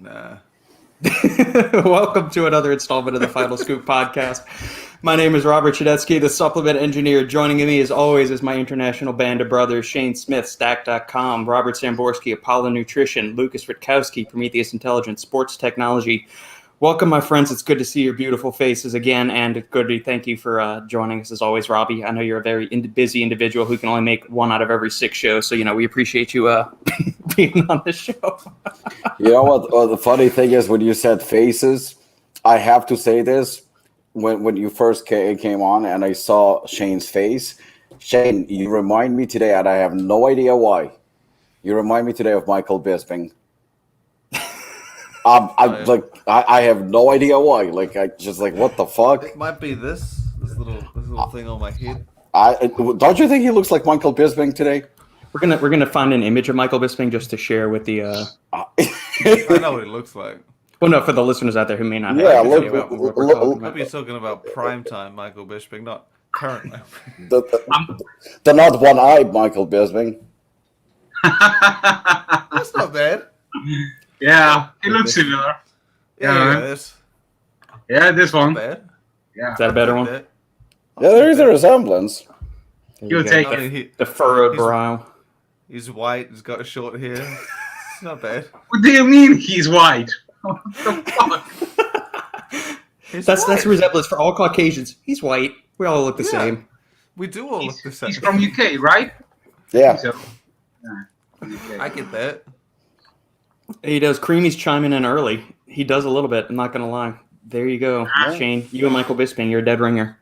Nah. Welcome to another installment of the Final Scoop podcast. My name is Robert Schinetsky, the supplement engineer. Joining me, as always, is my international band of brothers, Shane Smith, Stack.com, Robert Samborsky, Apollon Nutrition, Lukasz, Rytkowski, Prometeus Intelligence, Sports Technology. Welcome, my friends. It's good to see your beautiful faces again, and it's good to thank you for joining us, as always, Robbie. I know you're a very busy individual who can only make one out of every 6 shows, so, we appreciate you being on the show. You know what? The funny thing is, when you said faces, I have to say this. When you first came on and I saw Shane's face, Shane, you remind me today, and I have no idea why. You remind me today of Michael Bisping. I have no idea why. What the fuck? It might be this little thing on my head. Don't you think he looks like Michael Bisping today? We're gonna find an image of Michael Bisping just to share with the. I know what it looks like. Well, no, for the listeners out there who may not. Yeah, have about what we're talking about. Hope you're talking about primetime Michael Bisping, not current. The not one-eyed Michael Bisping. That's not bad. Yeah, it looks similar. Yeah, this one. Not bad. Yeah. Is that a better one? Yeah, there is a resemblance. You'll take the furrowed brow. He's white. He's got short hair. It's not bad. What do you mean he's white? What the fuck? That's a resemblance for all Caucasians. He's white. We all look the same. We do all look the same. He's from UK, right? Yeah. I get that. He does. Creamy's chiming in early. He does a little bit. I'm not going to lie. There you go. Shane, you and Michael Bisping, you're a dead ringer.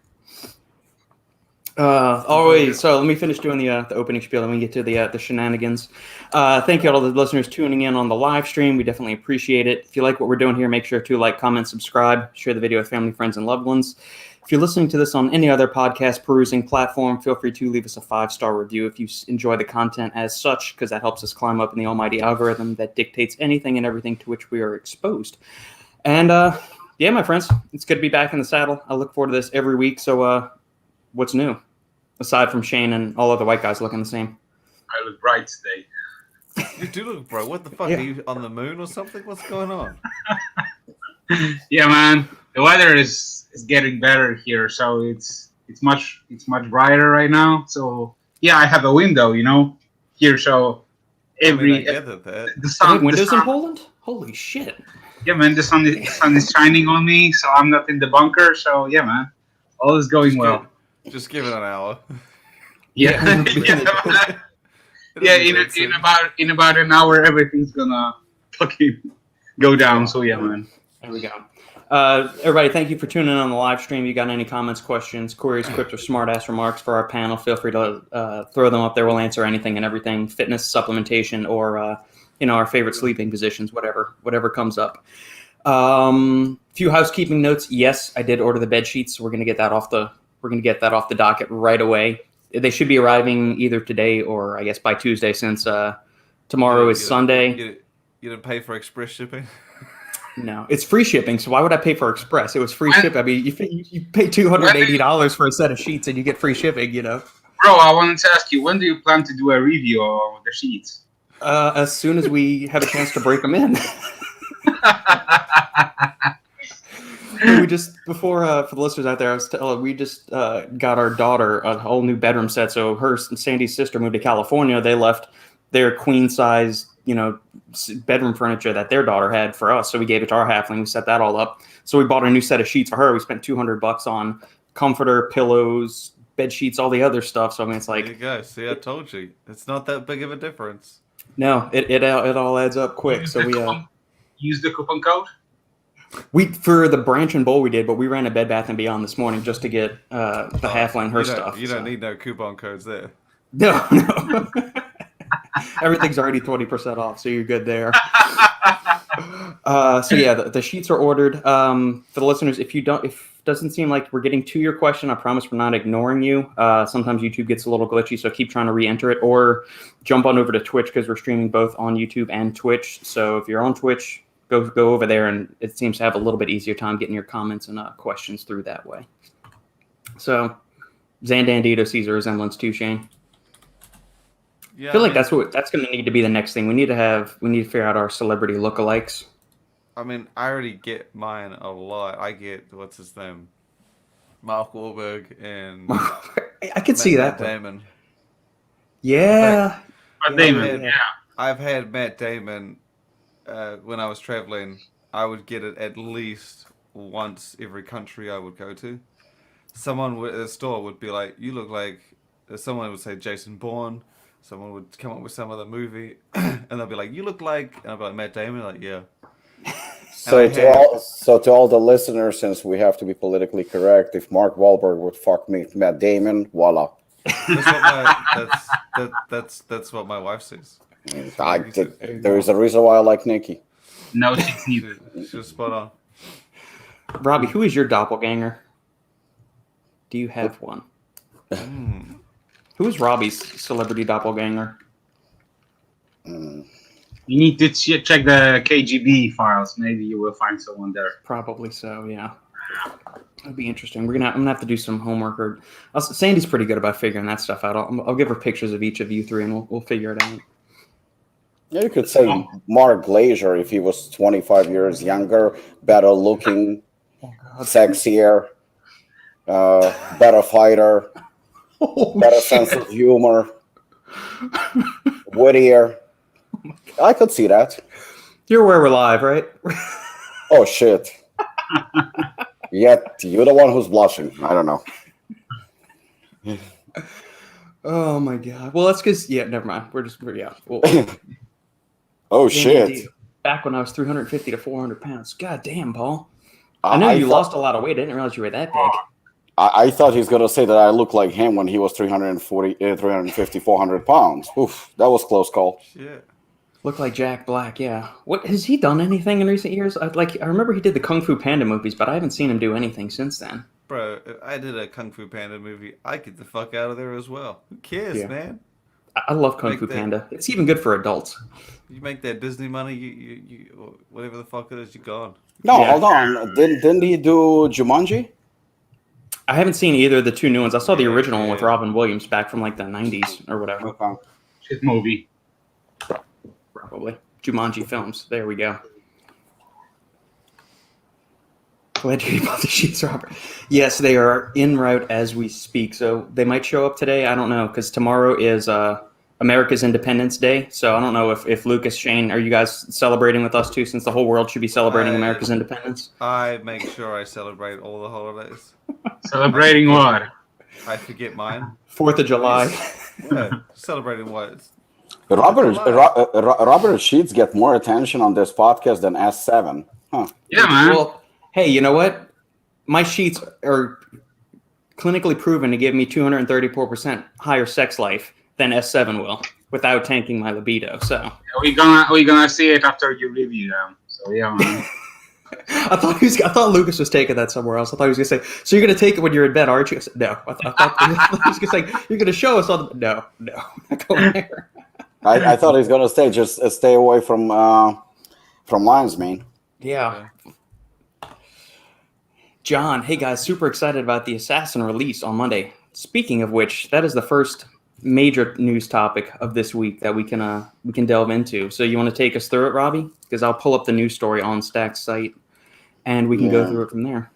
Always. So let me finish doing the opening spiel, and we get to the shenanigans. Thank you all to the listeners tuning in on the live stream. We definitely appreciate it. If you like what we're doing here, make sure to like, comment, subscribe, share the video with family, friends, and loved ones. If you're listening to this on any other podcast perusing platform, feel free to leave us a 5-star review if you enjoy the content as such, because that helps us climb up in the almighty algorithm that dictates anything and everything to which we are exposed. And yeah, my friends, it's good to be back in the saddle. I look forward to this every week. So what's new? Aside from Shane and all other white guys looking the same. I look bright today. You do look, bro. What the fuck? Are you on the moon or something? What's going on? Yeah, man. The weather is getting better here, so it's much brighter right now. So yeah, I have a window, here. So I get that. The sun. Windows in Poland? Holy shit! Yeah, man. The sun is shining on me, so I'm not in the bunker. So yeah, man. All is going well. Just give it an hour. Yeah. Yeah, in about an hour, everything's gonna fucking go down. So yeah, man. There we go. Everybody, thank you for tuning in on the live stream. You got any comments, questions, queries, quips, or smart-ass remarks for our panel, feel free to throw them up there. We'll answer anything and everything, fitness, supplementation, or our favorite sleeping positions, whatever comes up. Few housekeeping notes. Yes, I did order the bed sheets. We're gonna get that off the docket right away. They should be arriving either today or I guess by Tuesday, since tomorrow is Sunday. You didn't pay for express shipping? No, it's free shipping. So why would I pay for express? It was free shipping. I mean, you pay $280 for a set of sheets and you get free shipping. Bro, I wanted to ask you, when do you plan to do a review of the sheets? As soon as we have a chance to break them in. We just for the listeners out there, we just got our daughter a whole new bedroom set. So her and Sandy's sister moved to California. They left their queen size, bedroom furniture that their daughter had for us. So we gave it to our halfling. We set that all up. So we bought a new set of sheets for her. We spent $200 on comforter, pillows, bed sheets, all the other stuff. So I mean, it's like, there you go. See, I told you, it's not that big of a difference. No, it all adds up quick. So we use the coupon code. For the branch and bowl we did, but we ran a Bed Bath & Beyond this morning just to get the halfling her stuff. You don't need no coupon codes there. No. Everything's already 20% off, so you're good there. So yeah, the sheets are ordered. For the listeners, if it doesn't seem like we're getting to your question, I promise we're not ignoring you. Sometimes YouTube gets a little glitchy, so keep trying to re-enter it, or jump on over to Twitch, because we're streaming both on YouTube and Twitch. So if you're on Twitch, go over there, and it seems to have a little bit easier time getting your comments and questions through that way. So Zandandito sees a resemblance too, Shane. Yeah, I feel like that's going to need to be the next thing. We need to figure out our celebrity lookalikes. I mean, I already get mine a lot. I get what's his name, Mark Wahlberg and I could see Matt that. Damon. Yeah. Matt Damon, yeah. I've had Matt Damon when I was traveling. I would get it at least once every country I would go to. Someone at the store would be like, "You look like." Someone would say Jason Bourne. Someone would come up with some other movie, and they'll be like, "You look like," and I'll be like, "Matt Damon." Like, yeah. So to all the listeners, since we have to be politically correct, if Mark Wahlberg would fuck me, Matt Damon, voila. That's what my wife says. There is a reason why I like Nikki. No chicks needed. She was spot on. Robbie, who is your doppelganger? Do you have one? Who is Robbie's celebrity doppelganger? You need to check the KGB files. Maybe you will find someone there. Probably so, yeah. That'd be interesting. I'm gonna have to do some homework. Or Sandy's pretty good about figuring that stuff out. I'll give her pictures of each of you three, and we'll figure it out. Yeah, you could say Mark Glazer if he was 25 years younger, better looking, sexier, better fighter, better sense of humor, wittier. I could see that. You're where we're live, right? Oh, shit. Yet you're the one who's blushing. I don't know. Oh, my God. Well, that's because, yeah, never mind. Well, oh, shit. Back when I was 350 to 400 pounds. God damn, Paul. I know you lost a lot of weight. I didn't realize you were that big. I thought he was going to say that I looked like him when he was 350, 400 pounds. Oof, that was close call. Shit. Look like Jack Black, yeah. What has he done anything in recent years? I remember he did the Kung Fu Panda movies, but I haven't seen him do anything since then. Bro, if I did a Kung Fu Panda movie, I'd get the fuck out of there as well. Who cares, man? I love Kung Fu Panda. It's even good for adults. You make that Disney money, you whatever the fuck it is, you're gone. No, hold on. Didn't he do Jumanji? I haven't seen either of the two new ones. I saw the original one with Robin Williams back from like the 90s or whatever. Okay. Shit movie. Probably. Jumanji films. There we go. Glad you bought the sheets, Robert. Yes, they are en route as we speak. So they might show up today. I don't know, because tomorrow is America's Independence Day. So I don't know if Lukasz, Shane, are you guys celebrating with us too, since the whole world should be celebrating America's independence? I make sure I celebrate all the holidays. Celebrating what? I forget mine. 4th of July. Yeah, celebrating what? Robert Sheets get more attention on this podcast than S7. Huh. Yeah, man. Well, hey, you know what? My sheets are clinically proven to give me 234% higher sex life than S7 will, without tanking my libido. So We're gonna see it after you review them. So yeah, man. I thought Lukasz was taking that somewhere else. I thought he was gonna say, "So you're gonna take it when you're in bed, aren't you?" I said, "No." I thought he was gonna say, "You're gonna show us all the." No, not going there. I thought he was gonna say just stay away from lines, man. Yeah. John, hey guys, super excited about the Assassin release on Monday. Speaking of which, that is the first major news topic of this week that we can delve into. So you want to take us through it, Robbie? Because I'll pull up the news story on Stack's site, and we can go through it from there.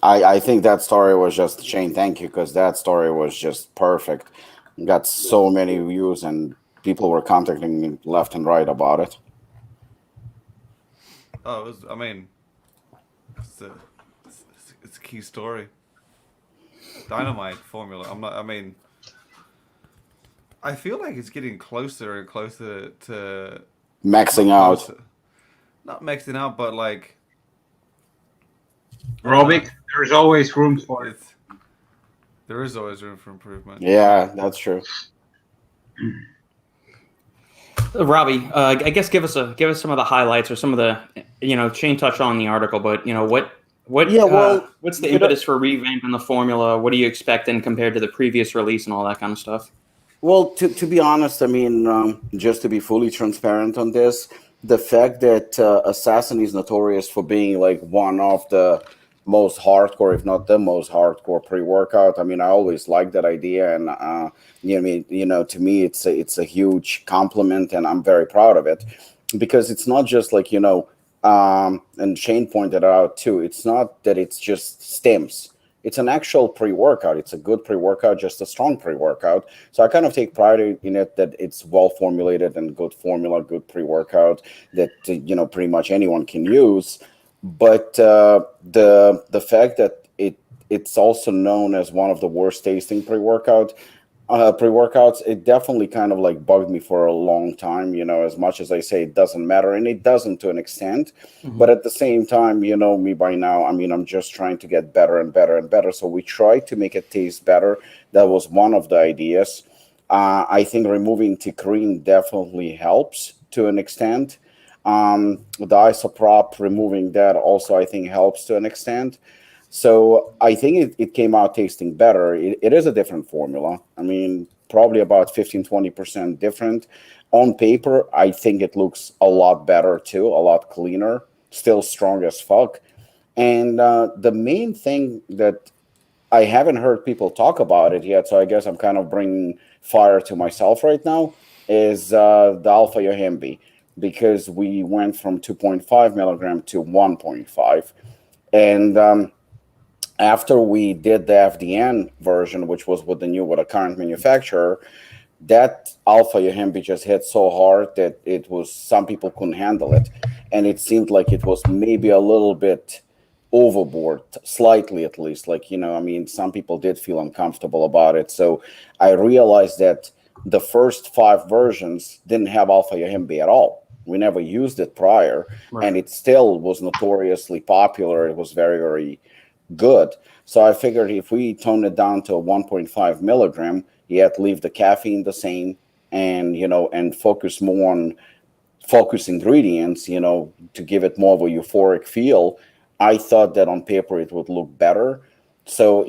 I think that story was just Shane. Thank you, because that story was just perfect. Got so many views, and people were contacting me left and right about it. Oh, it's a key story. Dynamite formula. I feel like it's getting closer and closer to maxing out. Not maxing out, but like Robbie, there's always room for it. There is always room for improvement. Yeah, that's true. Robbie, I guess give us some of the highlights or some of the Shane touched on the article, but what's the impetus for revamping the formula? What are you expecting compared to the previous release and all that kind of stuff? Well, to be honest, I mean, just to be fully transparent on this, the fact that Assassin is notorious for being like one of the most hardcore, if not the most hardcore pre-workout. I mean, I always liked that idea, and to me, it's a huge compliment, and I'm very proud of it, because it's not just like and Shane pointed out too, it's not that it's just stems. It's an actual pre-workout. It's a good pre-workout, just a strong pre-workout. So I kind of take pride in it that it's well formulated and good formula, good pre-workout that pretty much anyone can use. But the fact that it's also known as one of the worst tasting pre-workouts, it definitely kind of like bugged me for a long time. As much as I say it doesn't matter, and it doesn't to an extent, but at the same time, me by now, I'm just trying to get better and better and better. So we try to make it taste better. That was one of the ideas. I think removing taurine definitely helps to an extent. The isoprop, removing that also I think helps to an extent. So I think it came out tasting better. It is a different formula. Probably about 15-20% different. On paper, I think it looks a lot better too, a lot cleaner, still strong as fuck. And the main thing that I haven't heard people talk about it yet, so I guess I'm kind of bringing fire to myself right now, is the Alpha-Yohimbine, because we went from 2.5 milligram to 1.5. And after we did the FDN version, which was with the current manufacturer, that Alpha-Yohimbine just hit so hard that some people couldn't handle it. And it seemed like it was maybe a little bit overboard, slightly at least. Some people did feel uncomfortable about it. So I realized that the first 5 versions didn't have Alpha-Yohimbine at all. We never used it prior, right. And it still was notoriously popular. It was very, very good. So I figured if we tone it down to a 1.5 milligram, yet leave the caffeine the same, and and focus more on focus ingredients, to give it more of a euphoric feel, I thought that on paper it would look better. So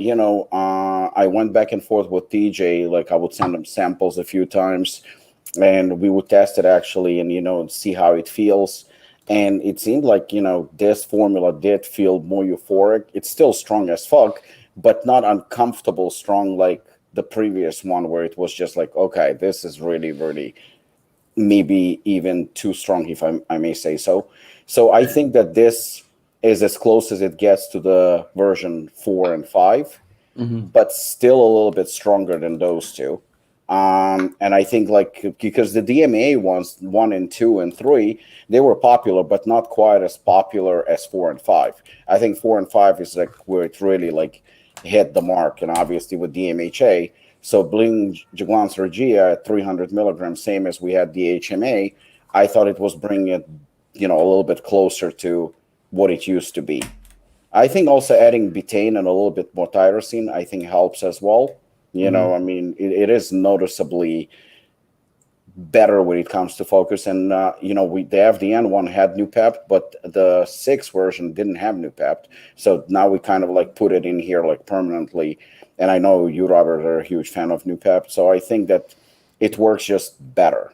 I went back and forth with TJ. Like I would send him samples a few times, and we would test it actually, and see how it feels. And it seemed like, this formula did feel more euphoric. It's still strong as fuck, but not uncomfortable strong like the previous one, where it was just like, okay, this is really, really maybe even too strong, if I may say so. So I think that this is as close as it gets to the version 4 and 5, but still a little bit stronger than those two. And I think because the DMA ones, 1 and 2 and 3, they were popular, but not quite as popular as 4 and 5. I think 4 and 5 is where it really hit the mark, and obviously with DMHA. So Bling Jaglans Regia at 300 milligrams, same as we had DHMA, I thought it was bringing it, a little bit closer to what it used to be. I think also adding betaine and a little bit more tyrosine, I think helps as well. It is noticeably better when it comes to focus. And, the FDN one had new pep, but the 6 version didn't have new pep. So now we kind of put it in here permanently. And I know you, Robert, are a huge fan of new pep. So I think that it works just better.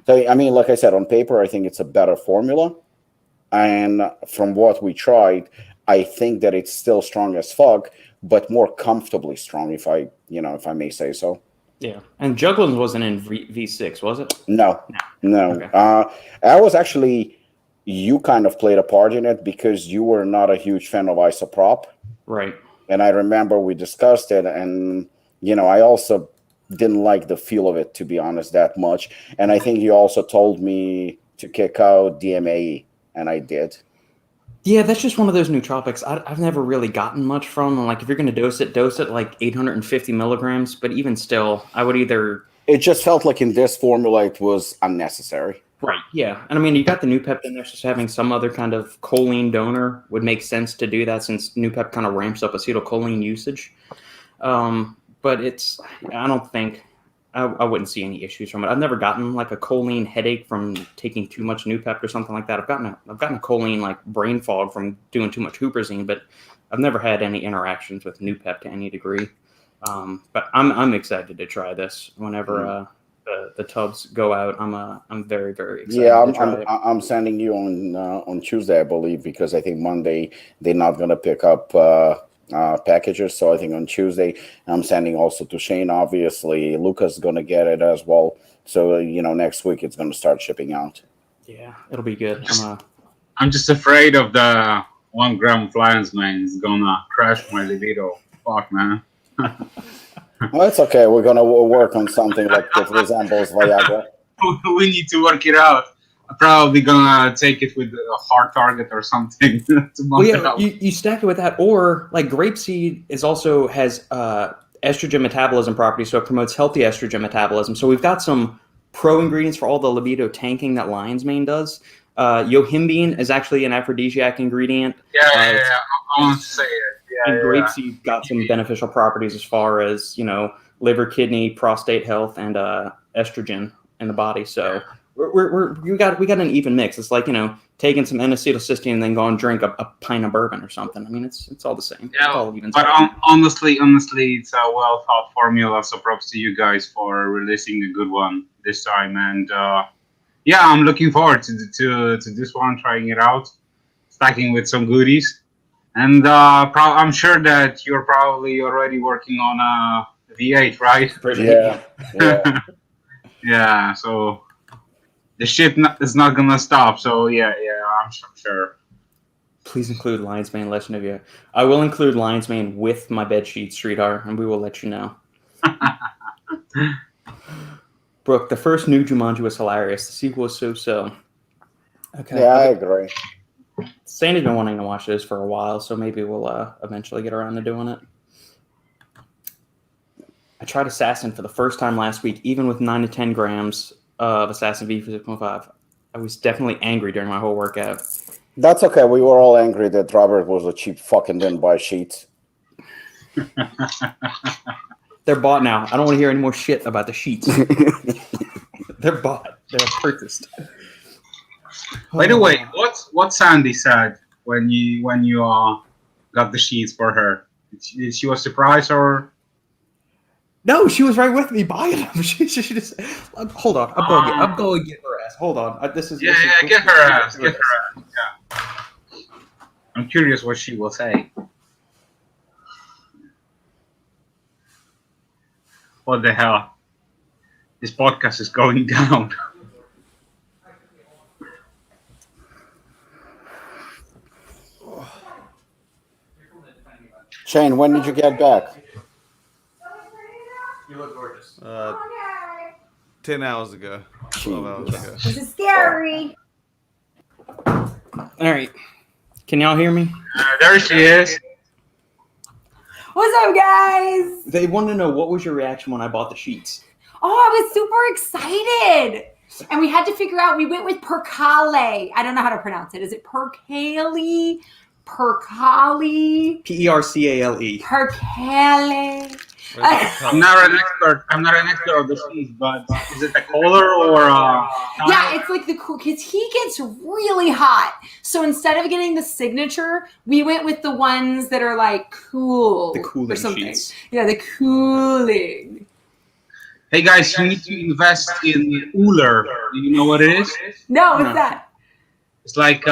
So, like I said, on paper, I think it's a better formula. And from what we tried, I think that it's still strong as fuck, but more comfortably strong, if I may say so. Yeah. And Juglins wasn't in V6, was it? No. Okay. I was actually, you kind of played a part in it because you were not a huge fan of isoprop. Right. And I remember we discussed it, and, I also didn't like the feel of it, to be honest, that much. And I think you also told me to kick out DMAE, and I did. Yeah, that's just one of those nootropics I've never really gotten much from. If you're going to dose it 850 milligrams. But even still, I would either... It just felt like in this formula it was unnecessary. Right, yeah. And you got the Noopep in there, just having some other kind of choline donor would make sense to do that, since Noopep kind of ramps up acetylcholine usage. But I don't think... I wouldn't see any issues from it. I've never gotten a choline headache from taking too much Noopep or something like that. I've gotten a choline brain fog from doing too much huperzine, but I've never had any interactions with Noopep to any degree. But I'm excited to try this whenever the tubs go out. I'm very, very excited. Yeah, I'm sending you on Tuesday, I believe, because I think Monday they're not gonna pick up packages. So I think on Tuesday I'm sending also to Shane. Obviously, Lukasz is gonna get it as well. So next week it's gonna start shipping out. Yeah, it'll be good. I'm just afraid of the 1 gram of lion's mane is gonna crash my libido. Fuck, man. Well, it's okay. We're gonna work on something like that resembles Viagra. We need to work it out. I'm probably gonna take it with a hard target or something to bump it out. You stack it with that, or like grapeseed has estrogen metabolism properties, so it promotes healthy estrogen metabolism. So we've got some pro ingredients for all the libido tanking that lion's mane does. Yohimbine is actually an aphrodisiac ingredient. Yeah. I want to say it. And grapeseed got some beneficial properties as far as, liver, kidney, prostate health, and estrogen in the body. So we got an even mix. It's like, taking some N-acetylcysteine and then go and drink a pint of bourbon or something. I mean, it's all the same. Yeah, all even but honestly, it's a well thought formula. So props to you guys for releasing a good one this time. And I'm looking forward to this one, trying it out, stacking with some goodies. And I'm sure that you're probably already working on a V8, right? Yeah. Yeah. So the shit is not gonna stop. So I'm sure. Please include lion's mane, Legend of You. I will include lion's mane with my bed sheets, sweetheart, and we will let you know. Brooke, the first new Jumanji was hilarious. The sequel was so. Okay. Yeah, I agree. Sandy's been wanting to watch this for a while, so maybe we'll eventually get around to doing it. I tried Assassin for the first time last week, even with 9 to 10 grams of Assassin V7. I was definitely angry during my whole workout. That's okay. We were all angry that Robert was a cheap fucking didn't buy sheets. They're bought now. I don't want to hear any more shit about the sheets. They're bought. They're purchased. By the way, what Sandy said when you got the sheets for her? Did she was surprised or? No, she was right with me buying them. She just hold on. I'm going to get her ass. Hold on. Get her ass. Get her ass. Yeah. I'm curious what she will say. What the hell? This podcast is going down. Shane, when did you get back? You look gorgeous. 10 hours ago. 12 hours ago. This is scary. All right. Can y'all hear me? There she is. What's up, guys? They want to know, what was your reaction when I bought the sheets? Oh, I was super excited. And we had to figure out, we went with Percale. I don't know how to pronounce it. Is it Percale? Percale? Percale. Percale. I'm not an expert of the sheets, but is it the color or? Yeah, it's like the cool, because he gets really hot. So instead of getting the signature, we went with the ones that are like cool. The cooling or something. sheets. Yeah, the cooling. Hey guys, you need to invest in Uller. Do you know what it is? No, what's that? It's like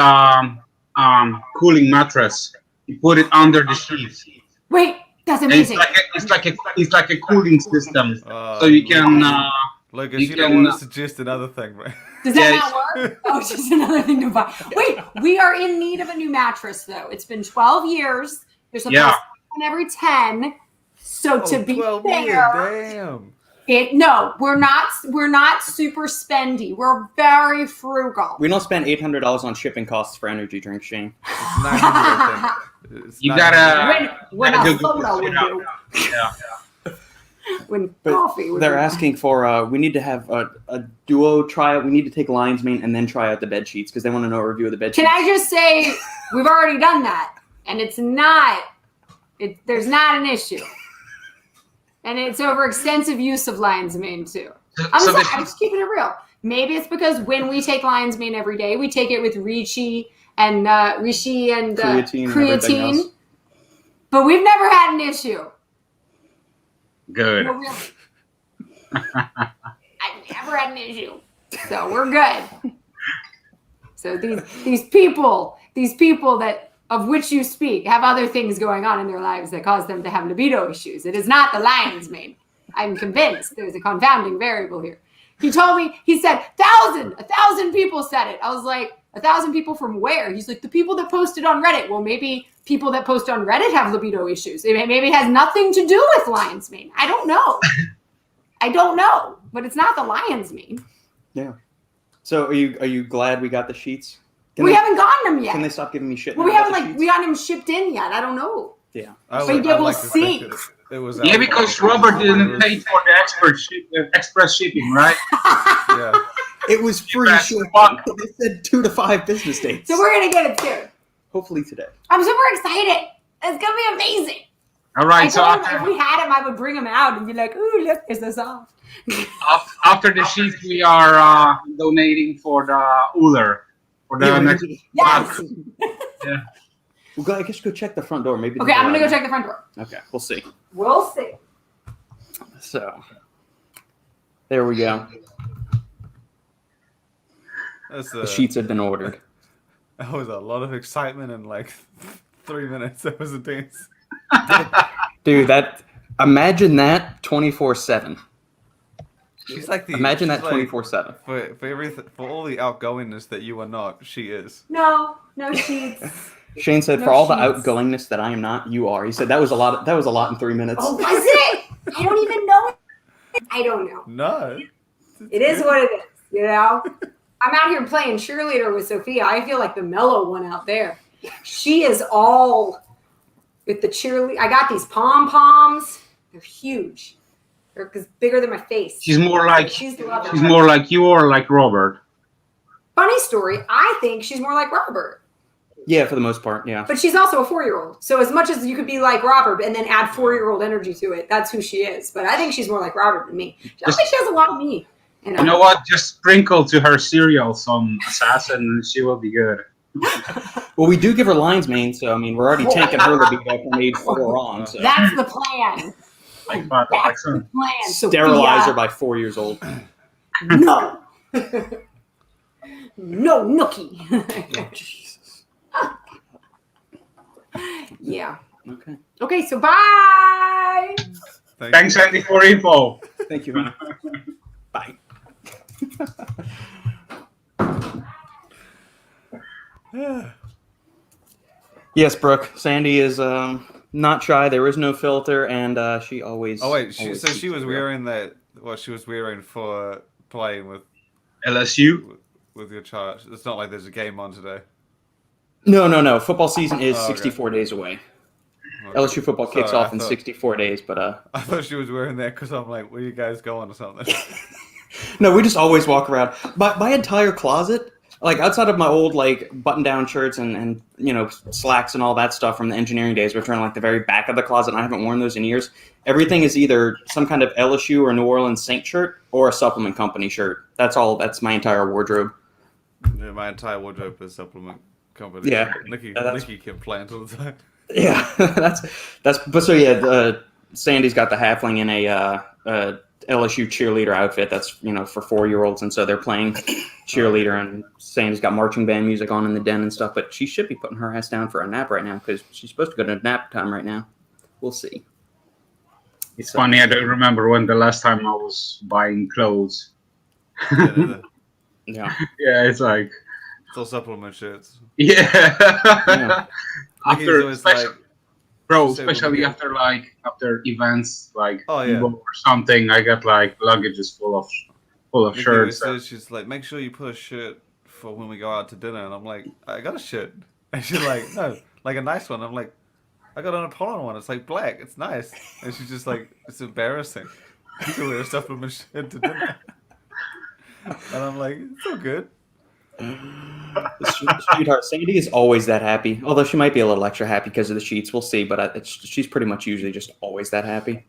cooling mattress. You put it under the sheets. Wait, that's And amazing. it's like a cooling system, Oh, so you can. Lucas, you you don't can- want to suggest another thing, right? Does that not work? Oh, it's just another thing to buy. Wait, we are in need of a new mattress, though. It's been 12 years. You're supposed to one every 10. So to be 12 fair, years, damn. no, we're not super spendy. We're very frugal. We don't spend $800 on shipping costs for energy drinks, Shane. It's 900, I think. It's You 900. gotta. When gotta a do soda would it out. do. Yeah. When But coffee would they're do. asking for, we need to have a duo tryout. We need to take lion's mane and then try out the bed sheets because they want to know a review of the bed Can sheets. I just say, we've already done that. And it's not, there's not an issue. And it's over extensive use of lion's mane, too. I'm just keeping it real. Maybe it's because when we take lion's mane every day, we take it with reishi and Creatine and everything else. But we've never had an issue. Good. No, really. I've never had an issue. So we're good. So these people that of which you speak have other things going on in their lives that cause them to have libido issues. It is not the lion's mane. I'm convinced there's a confounding variable here. He told me, he said, 1,000 people said it. I was like, 1,000 people from where? He's like, the people that posted on Reddit. Well, maybe people that post on Reddit have libido issues. Maybe it has nothing to do with lion's mane. I don't know. But it's not the lion's mane. Yeah. So are you glad we got the sheets? We haven't gotten them yet. Can they stop giving me shit? Well, we haven't we got them shipped in yet. I don't know. Yeah. We'll see. It was Yeah, because Robert didn't pay for the express shipping, right? Yeah. It was free That's shipping. fuck. They said 2 to 5 business days. So we're going to get it soon. Hopefully today. I'm super excited. It's going to be amazing. All right, I so told him after, if we had him, I would bring him out and be like, ooh, look, it's the soft. after the sheet, we are donating for the Uller. For the next. Yes. Yeah. Well, I guess go check the front door. Maybe. Okay, I'm going to go check the front door. Okay, we'll see. We'll see. So, there we go. The sheets have been ordered. That was a lot of excitement in like 3 minutes. That was a dance. Dude, imagine that 24/7. She's like the. Imagine that she's like- 24/7. For everything, for all the outgoingness that you are not, she is. No sheets. Shane said, No "For all the sheets. outgoingness that I am not, you are." He said that was a lot. That was a lot in 3 minutes. Oh, was it? I don't even know. I don't know. No. It is what it is, you know? I'm out here playing cheerleader with Sophia. I feel like the mellow one out there. She is all with the cheerleader. I got these pom-poms. They're huge. They're bigger than my face. She's more like She's more like you or like Robert. Funny story. I think she's more like Robert. Yeah, for the most part, yeah. But she's also a 4-year-old. So as much as you could be like Robert and then add 4-year-old energy to it, that's who she is. But I think she's more like Robert than me. I think she has a lot of me. You know what? Just sprinkle to her cereal some assassin, and she will be good. Well, we do give her lion's mane, so I mean, we're already tanking her libido from age 4 on. So. That's the plan. Like That's the excellent. plan. Sterilize her Sophia. by 4 years old. No. No, nookie. Jesus. Yeah. Okay. Okay, so bye. Thanks, Andy, for info. Thank you. Bye. Yes, Brooke. Sandy is not shy. There is no filter, and she always. Oh wait, always so keeps she was it real. wearing that. What she was wearing for playing with LSU. your child. It's not like there's a game on today. No. Football season is Oh, okay. 64 days away. Okay. LSU football kicks Sorry, off in I thought- 64 days, but I thought she was wearing that because I'm like, where you guys going or something? no, we just always walk around. My entire closet, like outside of my old like button-down shirts and slacks and all that stuff from the engineering days, which are in like the very back of the closet, and I haven't worn those in years. Everything is either some kind of LSU or New Orleans Saint shirt or a supplement company shirt. That's all. That's my entire wardrobe. Yeah, my entire wardrobe is supplement company. Yeah. Nikki kept playing all the time. Yeah, that's. But so yeah, Sandy's got the halfling in a LSU cheerleader outfit. That's for 4-year-olds, and so they're playing cheerleader, and Sandy's got marching band music on in the den and stuff. But she should be putting her ass down for a nap right now because she's supposed to go to nap time right now. We'll see. It's funny. I don't remember when the last time I was buying clothes. Yeah, Yeah. Yeah, it's like it's all supplement shirts. yeah. Yeah. Nikki's After always especially, like, bro, say especially what after events like Oh, yeah. Evo or something, I got like luggages full of Nikki shirts. always says, she's like, make sure you put a shirt for when we go out to dinner. And I'm like, I got a shirt. And she's like, no, like a nice one. I'm like, I got an Apollon one. It's like black. It's nice. And she's just like, it's embarrassing to wear a supplement shirt to dinner. And I'm like, it's all good. Sweetheart, Sandy is always that happy. Although she might be a little extra happy because of the sheets. We'll see. But she's pretty much usually just always that happy.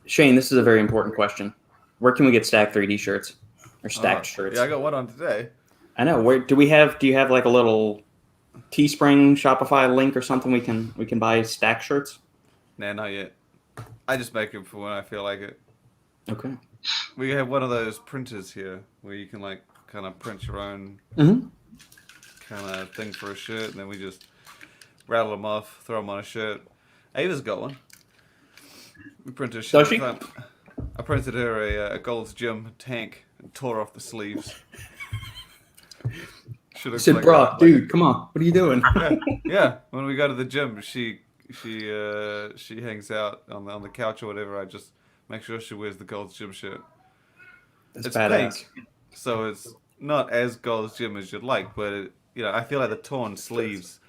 Shane, this is a very important question. Where can we get stacked 3D shirts or stacked shirts? Yeah, I got one on today. I know. Where do you have like a little Teespring Shopify link or something we can buy stacked shirts? Nah, not yet. I just make them for when I feel like it. Okay. We have one of those printers here where you can like kind of print your own Mm-hmm. kind of thing for a shirt, and then we just rattle them off, throw them on a shirt. Ava's got one. We printed a shirt. Does she? I printed her a Gold's Gym tank and tore off the sleeves. She I looks said, like bro, dude, come on. What are you doing? yeah. When we go to the gym, she hangs out on the couch or whatever. I just make sure she wears the Gold's Gym shirt. That's It's badass. pink, so it's not as Gold's Gym as you'd like, but I feel like the torn sleeves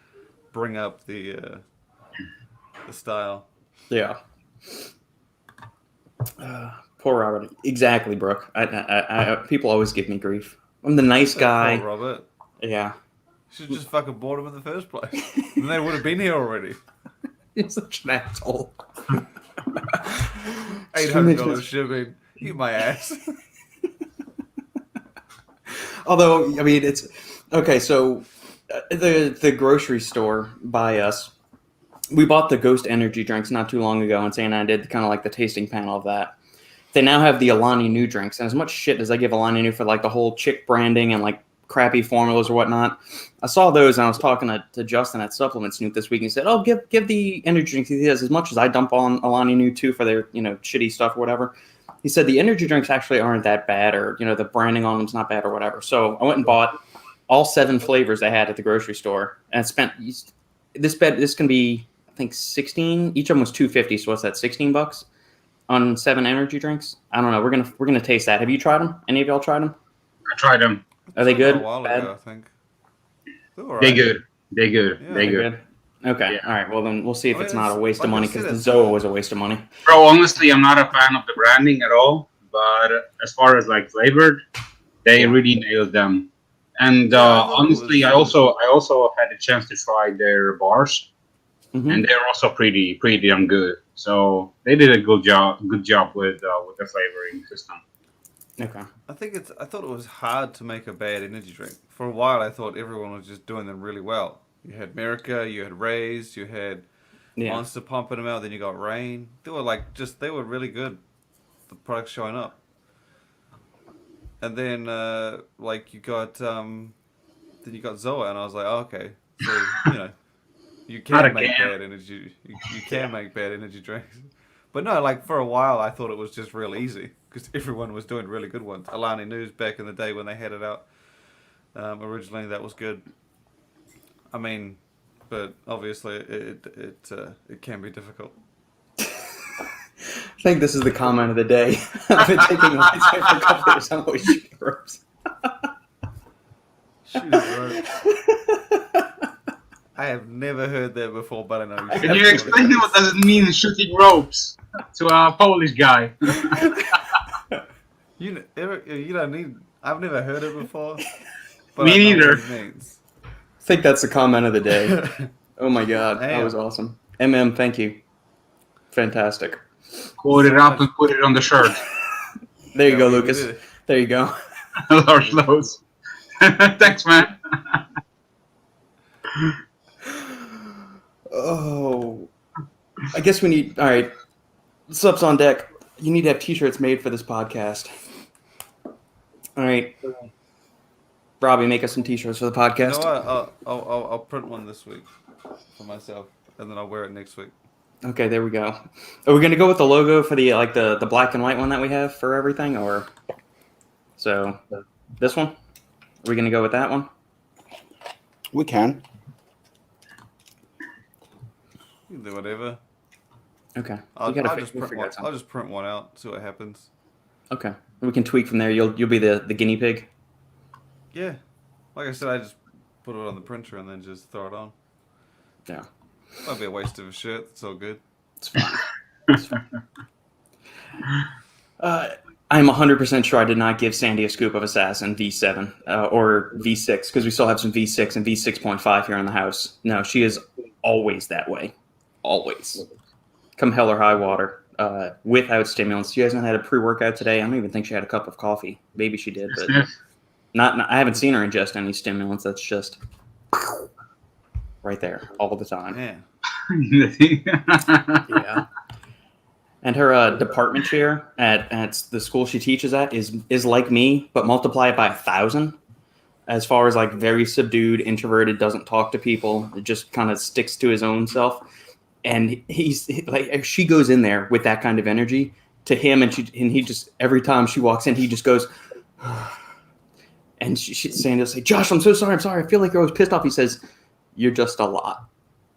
bring up the style. Yeah. Poor Robert. Exactly, Brooke. People always give me grief. I'm the nice guy. Poor Robert. Yeah. Should have just fucking bought him in the first place. Then they would have been here already. You're such an asshole. $800 shipping. Eat my ass. Although, I mean, it's okay. So, the grocery store by us, we bought the Ghost energy drinks not too long ago, and Santa and I did kind of like the tasting panel of that. They now have the Alani Nu drinks, and as much shit as I give Alani Nu for like the whole chick branding and like crappy formulas or whatnot, I saw those and I was talking to Justin at Supplement Snoop this week and he said, "Oh, give the energy drinks." He says, as much as I dump on Alani Nu too for their shitty stuff or whatever. He said the energy drinks actually aren't that bad, or the branding on them's not bad or whatever. So I went and bought all 7 flavors they had at the grocery store, and spent this can be I think 16. Each of them was $2.50. So what's that? $16 on 7 energy drinks. I don't know. We're gonna taste that. Have you tried them? Any of y'all tried them? I tried them. Are they good? A while Bad? ago, I think. They're all right. They good. They good. Yeah, they They're good. Okay. Yeah. All right. Well, then we'll see if I mean, it's not a it's- waste of like I money, said, because the it's- Zoa was a waste of money. Bro, honestly, I'm not a fan of the branding at all. But as far as like flavored, they really nailed them. And Yeah, I thought it honestly, was- I also had a chance to try their bars, Mhm. and they're also pretty damn good. So they did a good job with the flavoring system. Okay. I thought it was hard to make a bad energy drink. For a while, I thought everyone was just doing them really well. You had America, you had Rays, you had Yeah. Monster pumping them out, then you got Rain. They were really good. The products showing up. And then you got Zoa, and I was like, oh, okay, so you Not can make again. bad energy. You can make bad energy drinks. But no, like for a while, I thought it was just real easy because everyone was doing really good ones. Alani News back in the day when they had it out originally, that was good. I mean, but obviously it can be difficult. I think this is the comment of the day. I've been taking my time for a couple years. I'm always shooting ropes. Shooting ropes. I have never heard that before, but I know. Can you explain what does it mean shooting ropes to a Polish guy? You don't need. I've never heard it before. But Me I know neither. what it means. I think that's the comment of the day. Oh my god, that Damn. was awesome. MM, thank you. Fantastic. Quote it up and put it on the shirt. There you Yeah, go, we Lucas. did it. There you go. Large loads. Thanks, man. Oh, I guess we need. All right, subs on deck. You need to have T-shirts made for this podcast. All right, Robbie, make us some T-shirts for the You podcast. know what? I'll print one this week for myself, and then I'll wear it next week. Okay, there we go. Are we gonna go with the logo for the black and white one that we have for everything, or so this one? Are we gonna go with that one? We can. You can do whatever. Okay. I'll we'll just figure print out one. something. I'll just print one out. See what happens. Okay. We can tweak from there. You'll be the guinea pig. Yeah, like I said, I just put it on the printer and then just throw it on. Yeah. Might be a waste of a shirt. It's all good. It's fine. It's fine. I'm 100% sure I did not give Sandy a scoop of Assassin V7 or V6, because we still have some V6 and V6.5 here in the house. No, she is always that way. Always. Come hell or high water. Without stimulants. She hasn't had a pre-workout today. I don't even think she had a cup of coffee. Maybe she did, but not I haven't seen her ingest any stimulants. That's just right there all the time. Yeah. Yeah. And her department chair at the school she teaches at is like me, but multiply it by 1,000. As far as like very subdued, introverted, doesn't talk to people, it just kind of sticks to his own self. And he's like, she goes in there with that kind of energy to him, and he just every time she walks in, he just goes, And Sandy will say, Josh, I'm so sorry. I feel like you're always pissed off. He says, you're just a lot.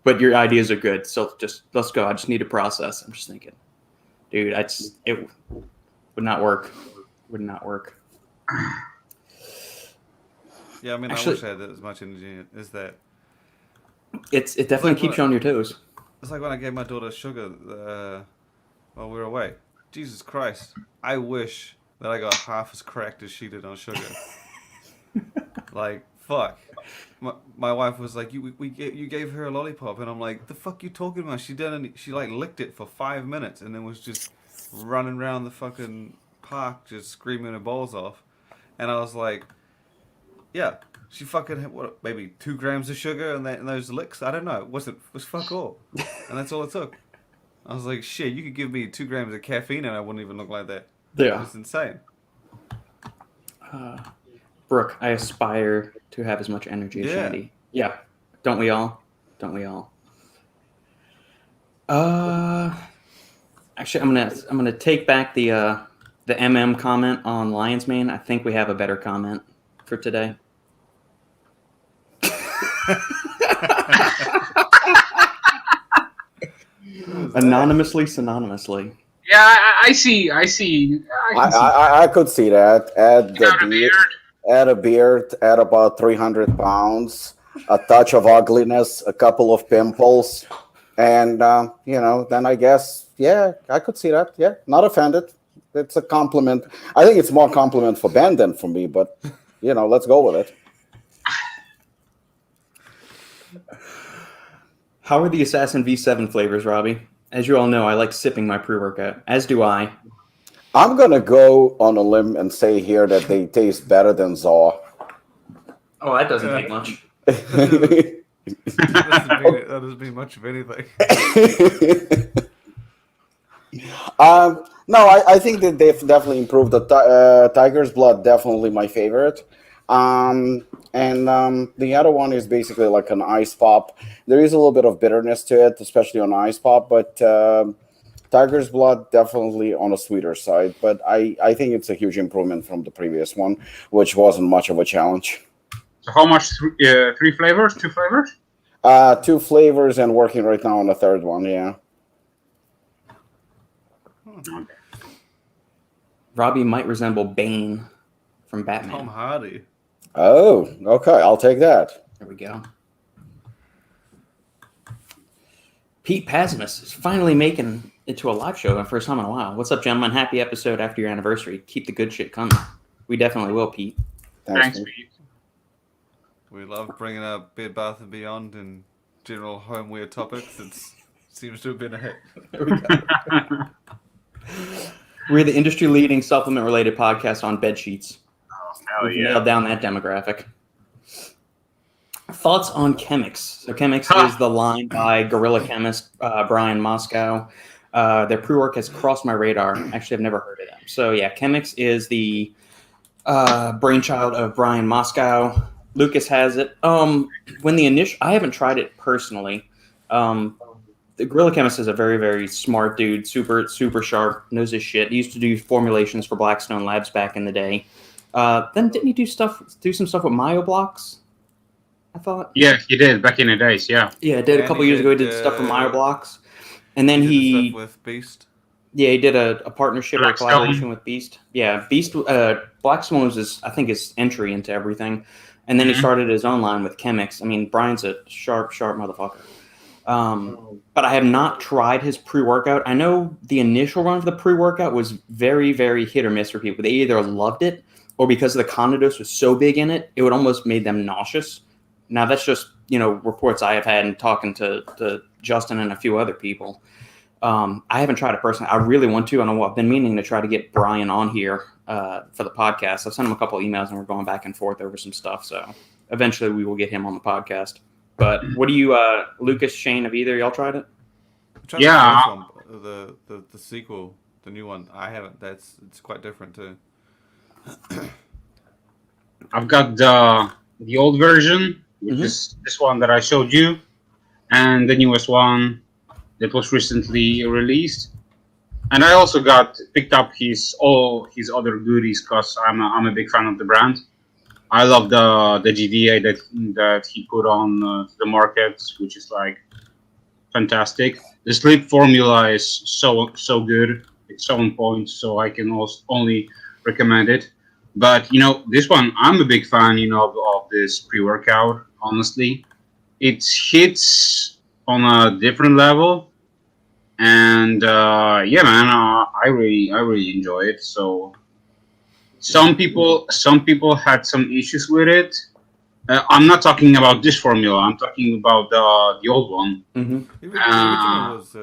But your ideas are good. So just let's go. I just need to process. I'm just thinking, dude, it would not work. Would not work. Yeah, I mean, Actually, I wish I had as much energy as that. It definitely Like keeps what? you on your toes. It's like when I gave my daughter sugar while we were away. Jesus Christ. I wish that I got half as cracked as she did on sugar. Like, fuck. My wife was like, you gave her a lollipop, and I'm like, the fuck you talking about? She like licked it for 5 minutes and then was just running around the fucking park just screaming her balls off. And I was like, yeah, she fucking had, what, maybe 2 grams of sugar in those licks? I don't know. It was fuck all. And that's all it took. I was like, shit, you could give me 2 grams of caffeine and I wouldn't even look like that. Yeah. It's insane. Brooke, I aspire to have as much energy as Shandy. Yeah. Don't we all? Actually, I'm gonna take back the MM comment on Lion's Mane. I think we have a better comment for today. Anonymously, synonymously. Yeah, I see. I could see that. Add a beard, add about 300 pounds, a touch of ugliness, a couple of pimples, and then I guess, yeah, I could see that. Yeah, not offended. It's a compliment. I think it's more compliment for Ben than for me, but let's go with it. How are the Assassin V7 flavors, Robbie? As you all know, I like sipping my pre-workout, as do I. I'm going to go on a limb and say here that they taste better than Zaw. Oh, that doesn't take much. That doesn't mean much of anything. No, I think that they've definitely improved. The Tiger's Blood, definitely my favorite. And the other one is basically like an ice pop. There is a little bit of bitterness to it, especially on ice pop, but Tiger's Blood definitely on a sweeter side. But I think it's a huge improvement from the previous one, which wasn't much of a challenge. So how much? 3 flavors? 2 flavors? 2 flavors, and working right now on the third one. Yeah. Okay. Robbie might resemble Bane from Batman. Tom Hardy. Oh, okay. I'll take that. There we go. Pete Pasimus is finally making it to a live show for the first time in a while. What's up, gentlemen? Happy episode after your anniversary. Keep the good shit coming. We definitely will, Pete. Thanks, Pete. We love bringing up Bed Bath & Beyond and general homeware topics. It seems to have been a hit. There we go. We're the industry-leading supplement-related podcast on bed sheets. Hell We've yeah. nailed down that demographic. Thoughts on Chemix? So Chemix is the line by guerrilla chemist Brian Moscow. Their pre-work has crossed my radar. Actually, I've never heard of them. So yeah, Chemix is the brainchild of Brian Moscow. Lukasz has it. I haven't tried it personally. The Gorilla Chemist is a very, very smart dude, super, super sharp, knows his shit. He used to do formulations for Blackstone Labs back in the day. Then didn't he do some stuff with MyoBlocks? I thought. Yeah, he did back in the days. Yeah. Yeah, did a couple years ago. He did stuff for MyoBlocks, and then he stuff with Beast. Yeah, he did a partnership or a Blackstone. collaboration with Beast. Yeah, Beast. Blackstone was his entry into everything, and then he started his own line with Chemix. I mean, Brian's a sharp motherfucker. But I have not tried his pre-workout. I know the initial run of the pre-workout was very, very hit or miss for people. They either loved it, or because the condidose was so big in it, it would almost made them nauseous. Now that's just reports I have had and talking to Justin and a few other people. I haven't tried it personally. I really want to. I've been meaning to try to get Brian on here for the podcast. I've sent him a couple of emails and we're going back and forth over some stuff. So eventually we will get him on the podcast. But what do you, Lukasz, Shane, have either of y'all tried it? Yeah. The sequel, the new one. I haven't. It's quite different too. I've got the old version, which is this one that I showed you, and the newest one that was recently released. And I also picked up all his other goodies because I'm a big fan of the brand. I love the GDA that he put on the market, which is like fantastic. The sleep formula is so good. It's so on point. So I can only recommend it. But this one, I'm a big fan. Of this pre-workout. Honestly, it hits on a different level, and yeah, man, I really enjoy it. So some people had some issues with it. I'm not talking about this formula. I'm talking about the old one. Mm-hmm. The original was.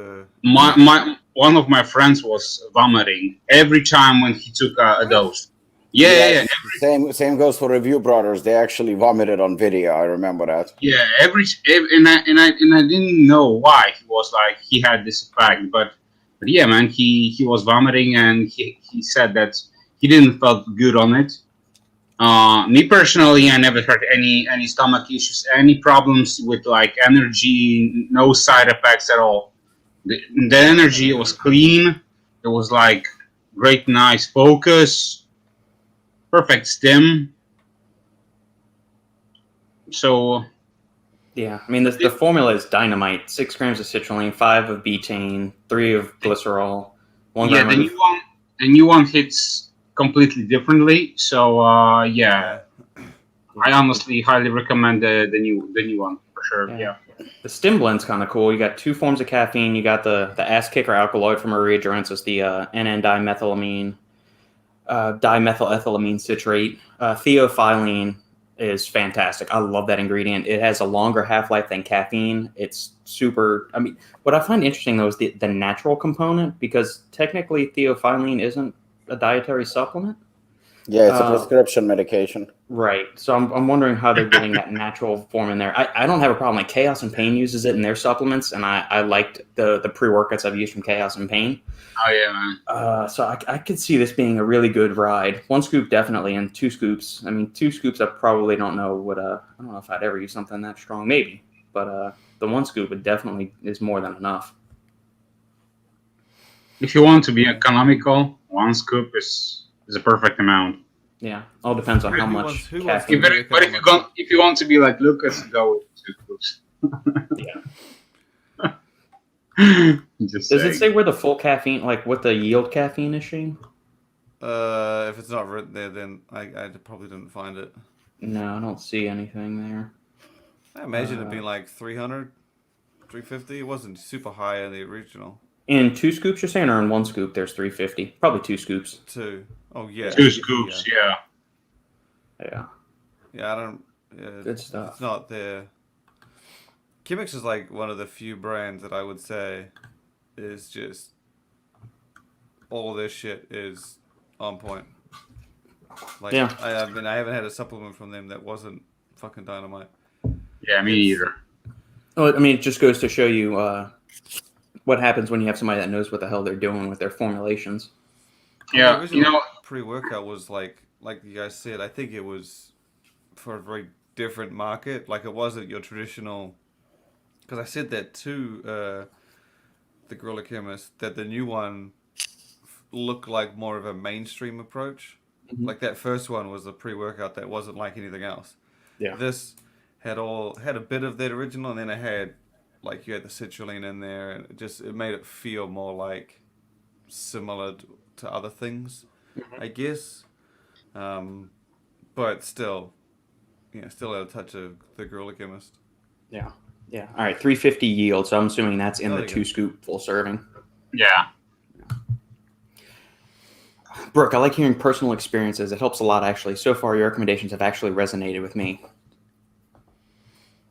My one of my friends was vomiting every time when he took a dose. Yeah. Same goes for Review Brothers. They actually vomited on video. I remember that. Yeah, and I didn't know why he had this effect, but yeah, man, he was vomiting, and he said that he didn't felt good on it. Me personally, I never had any stomach issues, any problems with like energy, no side effects at all. The energy was clean. It was like great, nice focus, perfect stim. So Yeah, I mean the formula is dynamite. 6 grams of citrulline, 5 of betaine, 3 of glycerol, 1 gram. Yeah, the new one hits completely differently. So yeah, I honestly highly recommend the new one for sure. Yeah. The stim blend's kind of cool. You got 2 forms of caffeine. You got the ass kicker alkaloid from Maria Durensis, the NN-dimethylamine, dimethylethylamine citrate. Theophylline is fantastic. I love that ingredient. It has a longer half-life than caffeine. It's super. I mean, what I find interesting though is the natural component, because technically theophylline isn't a dietary supplement. Yeah, it's a prescription medication. Right. So I'm wondering how they're getting that natural form in there. I don't have a problem. Like Chaos and Pain uses it in their supplements, and I liked the pre-workouts I've used from Chaos and Pain. Oh yeah, man. So I could see this being a really good ride. 1 scoop definitely, and 2 scoops. I mean, 2 scoops I probably don't know what I don't know if I'd ever use something that strong. Maybe, but the 1 scoop would definitely is more than enough. If you want to be economical, 1 scoop is a perfect amount. Yeah, all depends on how much caffeine. But if you want to be like Lukasz, go with 2 scoops. Yeah. Does it say where the full caffeine, like what the yield caffeine is, Shane? If it's not written there, then I probably didn't find it. No, I don't see anything there. I imagine it being like 300, 350. It wasn't super high in the original. In 2 scoops, you're saying, or in 1 scoop, there's 350? Probably 2 scoops. 2. Oh yeah. 2 scoops, yeah. Yeah, I don't. Good stuff. It's not there. Chemix is like one of the few brands that I would say is just all this shit is on point. Like, yeah. I haven't had a supplement from them that wasn't fucking dynamite. Yeah, me either. Well, I mean, it just goes to show you what happens when you have somebody that knows what the hell they're doing with their formulations. Yeah, the original pre-workout was like you guys said, I think it was for a very different market. Like it wasn't your traditional. Because I said that to the Gorilla Chemist, that the new one looked like more of a mainstream approach. Mm-hmm. Like that first one was a pre-workout that wasn't like anything else. Yeah. This had a bit of that original, and then it had like you had the citrulline in there, and it made it feel more like similar to other things, I guess. But still, still had a touch of the Gorilla Chemist. Yeah. Yeah. All right. 350 yield. So I'm assuming that's in the 2 scoop full serving. Yeah. Brooke, I like hearing personal experiences. It helps a lot, actually. So far, your recommendations have actually resonated with me.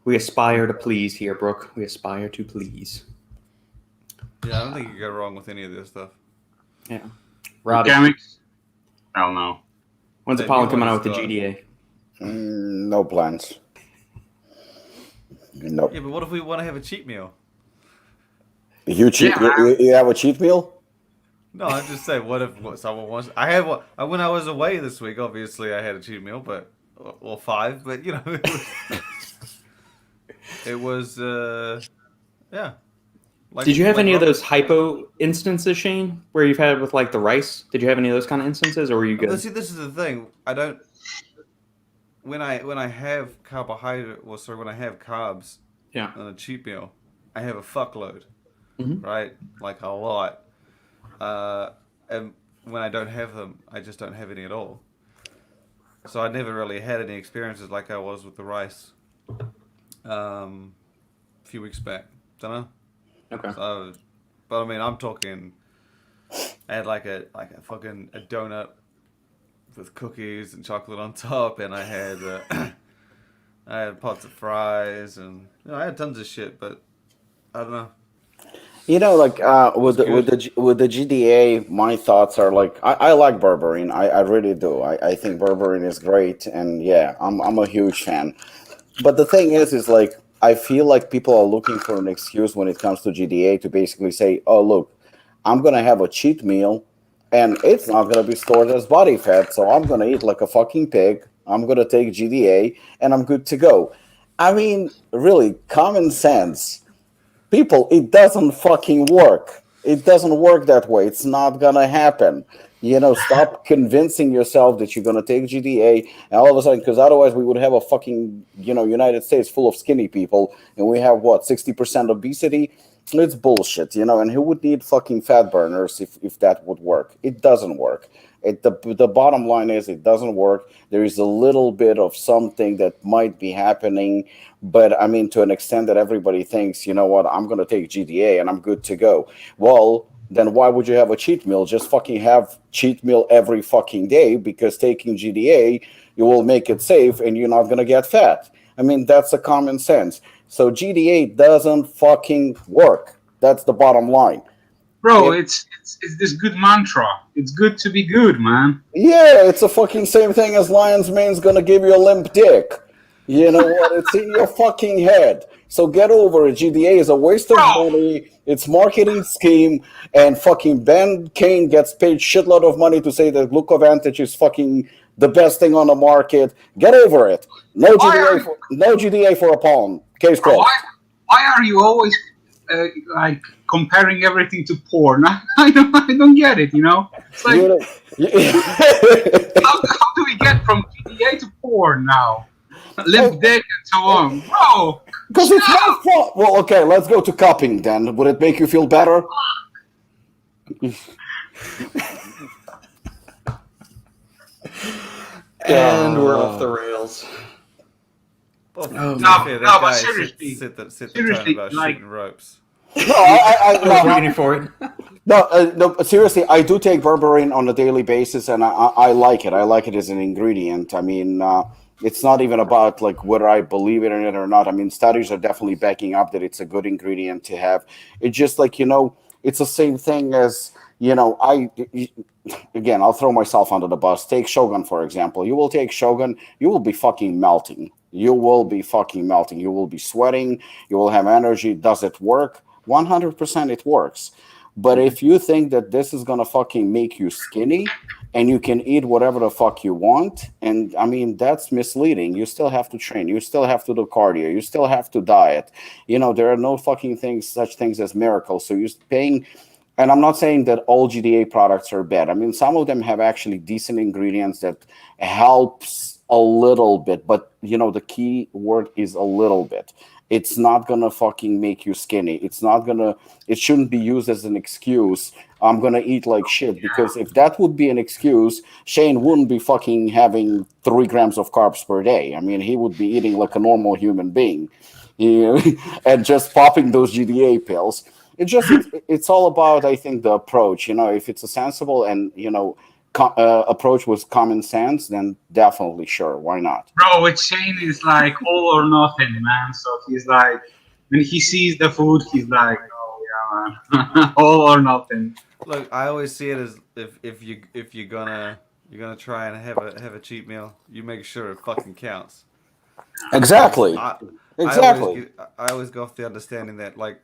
We aspire to please here, Brooke. We aspire to please. Yeah, I don't think you go wrong with any of this stuff. Yeah. Robbie. Chemix? I don't know. When's Apollon coming out with the GDA? No plans. Nope. Yeah, but what if we want to have a cheat meal? You have a cheat meal? No, I'm just saying. What if someone wants? I had one when I was away this week. Obviously, I had a cheat meal, or 5. But it was yeah. Like, did you have any of those hypo instances, Shane, where you've had with like the rice? Did you have any of those kind of instances, or were you good? See, this is the thing. I don't. when I have carbohydrate, when I have carbs Yeah. on a cheat meal, I have a fuckload, Mhm. right? Like a lot. And when I don't have them, I just don't have any at all. So I never really had any experiences like I was with the rice. A few weeks back. Don't know. Okay. So, but I mean, I'm talking. I had like a fucking a donut with cookies and chocolate on top, and I had I had pots of fries, and I had tons of shit. But I don't know. Like with the Good. with the GDA, my thoughts are like I like berberine. I really do. I think berberine is great, and yeah, I'm a huge fan. But the thing is like I feel like people are looking for an excuse when it comes to GDA to basically say, "Oh, look, I'm gonna have a cheat meal, and it's not gonna be stored as body fat, so I'm gonna eat like a fucking pig. I'm gonna take GDA, and I'm good to go." I mean, really, common sense. People, it doesn't fucking work. It doesn't work that way. It's not gonna happen. Stop convincing yourself that you're gonna take GDA, and all of a sudden, because otherwise we would have a fucking United States full of skinny people, and we have what 60% obesity. It's bullshit, and who would need fucking fat burners if that would work? It doesn't work. The bottom line is it doesn't work. There is a little bit of something that might be happening, but I mean, to an extent that everybody thinks, you know what, I'm going to take GDA and I'm good to go. Well, then why would you have a cheat meal? Just fucking have cheat meal every fucking day, because taking GDA, you will make it safe and you're not going to get fat. I mean, that's a common sense. So GDA doesn't fucking work. That's the bottom line. Bro, it's this good mantra. It's good to be good, man. Yeah, it's a fucking same thing as lion's mane's gonna give you a limp dick. You know what? It's in your fucking head. So get over it. GDA is a waste of money. It's marketing scheme, and fucking Ben Kane gets paid shitload of money to say that Glucovantage is fucking the best thing on the market. Get over it. No GDA for Apollon. Case closed. Why are you always like comparing everything to porn? I don't get it. It's like how do we get from GDA to porn now? Limp dick and so on, bro. Because it's not fun. Well, okay, let's go to cupping then. Would it make you feel better? And we're off the rails. No, but seriously, sit the tone about like, shooting ropes. No, I was waiting for it. No, seriously, I do take berberine on a daily basis, and I like it. I like it as an ingredient. I mean, it's not even about like whether I believe in it or not. I mean, studies are definitely backing up that it's a good ingredient to have. It's just like, it's the same thing as, again, I'll throw myself under the bus. Take Shogun, for example. You will take Shogun, you will be fucking melting. You will be fucking melting. You will be sweating. You will have energy. Does it work? 100% it works. But if you think that this is going to fucking make you skinny and you can eat whatever the fuck you want, and I mean, that's misleading. You still have to train. You still have to do cardio. You still have to diet. There are no fucking such things as miracles. So you're paying. And I'm not saying that all GDA products are bad. I mean, some of them have actually decent ingredients that helps a little bit. But, the key word is a little bit. It's not going to fucking make you skinny. It shouldn't be used as an excuse. I'm going to eat like shit. Because if that would be an excuse, Shane wouldn't be fucking having 3 grams of carbs per day. I mean, he would be eating like a normal human being. And just popping those GDA pills. It's all about, I think, the approach. If it's a sensible and approach with common sense, then definitely sure, why not? Bro, with Shane is like all or nothing, man. So he's like, when he sees the food, he's like, oh yeah, man, all or nothing. Look, I always see it as if you're gonna try and have a cheat meal, you make sure it fucking counts. Exactly. Exactly. I always go off the understanding that like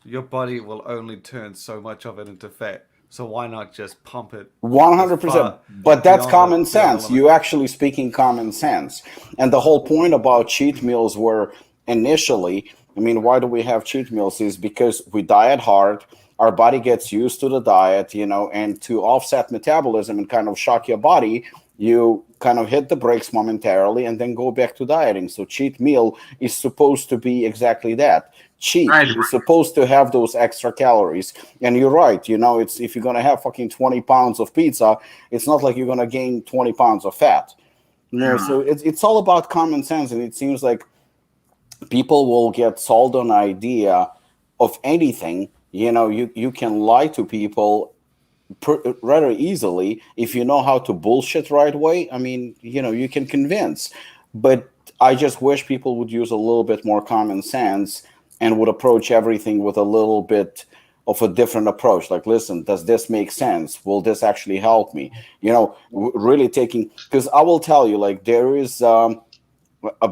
your body will only turn so much of it into fat. So why not just pump it? 100%. But that's common sense. You actually speaking common sense. And the whole point about cheat meals were initially, I mean, why do we have cheat meals is because we diet hard, our body gets used to the diet, and to offset metabolism and kind of shock your body, you kind of hit the brakes momentarily and then go back to dieting. So cheat meal is supposed to be exactly that. Cheat. Right. You're supposed to have those extra calories. And you're right, it's if you're going to have fucking 20 pounds of pizza, it's not like you're going to gain 20 pounds of fat. So it's all about common sense. And it seems like people will get sold on the idea of anything. You can lie to people rather easily if you know how to bullshit right way. I mean, you can convince, but I just wish people would use a little bit more common sense and would approach everything with a little bit of a different approach. Like, listen, does this make sense? Will this actually help me? Really taking, because I will tell you, like, there is a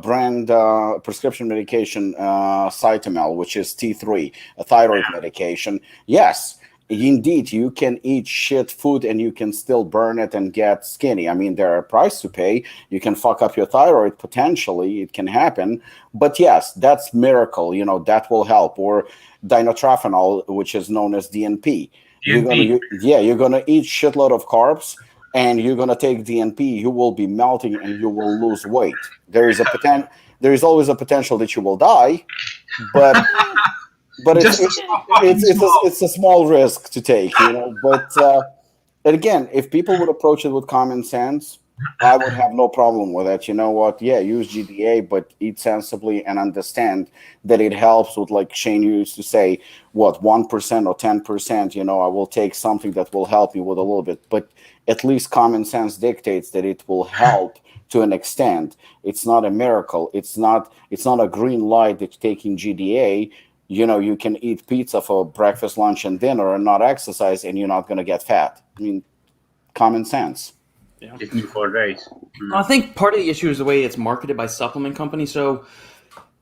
brand prescription medication, Cytomel, which is T3, a thyroid medication. Yes, indeed, you can eat shit food and you can still burn it and get skinny. I mean, there are a price to pay. You can fuck up your thyroid, potentially. It can happen. But yes, that's miracle. That will help. Or dinotrafenol, which is known as DNP. You're going to eat shitload of carbs and you're going to take DNP. You will be melting and you will lose weight. There is always a potential that you will die, but it's a small risk to take, But and again, if people would approach it with common sense, I would have no problem with it. You know what? Yeah, use GDA, but eat sensibly and understand that it helps with, like Shane used to say, 1% or 10%. I will take something that will help me with a little bit, but at least common sense dictates that it will help to an extent. It's not a miracle. It's not a green light that taking GDA. You can eat pizza for breakfast, lunch, and dinner and not exercise, and you're not going to get fat. I mean, common sense. Yeah. It's 4 days. I think part of the issue is the way it's marketed by supplement companies. So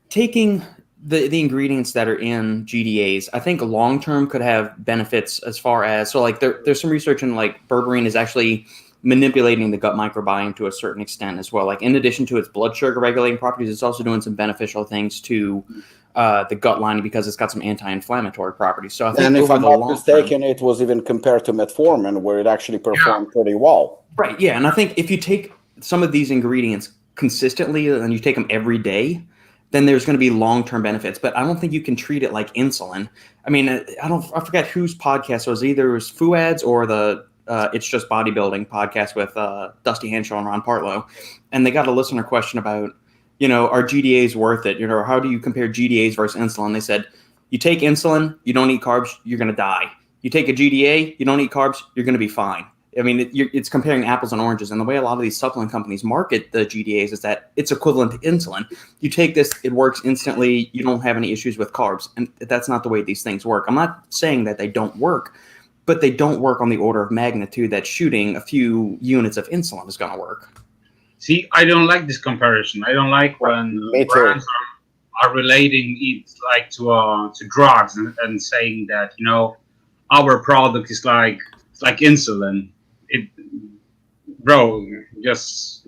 taking the ingredients that are in GDAs, I think long-term could have benefits as far as, so like there's some research in like berberine is actually manipulating the gut microbiome to a certain extent as well. Like in addition to its blood sugar regulating properties, it's also doing some beneficial things to the gut lining because it's got some anti-inflammatory properties. So I think, and if I'm not mistaken, it was even compared to metformin, where it actually performed pretty well. Right. Yeah, and I think if you take some of these ingredients consistently and you take them every day, then there's going to be long-term benefits. But I don't think you can treat it like insulin. I mean, I forget whose podcast it was. Either it was Fuad's or the It's Just Bodybuilding podcast with Dusty Hanshaw and Ron Partlow, and they got a listener question about, are GDAs worth it? How do you compare GDAs versus insulin? They said, you take insulin, you don't eat carbs, you're going to die. You take a GDA, you don't eat carbs, you're going to be fine. I mean, it's comparing apples and oranges. And the way a lot of these supplement companies market the GDAs is that it's equivalent to insulin. You take this, it works instantly. You don't have any issues with carbs. And that's not the way these things work. I'm not saying that they don't work, but they don't work on the order of magnitude that shooting a few units of insulin is going to work. See, I don't like this comparison. I don't like when brands are relating it like to drugs and saying that, our product is like insulin. Just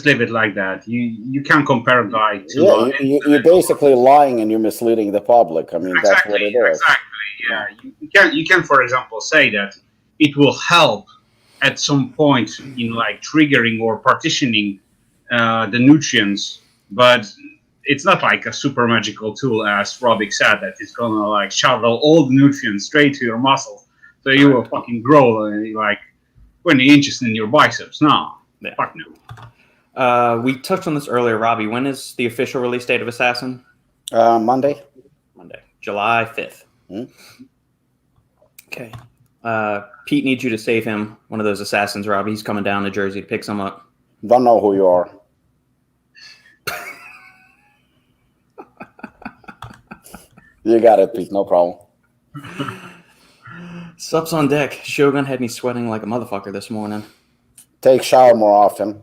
leave it like that. You can't compare a guy to. You're basically lying and you're misleading the public. I mean, that's what it is. Exactly. Yeah, you can, for example, say that it will help at some point in like triggering or partitioning the nutrients, but it's not like a super magical tool, as Robbie said, that it's gonna like shovel all the nutrients straight to your muscles, so you will fucking grow like 20 inches in your biceps. No, fuck no. We touched on this earlier, Robbie. When is the official release date of Assassin? Monday, July 5th. Okay. Pete needs you to save him, one of those assassins, Robbie. He's coming down to Jersey to pick some up. Don't know who you are. You got it, Pete. No problem. Sups on deck. Shogun had me sweating like a motherfucker this morning. Take shower more often.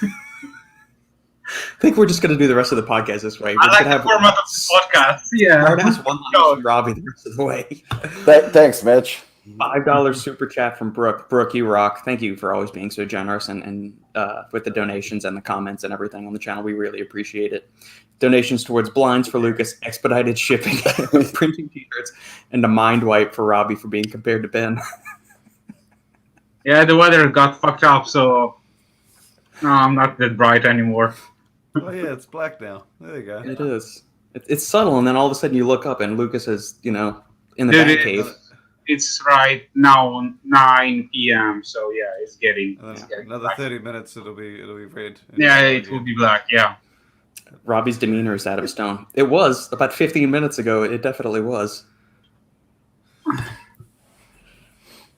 I think we're just going to do the rest of the podcast this way. I like the format of the podcast. Yeah. Hard-ass one-liners from Robbie the rest of the way. Thanks, Mitch. $5 super chat from Brooke. Brooke, you rock. Thank you for always being so generous and with the donations and the comments and everything on the channel. We really appreciate it. Donations towards blinds for Lukasz, expedited shipping, printing t-shirts, and a mind wipe for Robbie for being compared to Ben. Yeah, the weather got fucked up, so No, I'm not that bright anymore. Oh yeah, it's black now. There you go. It is. It's subtle, and then all of a sudden you look up and Lukasz is, in the Dude, Batcave. It's right now 9 p.m. So yeah, it's getting. And It's then getting another black. 30 minutes, it'll be red. Yeah, it will be black. Yeah. Robbie's demeanor is out of stone. It was about 15 minutes ago. It definitely was.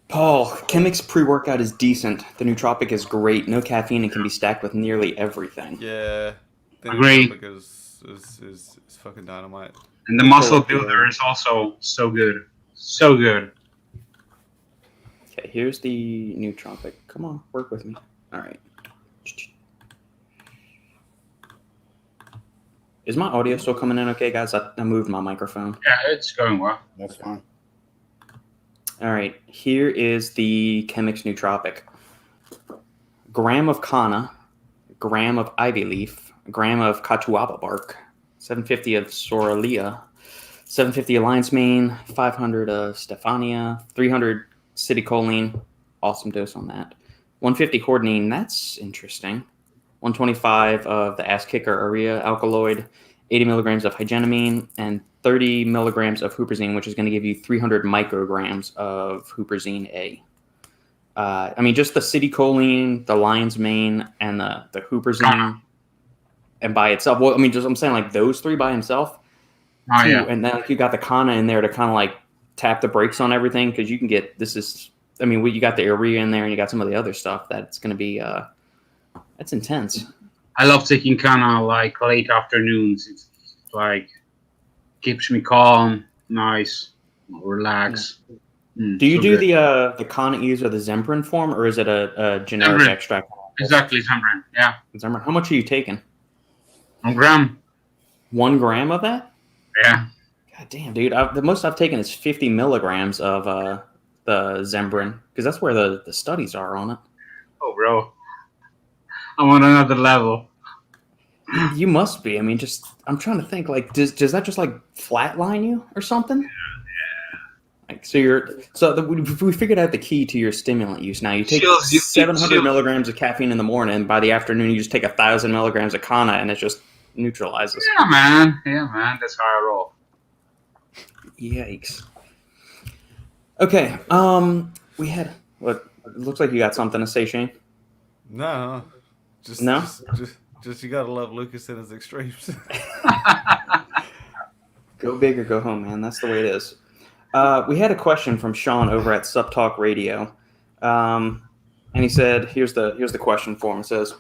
Paul, Chemix pre-workout is decent. The Nootropic is great. No caffeine and can be stacked with nearly everything. Yeah. The Agree. Nootropic is fucking dynamite. And the muscle builder is also so good. So good. Okay, here's the Nootropic. Come on, work with me. All right. Is my audio still coming in okay, guys? I moved my microphone. Yeah, it's going well. That's fine. All right, here is the Chemix Nootropic. Gram of Kana, gram of ivy leaf, gram of catuaba bark, 750 of Soralea, 750 of lion's mane, 500 of Stephania, 300 citicoline, awesome dose on that. 150 hordenine, that's interesting. 125 of the ass kicker urea alkaloid, 80 milligrams of hygienamine, and 30 milligrams of huperzine, which is going to give you 300 micrograms of huperzine A. Just the citicoline, the lion's mane, and the huperzine, and by itself. Well, I'm saying like those three by himself. Oh, yeah. And then you got the Kana in there to kind of like tap the brakes on everything, because you can get you got the urea in there and you got some of the other stuff that's going to be that's intense. I love taking Kana like late afternoons. It's like keeps me calm, nice, relax. Do you do the Kana E's or the Zembrin form, or is it a generic Zembrin. extract? Exactly, Zembrin. Yeah. Zembrin. How much are you taking? 1 gram. 1 gram of that? Yeah. God damn, dude. The most I've taken is 50 milligrams of the Zembrin, because that's where the studies are on it. Oh, bro. I'm on another level. You must be. I'm trying to think. Like, does that just like flatline you or something? Yeah. Like, we figured out the key to your stimulant use. Now you take 700 milligrams of caffeine in the morning, and by the afternoon you just take 1,000 milligrams of Kana, and it just neutralizes. Yeah, man. That's how I roll. Yikes. Okay. We had what? It looks like you got something to say, Shane. No. No? Just you gotta love Lukasz and his extremes. Go big or go home, man. That's the way it is. We had a question from Sean over at Subtalk Radio. And he said, here's the question for him. It says,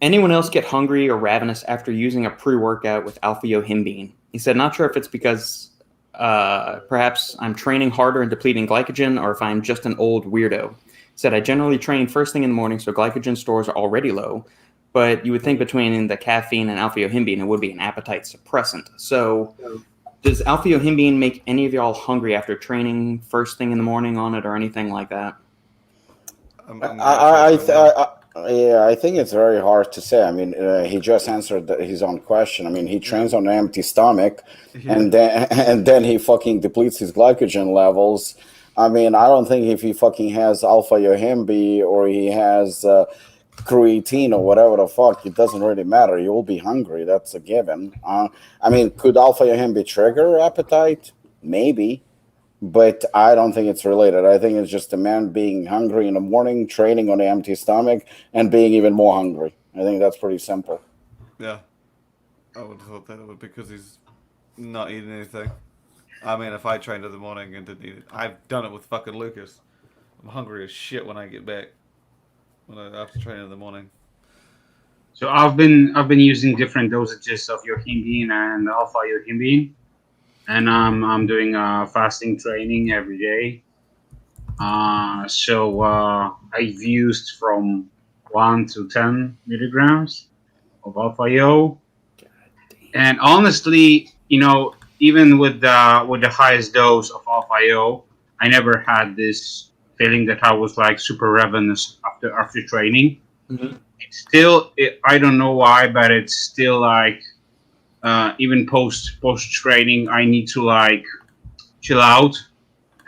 anyone else get hungry or ravenous after using a pre-workout with Alpha-Yohimbine? He said, not sure if it's because perhaps I'm training harder and depleting glycogen, or if I'm just an old weirdo. He said, I generally train first thing in the morning, so glycogen stores are already low. But you would think between the caffeine and Alpha-Yohimbine, it would be an appetite suppressant. So does Alpha-Yohimbine make any of y'all hungry after training first thing in the morning on it or anything like that? I think it's very hard to say. He just answered his own question. He trains on an empty stomach, and then he fucking depletes his glycogen levels. I don't think if he fucking has Alpha-Yohimbine or he has creatine or whatever the fuck, it doesn't really matter. You will be hungry. That's a given. Could Alpha-Yohimbine trigger appetite? Maybe. But I don't think it's related. I think it's just a man being hungry in the morning, training on an empty stomach, and being even more hungry. I think that's pretty simple. Yeah. I would have thought that it would, because he's not eating anything. If I trained in the morning and didn't eat it, I've done it with fucking Lukasz. I'm hungry as shit when I get back. After training in the morning. So I've been using different dosages of Yohimbine and Alpha-Yohimbine, and I'm doing fasting training every day. So I've used from 1 to 10 milligrams of Alpha-Yo, and honestly, even with the highest dose of Alpha-Yo, I never had this feeling that I was like super ravenous after training. Mm-hmm. It's still, I don't know why, but it's still like even post training, I need to like chill out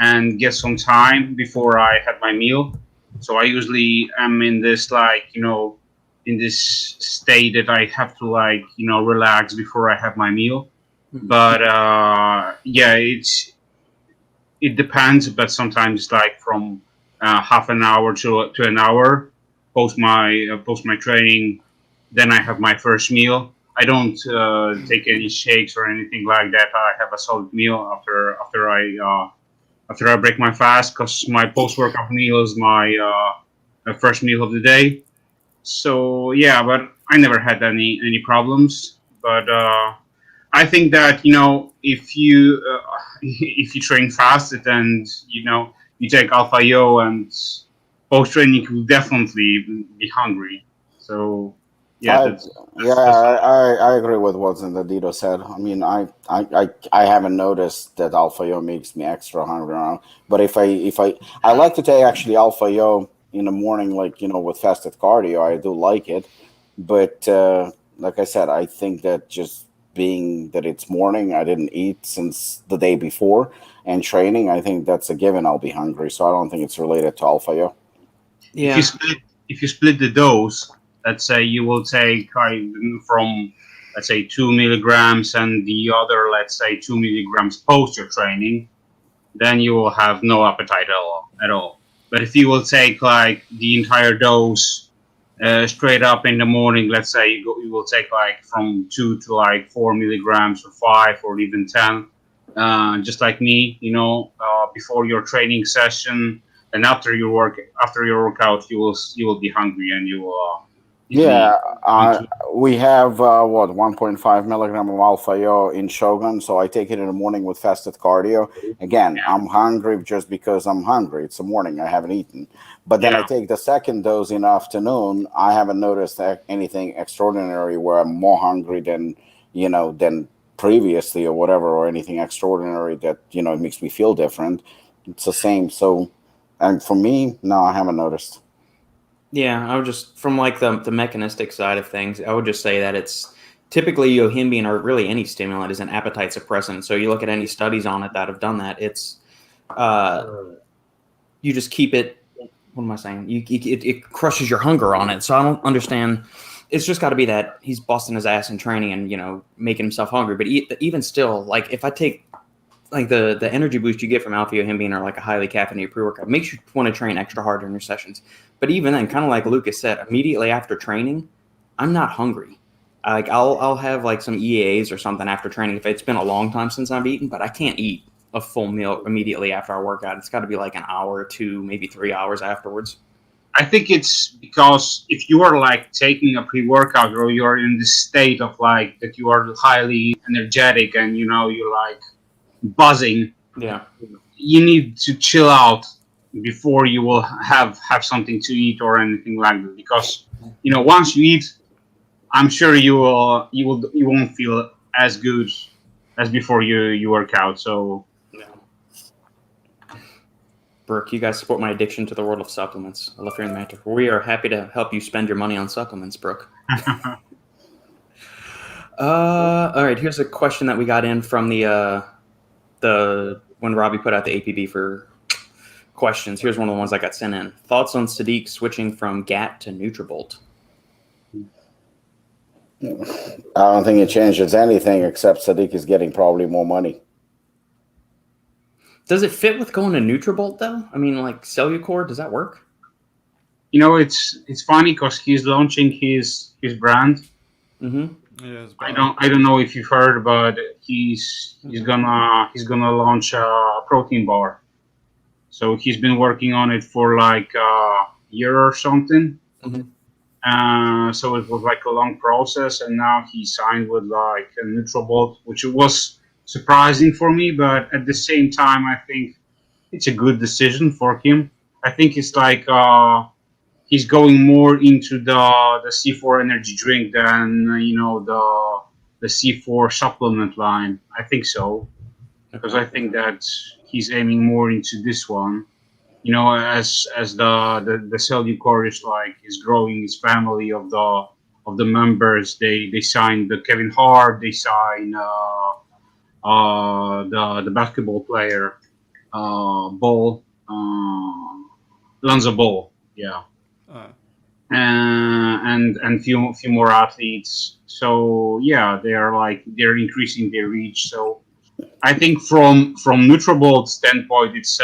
and get some time before I have my meal. So I usually am in this like in this state that I have to like relax before I have my meal. But yeah, it depends. But sometimes like from half an hour to an hour post my training, then I have my first meal. I don't take any shakes or anything like that. I have a solid meal after I break my fast, because my post workout meal is my first meal of the day. So yeah, but I never had any problems. But I think that if you if you train fast and you take Alpha-Yo, and post training you will definitely be hungry. So yeah, I agree with what Zinedito said. I mean, I haven't noticed that Alpha-Yo makes me extra hungry now. But if I like to take actually Alpha-Yo in the morning, like with fasted cardio, I do like it. But like I said, I think that just being that it's morning, I didn't eat since the day before, and training, I think that's a given. I'll be hungry, so I don't think it's related to Alpha-Yo. Yeah. If you split the dose, let's say you will take from, let's say, 2 milligrams, and the other, let's say, 2 milligrams post your training, then you will have no appetite at all. But if you will take like the entire dose straight up in the morning, let's say you will take like from 2 to like 4 milligrams, or 5, or even 10, just like me, before your training session. And after your workout, you will be hungry, and you will. We have 1.5 milligram of Alpha-Yo in Shogun, so I take it in the morning with fasted cardio. Again, I'm hungry just because I'm hungry. It's the morning, I haven't eaten. But then I take the second dose in the afternoon. I haven't noticed anything extraordinary where I'm more hungry than previously, or whatever, or anything extraordinary that it makes me feel different. It's the same. So, and for me, no, I haven't noticed. Yeah, I would just, from like the mechanistic side of things, I would just say that it's typically yohimbine, or really any stimulant, is an appetite suppressant. So you look at any studies on it that have done that, it's you just keep it. What am I saying? It crushes your hunger on it. So I don't understand. It's just got to be that he's busting his ass in training and making himself hungry. But even still, like if I take like the energy boost you get from Alpha-Yohimbine, or like a highly caffeinated pre-workout, makes you want to train extra hard in your sessions. But even then, kind of like Lukasz said, immediately after training, I'm not hungry. Like I'll have like some EAs or something after training if it's been a long time since I've eaten, but I can't eat a full meal immediately after our workout. It's got to be like an hour or 2, maybe 3 hours afterwards. I think it's because if you are like taking a pre-workout, or you're in this state of like that you are highly energetic and you're like buzzing, you need to chill out before you will have something to eat or anything like that, because once you eat, I'm sure you won't feel as good as before you work out. So Brooke, you guys support my addiction to the world of supplements. I love hearing the matter. We are happy to help you spend your money on supplements, Brooke. All right, here's a question that we got in from the when Robbie put out the APB for questions. Here's one of the ones I got sent in. Thoughts on Sadiq switching from GAT to Nutrabolt? I don't think it changes anything, except Sadiq is getting probably more money. Does it fit with going to Nutrabolt though? I mean, like Cellucor, does that work? It's funny because he's launching his brand. Mm-hmm. Yeah, I don't know if you've heard, but he's gonna launch a protein bar. So he's been working on it for like a year or something. Mm-hmm. So it was like a long process, and now he signed with like a Nutrabolt, which was surprising for me, but at the same time, I think it's a good decision for him. I think it's like he's going more into the C4 energy drink than the C4 supplement line. I think so, because I think that he's aiming more into this one. As the Cellucor is growing his family of the members. They signed the Kevin Hart. They signed the basketball player Ball, Lonzo Ball. Yeah. and few more athletes. So yeah, they're increasing their reach. So I think from Nutrabolt's standpoint, it's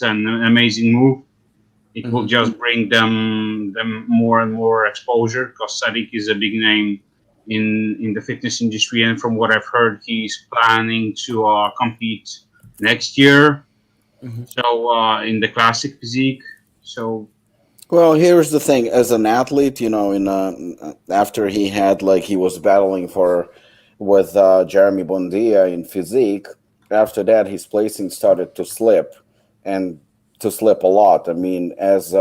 an amazing move. It will just bring them more and more exposure, because Sadiq is a big name in the fitness industry, and from what I've heard, he's planning to compete next year. So in the classic physique. So Well, here's the thing: as an athlete, in after he had he was battling for with Jeremy Bondia in physique. After that, his placing started to slip, and to slip a lot. I mean, as in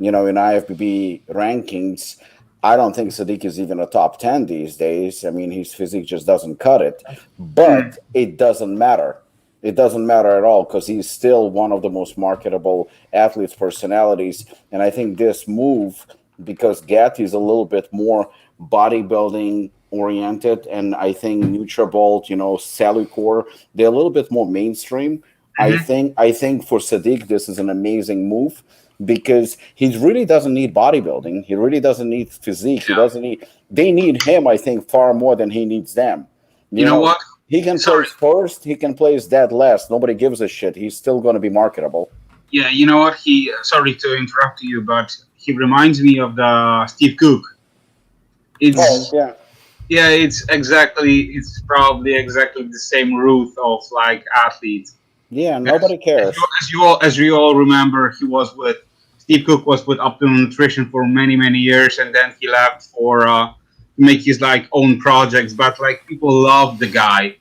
IFBB rankings, I don't think Sadiq is even a top 10 these days. I mean, his physique just doesn't cut it. But it doesn't matter. It doesn't matter at all, because he's still one of the most marketable athletes, personalities. And I think this move, because Gatti is a little bit more bodybuilding oriented, and I think Nutrabolt, Salucor, they're a little bit more mainstream. I think for Sadiq this is an amazing move, because he really doesn't need bodybuilding. He really doesn't need physique. He doesn't need. They need him, I think, far more than he needs them. You know what? He can place first. He can place dead last. Nobody gives a shit. He's still going to be marketable. Yeah, you know what? Sorry to interrupt you, but he reminds me of the Steve Cook. It's it's probably exactly the same route of athlete. Yeah, nobody cares. As you all remember, Steve Cook was with Optimum Nutrition for many years, and then he left for make his own projects, but people love the guy.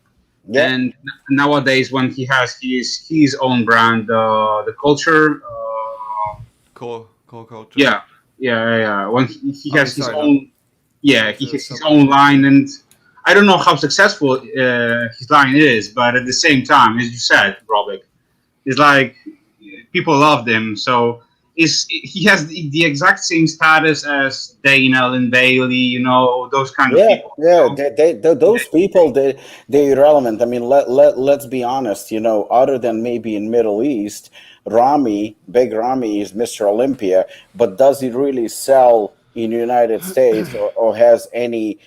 Yeah. And nowadays, when he has his own brand, the culture, core culture. Yeah. When he has his own, he has his own line, and I don't know how successful his line is, but at the same time, as you said, Robbie, it's people love him. So he has the exact same status as Dana and Bailey, those kind of people. Yeah, those people, they're irrelevant. I mean, let's be honest. Other than maybe in Middle East, Big Ramy is Mr. Olympia, but does he really sell in the United States or has any,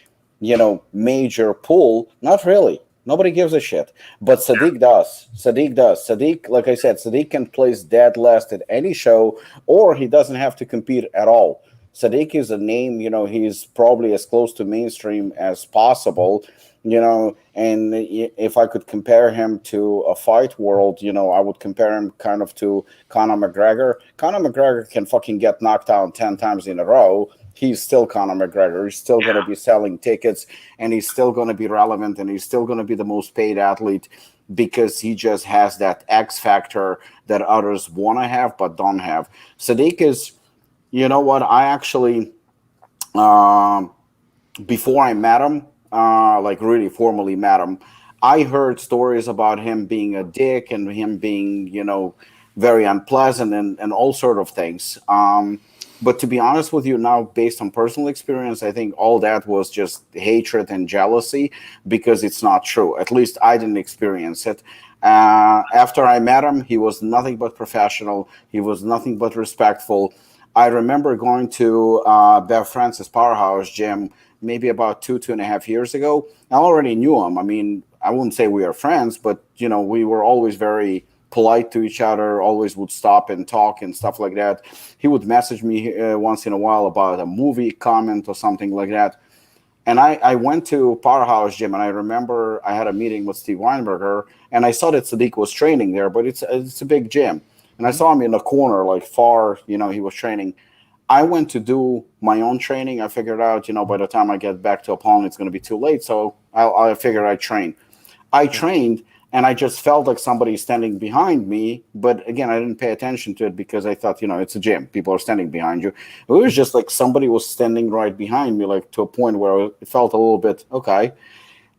major pull? Not really. Nobody gives a shit. But Sadiq does. Sadiq, like I said, Sadiq can place dead last at any show, or he doesn't have to compete at all. Sadiq is a name, he's probably as close to mainstream as possible, and if I could compare him to a fight world, I would compare him kind of to Conor McGregor. Conor McGregor can fucking get knocked down 10 times in a row. He's still Conor McGregor. He's still going to be selling tickets, and he's still going to be relevant, and he's still going to be the most paid athlete, because he just has that X factor that others want to have but don't have. Sadiq is, you know what? I actually, before I met him, really formally met him, I heard stories about him being a dick and him being, very unpleasant and all sort of things. But to be honest with you now, based on personal experience, I think all that was just hatred and jealousy, because it's not true. At least I didn't experience it. After I met him, he was nothing but professional. He was nothing but respectful. I remember going to Bev Francis Powerhouse Gym maybe about 2.5 years ago. I already knew him. I mean, I wouldn't say we are friends, but, we were always very polite to each other, always would stop and talk and stuff like that. He would message me once in a while about a movie comment or something like that. And I went to Powerhouse Gym, and I remember I had a meeting with Steve Weinberger, and I saw that Sadiq was training there, but it's a big gym. And I saw him in the corner, far, he was training. I went to do my own training. I figured out, by the time I get back to Apollon, it's going to be too late. So I figured I'd train. I trained, and I just felt like somebody standing behind me. But again, I didn't pay attention to it because I thought, it's a gym. People are standing behind you. It was just like somebody was standing right behind me, to a point where it felt a little bit, okay.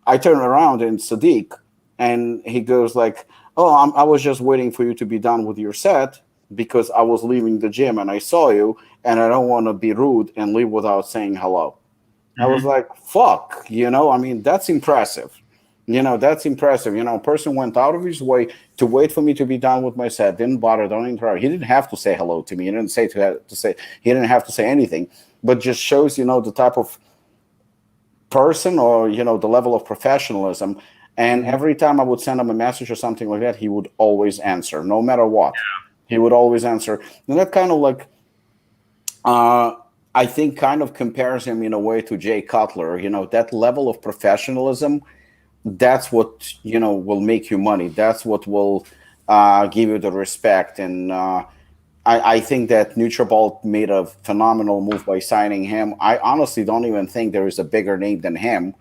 I turned around, and Sadiq, and he goes oh, I was just waiting for you to be done with your set, because I was leaving the gym and I saw you, and I don't want to be rude and leave without saying hello. I was like, fuck, I mean, that's impressive. That's impressive. A person went out of his way to wait for me to be done with my set. Didn't bother, don't interrupt. He didn't have to say hello to me. He didn't say to say. He didn't have to say anything. But just shows, the type of person or the level of professionalism. And every time I would send him a message or something like that, he would always answer, no matter what. He would always answer. And that kind of like, I think, kind of compares him in a way to Jay Cutler. That level of professionalism. That's what will make you money. That's what will give you the respect. And I think that Nutrabalt made a phenomenal move by signing him. I honestly don't even think there is a bigger name than him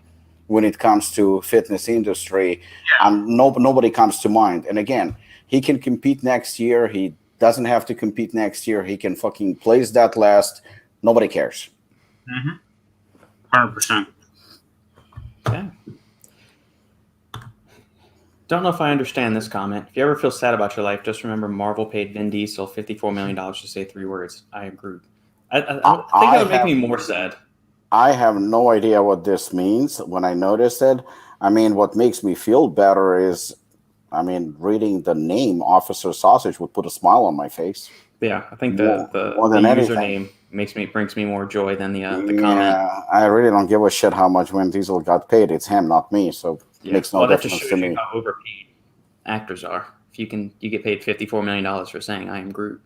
when it comes to fitness industry. Nobody comes to mind. And again, he can compete next year. He doesn't have to compete next year. He can fucking place that last. Nobody cares. 100%. Yeah. Don't know if I understand this comment. If you ever feel sad about your life, just remember Marvel paid Vin Diesel $54 million to say 3 words. I agree. I think that would make me more sad. I have no idea what this means when I noticed it. I mean, what makes me feel better is, reading the name Officer Sausage would put a smile on my face. Yeah, I think More the than anything. username brings me more joy than the comment. Yeah, I really don't give a shit how much Vin Diesel got paid. It's him, not me. So it makes no that difference just to shows me. you how overpaid actors are. If you get paid $54 million for saying I am Groot.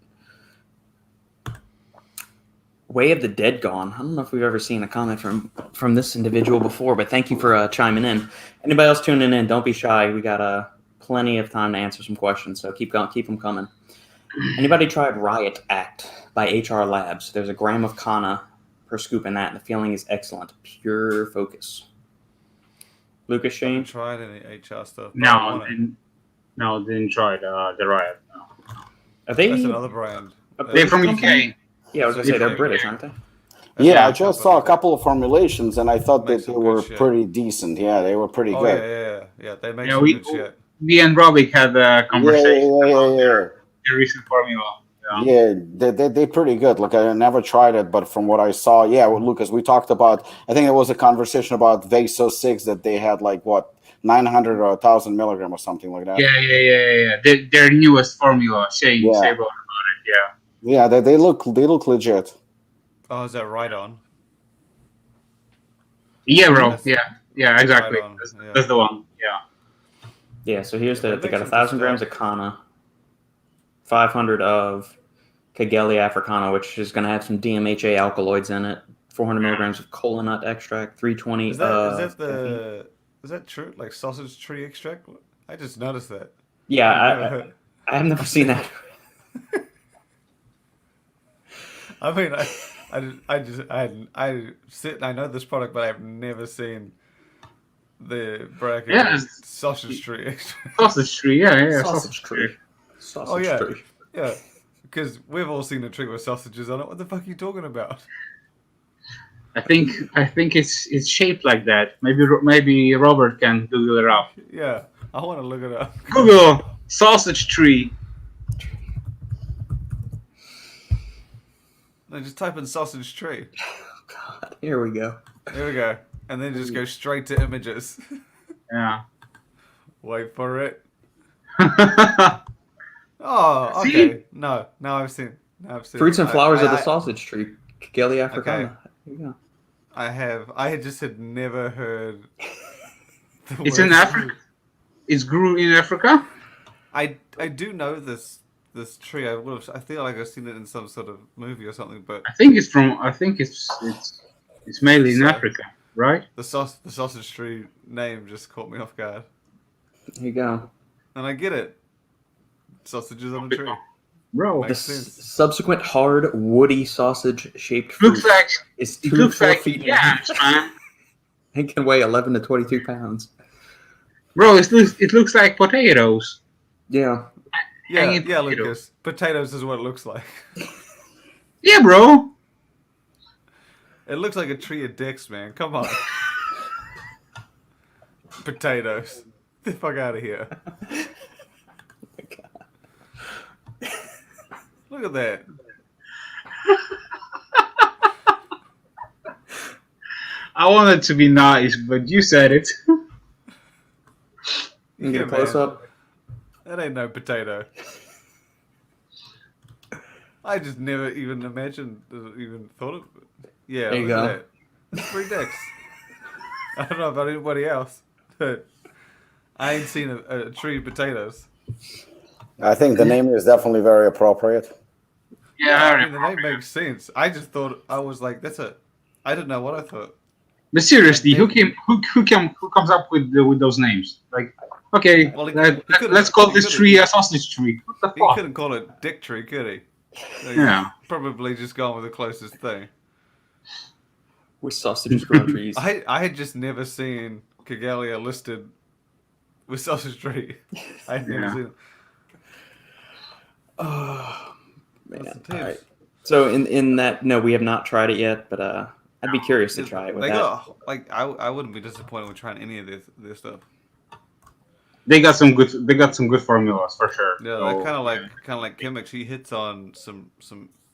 Way of the Dead Gone. I don't know if we've ever seen a comment from this individual before, but thank you for chiming in. Anybody else tuning in, don't be shy. We got plenty of time to answer some questions, so keep them coming. Anybody tried Riot Act by HR Labs? There's a gram of Kana per scoop in that, and the feeling is excellent. Pure focus. Lukasz, Shane? I haven't tried any HR stuff. Didn't try the Riot. No. Are they? That's another brand. They're from UK. Yeah, I was going to say they're British, aren't they? I just saw a couple of formulations, and I thought that they were pretty decent. Yeah, they were pretty good. Yeah. They make some good shit. Me and Robbie had a conversation about their recent formula. Yeah, they're pretty good. Like, I never tried it, but from what I saw, Lukasz, we talked about, I think there was a conversation about Vaso 6 that they had, 900 or 1,000 milligram or something like that. Yeah. Their newest formula. Shane about it, Yeah, they look legit. Oh, is that right on? Yeah, bro. Yeah, exactly. Right on. That's the one. Yeah. Yeah, so here's they got 1,000 grams of Kana, 500 of Kageli Africana, which is going to have some DMHA alkaloids in it, 400 milligrams of kola nut extract, 320. Is that true? Like sausage tree extract? I just noticed that. Yeah, I have never seen that. I mean, I know this product, but I've never seen the bracket. Yeah, sausage tree extract. Sausage tree, yeah. Sausage tree. Sausage tree. Yeah, because we've all seen a tree with sausages on it. What the fuck are you talking about? I think it's shaped like that. Maybe Robert can Google it up. Yeah, I want to look it up. Google sausage tree. No, just type in sausage tree. Oh, God, here we go. Here we go, and then just go straight to images. Yeah. Wait for it. Oh, okay. See? No, now I've seen. Fruits and flowers of the sausage tree. Kageli Africana. Okay. Here you go. I just had never heard. It's in Africa. It's grew in Africa. I do know this tree. I feel like I've seen it in some sort of movie or something. But I think it's mainly in Africa, right? The sausage tree name just caught me off guard. Here you go. And I get it. Sausages on a tree. Bro, The subsequent hard, woody sausage-shaped fruit is 2 to 4 feet man. and can weigh 11 to 22 pounds. Bro, it looks like potatoes. Yeah. Yeah, Lukasz. Potatoes is what it looks like. Yeah, bro. It looks like a tree of dicks, man. Come on. Potatoes. Get the fuck out of here. Look at that. I wanted to be nice, but you said it. You can get a Yeah, close man. up. That ain't no potato. I just never even imagined, even thought of it. Yeah, There you look go. at that. 3 dicks. I don't know about anybody else, but I ain't seen a tree of potatoes. I think the name is definitely very appropriate. Yeah, I Yeah, mean, the name makes sense. I just thought, I was like, I didn't know what I thought. but seriously, Like, who comes up with those names? Like, okay, Well, he could've- let's call he this could've- tree a sausage tree. What the He fuck? couldn't call it Dick Tree, could he? So he's Yeah. probably just gone with the closest thing. With sausages growing trees. I had just never seen Kagalia listed with Sausage Tree. I had never Yeah. seen it. Oh, What's man. the All right. tips? So in that, no, we have not tried it yet, but I'd be curious to try it with They that. got, like, I wouldn't be disappointed with trying any of this stuff. They got some good formulas for sure. Yeah, So, they're kind of like Chemix. He hits on some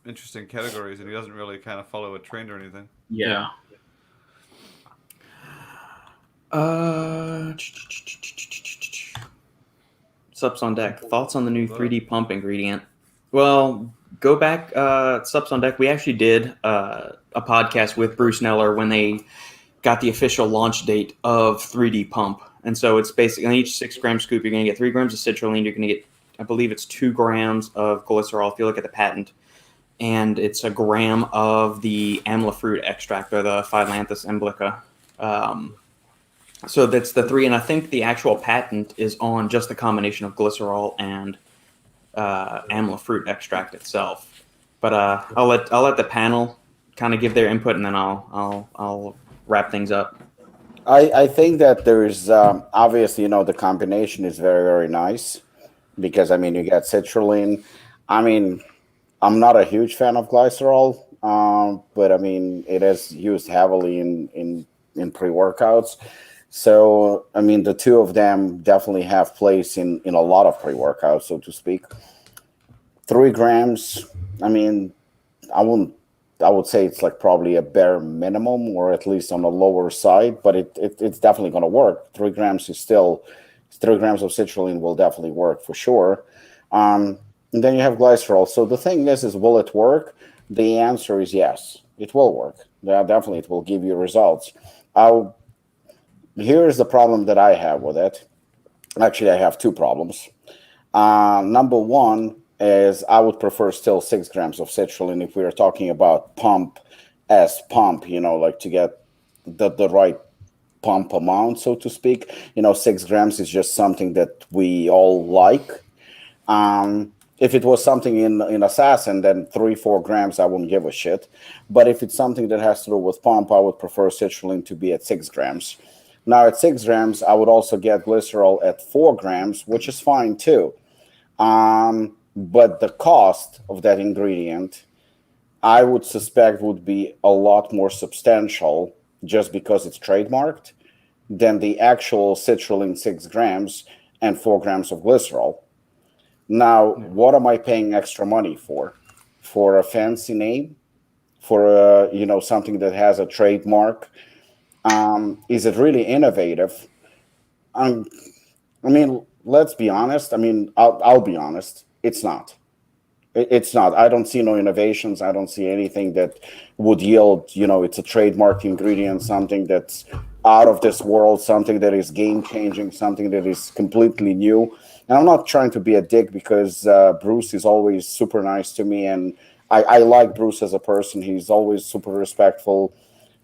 interesting categories, and he doesn't really kind of follow a trend or anything. yeah. Sups on deck. Thoughts on the new 3D pump ingredient? Well, go back. Sups on deck. We actually did a podcast with Bruce Neller when they got the official launch date of 3D pump, and so it's basically on each 6-gram scoop, you're going to get 3 grams of citrulline. You're going to get, I believe it's 2 grams of glycerol. If you look at the patent, and it's a gram of the amla fruit extract or the Phyllanthus emblica. So that's the 3, and I think the actual patent is on just the combination of glycerol and amla fruit extract itself. But I'll let the panel kind of give their input, and then I'll wrap things up. I think that there's obviously, the combination is very, very nice because, I mean, you get citrulline. I mean, I'm not a huge fan of glycerol, but I mean, it is used heavily in pre-workouts. So, I mean, the two of them definitely have place in a lot of pre-workouts, so to speak. 3 grams, I mean, I would say it's like probably a bare minimum, or at least on the lower side, but it's definitely going to work. 3 grams is still 3 grams of citrulline will definitely work for sure. And then you have glycerol. So the thing is will it work? The answer is yes, it will work. Yeah, definitely, it will give you results. Here's the problem that I have with it. Actually, I have 2 problems. Number one is I would prefer still 6 grams of citrulline if we are talking about pump, like to get the right pump amount, so to speak. 6 grams is just something that we all like. If it was something in Assassin, then 3-4 grams, I wouldn't give a shit. But if it's something that has to do with pump, I would prefer citrulline to be at 6 grams. Now, at 6 grams, I would also get glycerol at 4 grams, which is fine too. But the cost of that ingredient, I would suspect, would be a lot more substantial just because it's trademarked than the actual citrulline 6 grams and 4 grams of glycerol. Now, what am I paying extra money for? For a fancy name? For something that has a trademark? Is it really innovative? I mean, let's be honest. I mean, I'll be honest. It's not. It's not. I don't see no innovations. I don't see anything that would yield, it's a trademark ingredient, something that's out of this world, something that is game-changing, something that is completely new. And I'm not trying to be a dick because Bruce is always super nice to me, and I like Bruce as a person. He's always super respectful.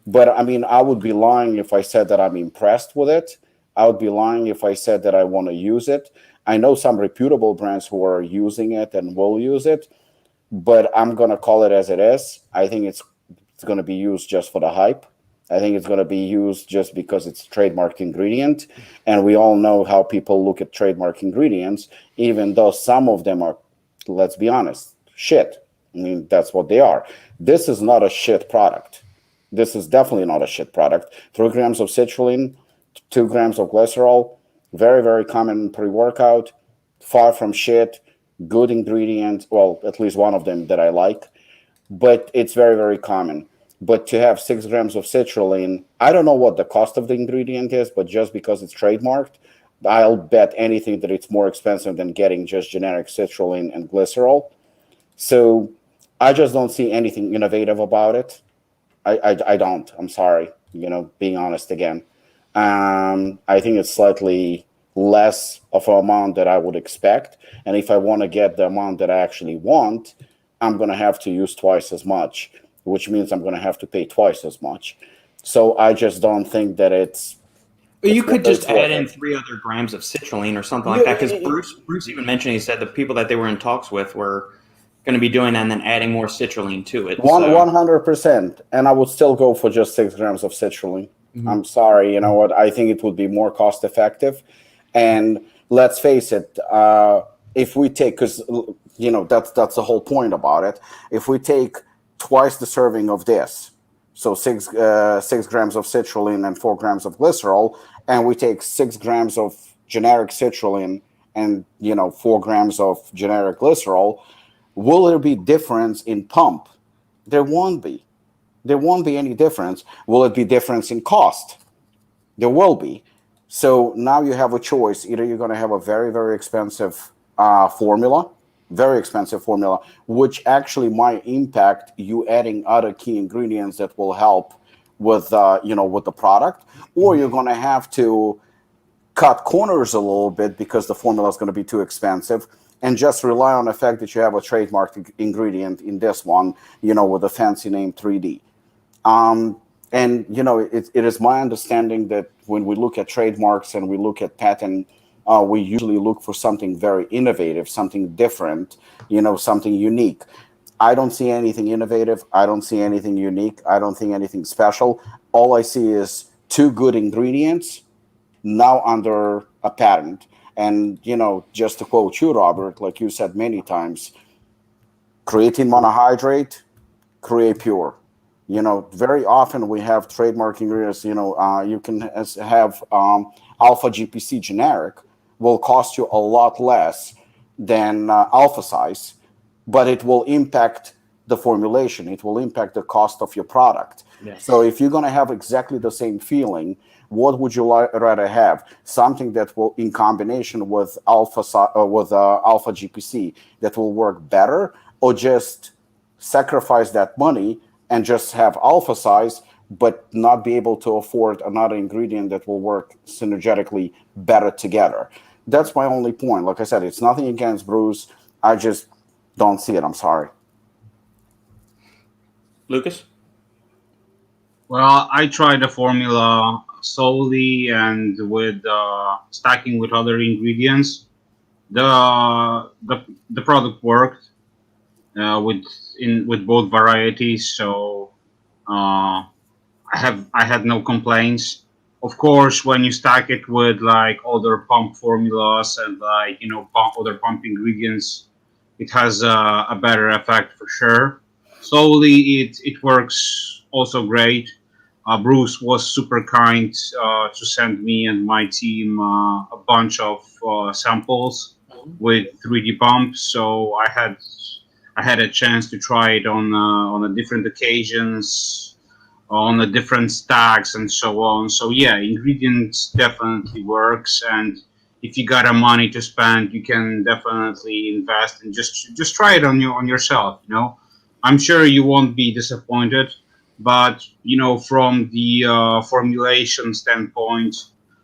But, I mean, I would be lying if I said that I'm impressed with it. I would be lying if I said that I want to use it. I know some reputable brands who are using it and will use it, but I'm going to call it as it is. I think it's going to be used just for the hype. I think it's going to be used just because it's a trademarked ingredient. And we all know how people look at trademark ingredients, even though some of them are, let's be honest, shit. I mean, that's what they are. This is not a shit product. This is definitely not a shit product. 3 grams of citrulline, 2 grams of glycerol, very, very common pre-workout, far from shit, good ingredient, well, at least one of them that I like, but it's very, very common. But to have 6 grams of citrulline, I don't know what the cost of the ingredient is, but just because it's trademarked, I'll bet anything that it's more expensive than getting just generic citrulline and glycerol. So I just don't see anything innovative about it. I don't. I'm sorry. Being honest again. I think it's slightly less of an amount that I would expect. And if I want to get the amount that I actually want, I'm going to have to use twice as much, which means I'm going to have to pay twice as much. So I just don't think that it's. You could just add in 3 other grams of citrulline or something like that. Because Bruce even mentioned, he said the people that they were in talks with were going to be doing that and then adding more citrulline to it. 100%. And I would still go for just 6 grams of citrulline. Mm-hmm. I'm sorry. You know what? I think it would be more cost effective. And let's face it, if we take, because, that's the whole point about it. If we take twice the serving of this, so 6 grams of citrulline and 4 grams of glycerol, and we take 6 grams of generic citrulline and 4 grams of generic glycerol, will there be difference in pump? There won't be. There won't be any difference. Will it be difference in cost? There will be. So now you have a choice. Either you're going to have a very, very expensive formula, which actually might impact you adding other key ingredients that will help with the product, or you're going to have to cut corners a little bit because the formula is going to be too expensive, and just rely on the fact that you have a trademarked ingredient in this one, with a fancy name 3D. And it is my understanding that when we look at trademarks and we look at patent, we usually look for something very innovative, something different, something unique. I don't see anything innovative. I don't see anything unique. I don't think anything special. All I see is 2 good ingredients now under a patent. And, just to quote you, Robert, like you said many times, creatine monohydrate, create pure. Very often we have trademark ingredients, you can have alpha GPC generic will cost you a lot less than alpha size, but it will impact the formulation. It will impact the cost of your product. Yes. So if you're going to have exactly the same feeling, what would you rather have? Something that will, in combination with alpha GPC, that will work better, or just sacrifice that money and just have alpha size, but not be able to afford another ingredient that will work synergetically better together? That's my only point. Like I said, it's nothing against Bruce. I just don't see it. I'm sorry. Lukasz? Well, I tried the formula solely and with stacking with other ingredients. The product worked with both varieties, so I had no complaints. Of course, when you stack it with like other pump formulas and other pump ingredients, it has a better effect for sure. Solely, it works also great. Bruce was super kind to send me and my team a bunch of samples with 3D pumps, so I had a chance to try it on a different occasions, on the different stacks and so on. So yeah, ingredients definitely works, and if you got a money to spend, you can definitely invest and just try it on yourself. I'm sure you won't be disappointed, but from the formulation standpoint,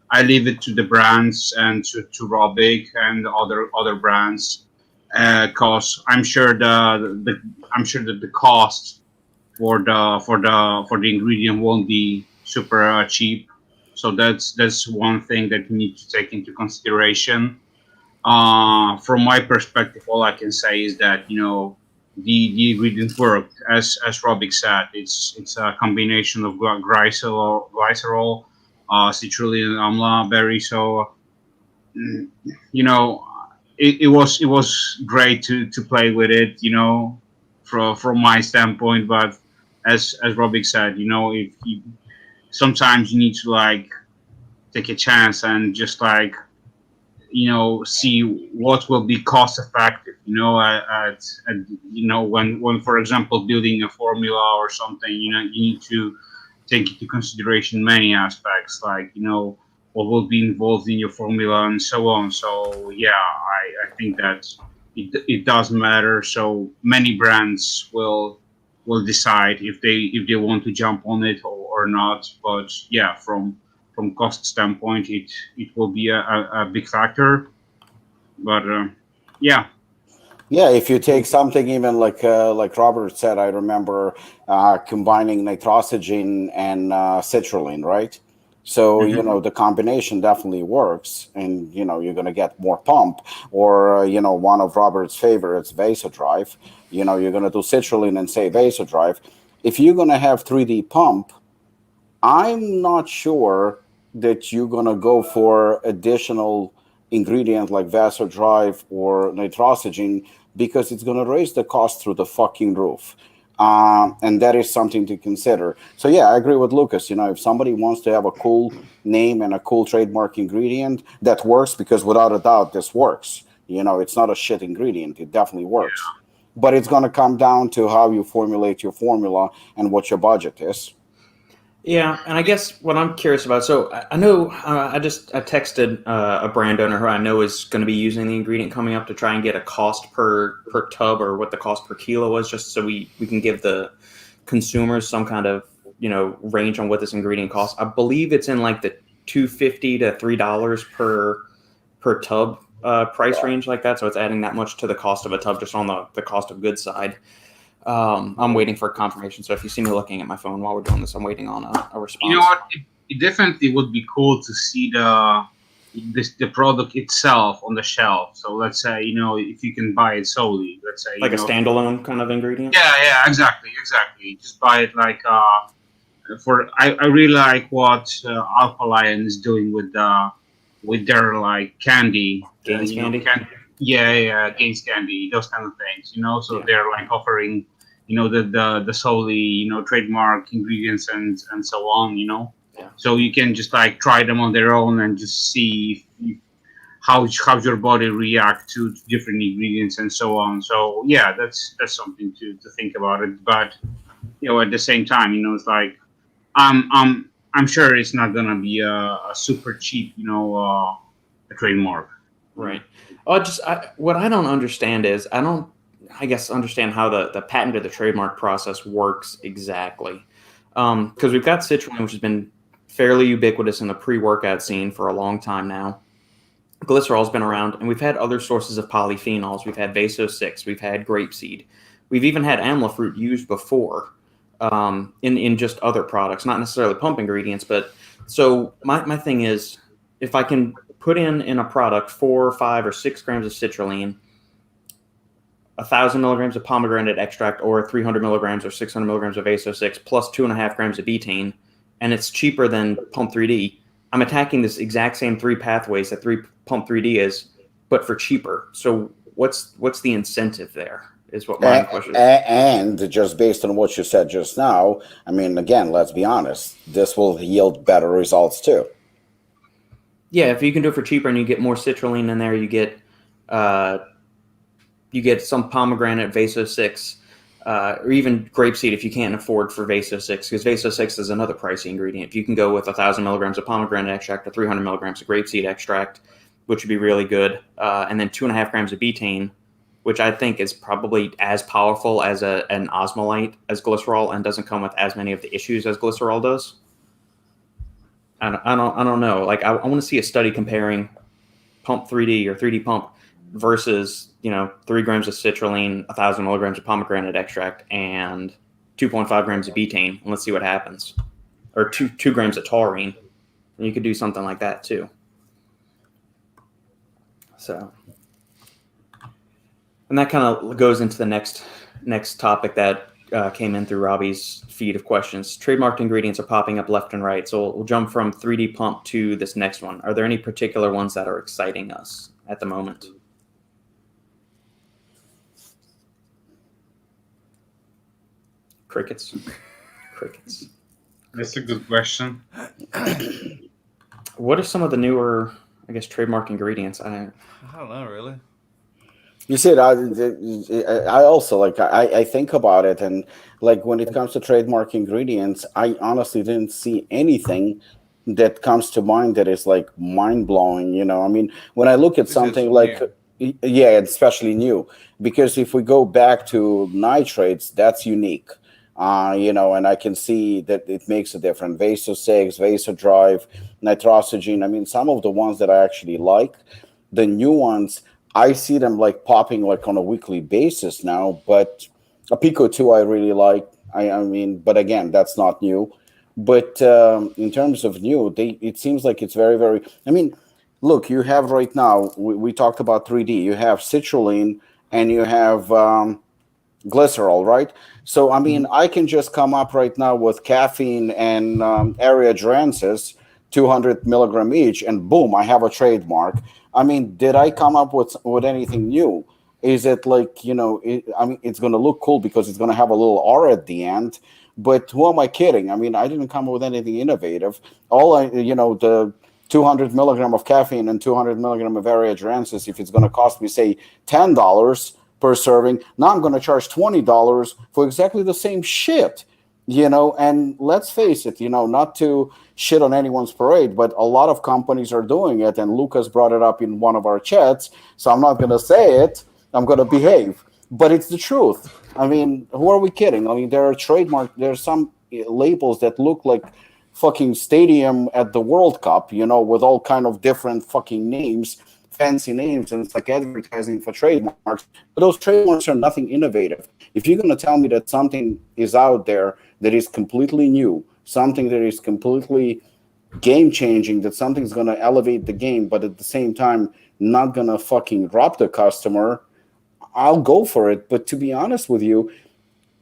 I leave it to the brands and to Robbie and other brands, because I'm sure that the cost for the ingredient won't be super cheap. So that's one thing that you need to take into consideration. From my perspective, all I can say is that the ingredient worked as Robbie said. It's a combination of glycerol, citrulline, amla berry. So it was great to play with it. From my standpoint, but as Robbie said, if sometimes you need to take a chance and just see what will be cost effective, when for example building a formula or something, you need to take into consideration many aspects, what will be involved in your formula and so on. So yeah, I think that it does matter. So many brands will decide if they want to jump on it or not. But yeah, from cost standpoint, it will be a big factor. But yeah. Yeah, if you take something even like Robert said, I remember combining nitrosamine and citrulline, right? So the combination definitely works, and you're gonna get more pump. Or one of Robert's favorites, vasodrive. You're gonna do citrulline and say vasodrive. If you're gonna have 3D pump, I'm not sure that you're gonna go for additional ingredient like vasodrive or nitrosamine, because it's going to raise the cost through the fucking roof. And that is something to consider. So yeah, I agree with Lukasz. If somebody wants to have a cool name and a cool trademark ingredient, that works, because without a doubt, this works. It's not a shit ingredient. It definitely works. But it's going to come down to how you formulate your formula and what your budget is. Yeah, and I guess what I'm curious about, so I know I texted a brand owner who I know is going to be using the ingredient coming up to try and get a cost per tub, or what the cost per kilo was, just so we can give the consumers some kind of range on what this ingredient costs. I believe it's in like the $2.50 to $3 per tub price range, like that. So it's adding that much to the cost of a tub just on the cost of goods side. I'm waiting for confirmation. So if you see me looking at my phone while we're doing this, I'm waiting on a response. You know what? It definitely would be cool to see the product itself on the shelf. So let's say, if you can buy it solely, let's say like a standalone kind of ingredient. Yeah, exactly. Just buy it like I really like what Alpha Lion is doing with their like candy. Gaines candy. Gaines candy, those kind of things, So they're like offering, the solely, trademark ingredients and so on, Yeah. So you can just like try them on their own and just see how your body react to different ingredients and so on. So yeah, that's something to think about it. But at the same time, it's like I'm sure it's not gonna be a super cheap, a trademark. Right. What I don't understand is understand how the patent or the trademark process works exactly. Because we've got citrulline, which has been fairly ubiquitous in the pre-workout scene for a long time now. Glycerol's been around, and we've had other sources of polyphenols. We've had Vaso-6, we've had grapeseed. We've even had amla fruit used before in just other products, not necessarily pump ingredients. But so my thing is, if I can put in a product 4, 5, or 6 grams of citrulline, 1,000 milligrams of pomegranate extract, or 300 milligrams or 600 milligrams of Vaso-6, plus 2.5 grams of betaine, and it's cheaper than Pump 3D, I'm attacking this exact same 3 pathways that Pump 3D is, but for cheaper. So what's the incentive there? Is what my question is. And just based on what you said just now, I mean, again, let's be honest, this will yield better results too. Yeah, if you can do it for cheaper and you get more citrulline in there, you get some pomegranate, Vaso-6, or even grapeseed if you can't afford for Vaso-6, because Vaso-6 is another pricey ingredient. If you can go with 1,000 milligrams of pomegranate extract or 300 milligrams of grapeseed extract, which would be really good, and then 2.5 grams of betaine, which I think is probably as powerful as an osmolyte as glycerol and doesn't come with as many of the issues as glycerol does. I don't know. Like I want to see a study comparing Pump 3D or 3D Pump versus 3 grams of citrulline, 1,000 milligrams of pomegranate extract, and 2.5 grams of betaine, and let's see what happens. Or 2 grams of taurine, and you could do something like that too. So, and that kind of goes into the next topic that came in through Robbie's feed of questions. Trademarked ingredients are popping up left and right. So we'll jump from 3D Pump to this next one. Are there any particular ones that are exciting us at the moment? Crickets. That's a good question. What are some of the newer, trademark ingredients? I don't know, really. You see, I also I think about it, and like when it comes to trademark ingredients, I honestly didn't see anything that comes to mind that is like mind blowing. You know, I mean, when I look at This is something like, yeah, especially new, because if we go back to nitrates, that's unique. You know, and I can see that it makes a difference. Vaso-6, Vasodrive, nitrosigine. I mean, some of the ones that I actually like, the new ones, I see them like popping like on a weekly basis now. But a Pico 2 I really like. I mean, but again, that's not new. But in terms of new, it seems like it's very, very. I mean, look, you have right now. We talked about 3D. You have citrulline and you have glycerol, right? So I mean, I can just come up right now with caffeine and Ariadransis, 200 milligram each, and boom, I have a trademark. I mean, did I come up with anything new? Is it like, you know, I mean, it's going to look cool because it's going to have a little R at the end. But who am I kidding? I mean, I didn't come up with anything innovative. You know, the 200 milligram of caffeine and 200 milligram of Ariadransis, if it's going to cost me, say, $10 per serving, now I'm going to charge $20 for exactly the same shit. You know, and let's face it, you know, not to shit on anyone's parade, but a lot of companies are doing it. And Lukasz brought it up in one of our chats. So I'm not going to say it. I'm going to behave. But it's the truth. I mean, who are we kidding? I mean, there are there's some labels that look like fucking stadium at the World Cup, you know, with all kind of different fucking names, fancy names, and it's like advertising for trademarks. But those trademarks are nothing innovative. If you're going to tell me that something is out there that is completely new, something that is completely game-changing, that something's going to elevate the game, but at the same time not going to fucking rob the customer, I'll go for it. But to be honest with you,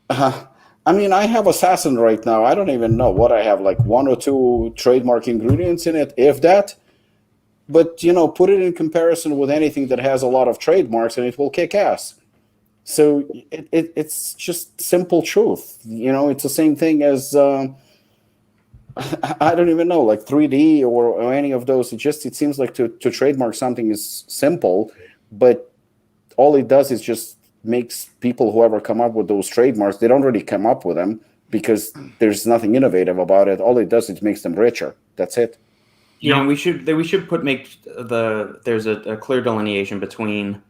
I mean, I have Assassin right now. I don't even know what I have, like 1 or 2 trademark ingredients in it, if that. But, you know, put it in comparison with anything that has a lot of trademarks and it will kick ass. So it's just simple truth. You know, it's the same thing as, I don't even know, like 3D or any of those. It seems like to trademark something is simple, but all it does is just makes people, whoever come up with those trademarks, they don't really come up with them because there's nothing innovative about it. All it does is makes them richer. That's it. Yeah, and we should there's a clear delineation between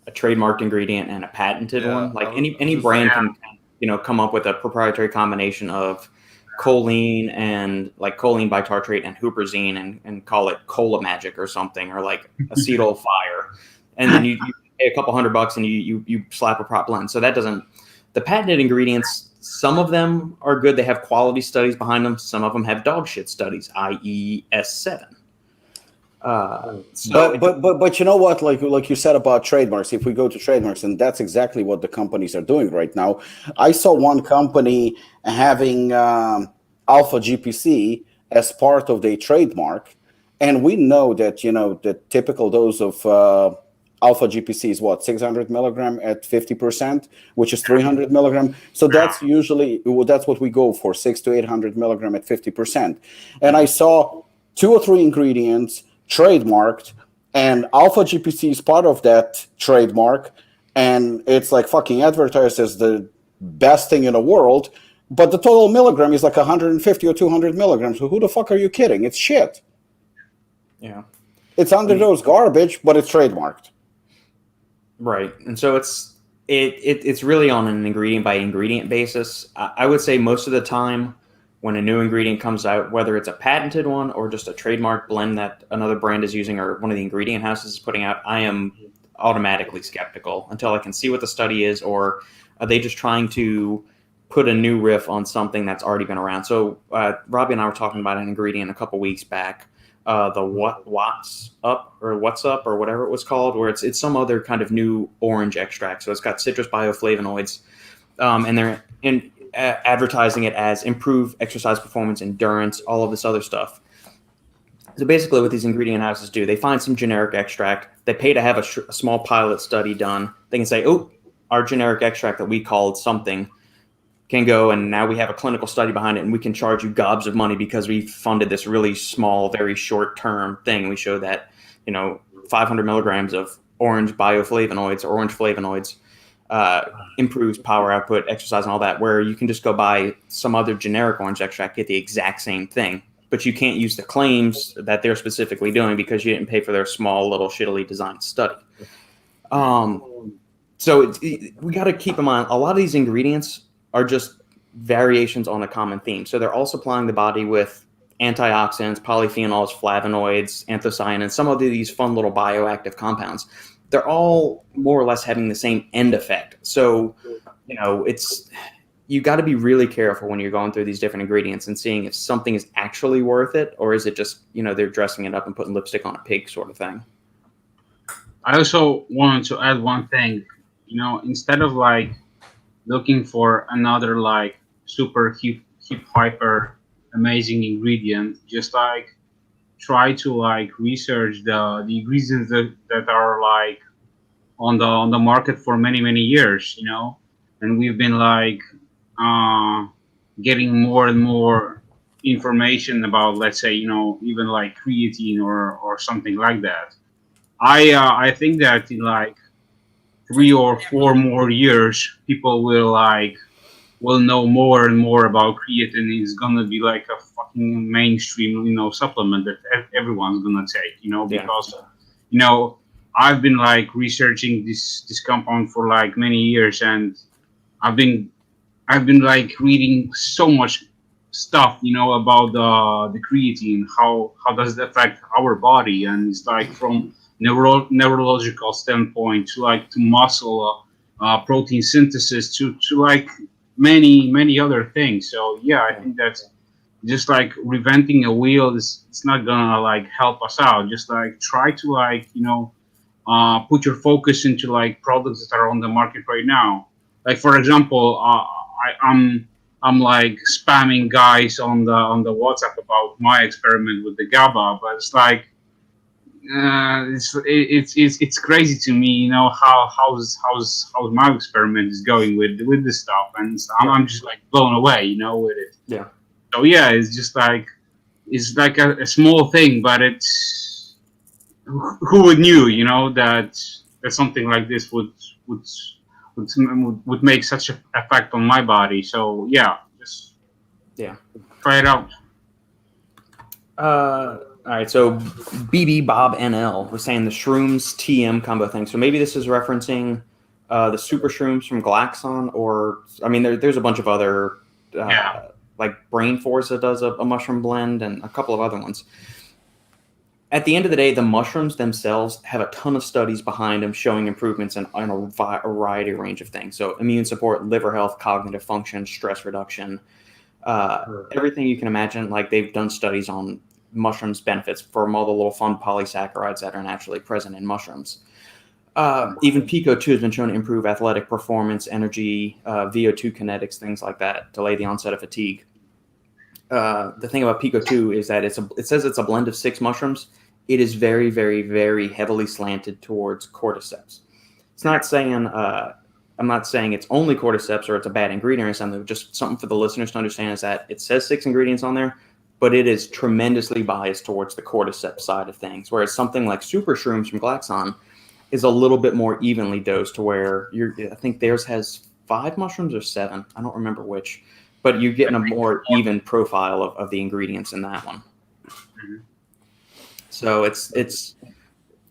a trademarked ingredient and a patented one. Like any brand can, you know, come up with a proprietary combination of choline and like choline bitartrate and huperzine and call it Cola Magic or something, or like acetyl fire, and then you pay a couple $100 and you slap a prop blend. So that doesn't. The patented ingredients, some of them are good. They have quality studies behind them. Some of them have dog shit studies, i.e. S7. But you know what? Like you said about trademarks, if we go to trademarks, and that's exactly what the companies are doing right now. I saw one company having Alpha GPC as part of their trademark, and we know that, you know, the typical dose of Alpha GPC is what, 600 milligram at 50%, which is 300 milligram. So that's what we go for, 600 to 800 milligram at 50%. And I saw 2 or 3 ingredients trademarked, and Alpha GPC is part of that trademark, and it's like fucking advertised as the best thing in the world, but the total milligram is like 150 or 200 milligrams. So who the fuck are you kidding? It's shit. Yeah. It's underdose garbage, but it's trademarked. Right. And so it's really on an ingredient by ingredient basis. I would say most of the time when a new ingredient comes out, whether it's a patented one or just a trademark blend that another brand is using or one of the ingredient houses is putting out, I am automatically skeptical until I can see what the study is, or are they just trying to put a new riff on something that's already been around. So Robbie and I were talking about an ingredient a couple weeks back, the what's up or whatever it was called, where it's some other kind of new orange extract. So it's got citrus bioflavonoids, and they're advertising it as improved exercise performance, endurance, all of this other stuff. So basically what these ingredient houses do, they find some generic extract, they pay to have a small pilot study done. They can say, oh, our generic extract that we called something can go, and now we have a clinical study behind it, and we can charge you gobs of money because we funded this really small, very short-term thing. We show that, 500 milligrams of orange bioflavonoids or orange flavonoids improves power output, exercise, and all that, where you can just go buy some other generic orange extract, get the exact same thing, but you can't use the claims that they're specifically doing because you didn't pay for their small little shittily designed study. So we got to keep in mind, a lot of these ingredients are just variations on a common theme. So they're all supplying the body with antioxidants, polyphenols, flavonoids, anthocyanins, some of these fun little bioactive compounds. They're all more or less having the same end effect. So, you got to be really careful when you're going through these different ingredients and seeing if something is actually worth it, or is it just, they're dressing it up and putting lipstick on a pig sort of thing. I also wanted to add one thing. Instead of like looking for another like super hip hyper amazing ingredient, just like try to like research the ingredients that are like on the market for many years, and we've been like getting more and more information about, let's say, even like creatine or something like that. I think that in like 3 or 4 more years, people will know more and more about creatine. It's gonna be like a fucking mainstream, supplement that everyone's gonna take, because, I've been like researching this compound for like many years, and I've been like reading so much stuff, about the creatine, how does it affect our body, and it's like from neurological standpoint to muscle protein synthesis to like many other things. So yeah, I think that's just like reinventing a wheel it's not gonna like help us out. Just like try to like put your focus into like products that are on the market right now. Like for example, I'm like spamming guys on the WhatsApp about my experiment with the GABA, but it's like it's crazy to me, how's my experiment is going with this stuff, and I'm just like blown away, with it. Yeah. So yeah, it's like a small thing, but it's who would knew, that something like this would make such an effect on my body. So yeah, just try it out. All right, so BB Bob NL was saying the shrooms TM combo thing. So maybe this is referencing the super shrooms from Glaxon, or there's a bunch of other like Brain Force that does a mushroom blend, and a couple of other ones. At the end of the day, the mushrooms themselves have a ton of studies behind them showing improvements in a variety range of things. So immune support, liver health, cognitive function, stress reduction, everything you can imagine. Like they've done studies on mushrooms benefits from all the little fun polysaccharides that are naturally present in mushrooms. Even Pico 2 has been shown to improve athletic performance, energy, VO2 kinetics, things like that, delay the onset of fatigue. The thing about Pico 2 is that it says it's a blend of 6 mushrooms. It is very, very, very heavily slanted towards cordyceps. It's not saying I'm not saying it's only cordyceps or it's a bad ingredient or something. Just something for the listeners to understand is that it says 6 ingredients on there, but it is tremendously biased towards the cordyceps side of things. Whereas something like super shrooms from Glaxon is a little bit more evenly dosed, to where I think theirs has 5 mushrooms or 7. I don't remember which, but you're getting a more even profile of the ingredients in that one. Mm-hmm. So it's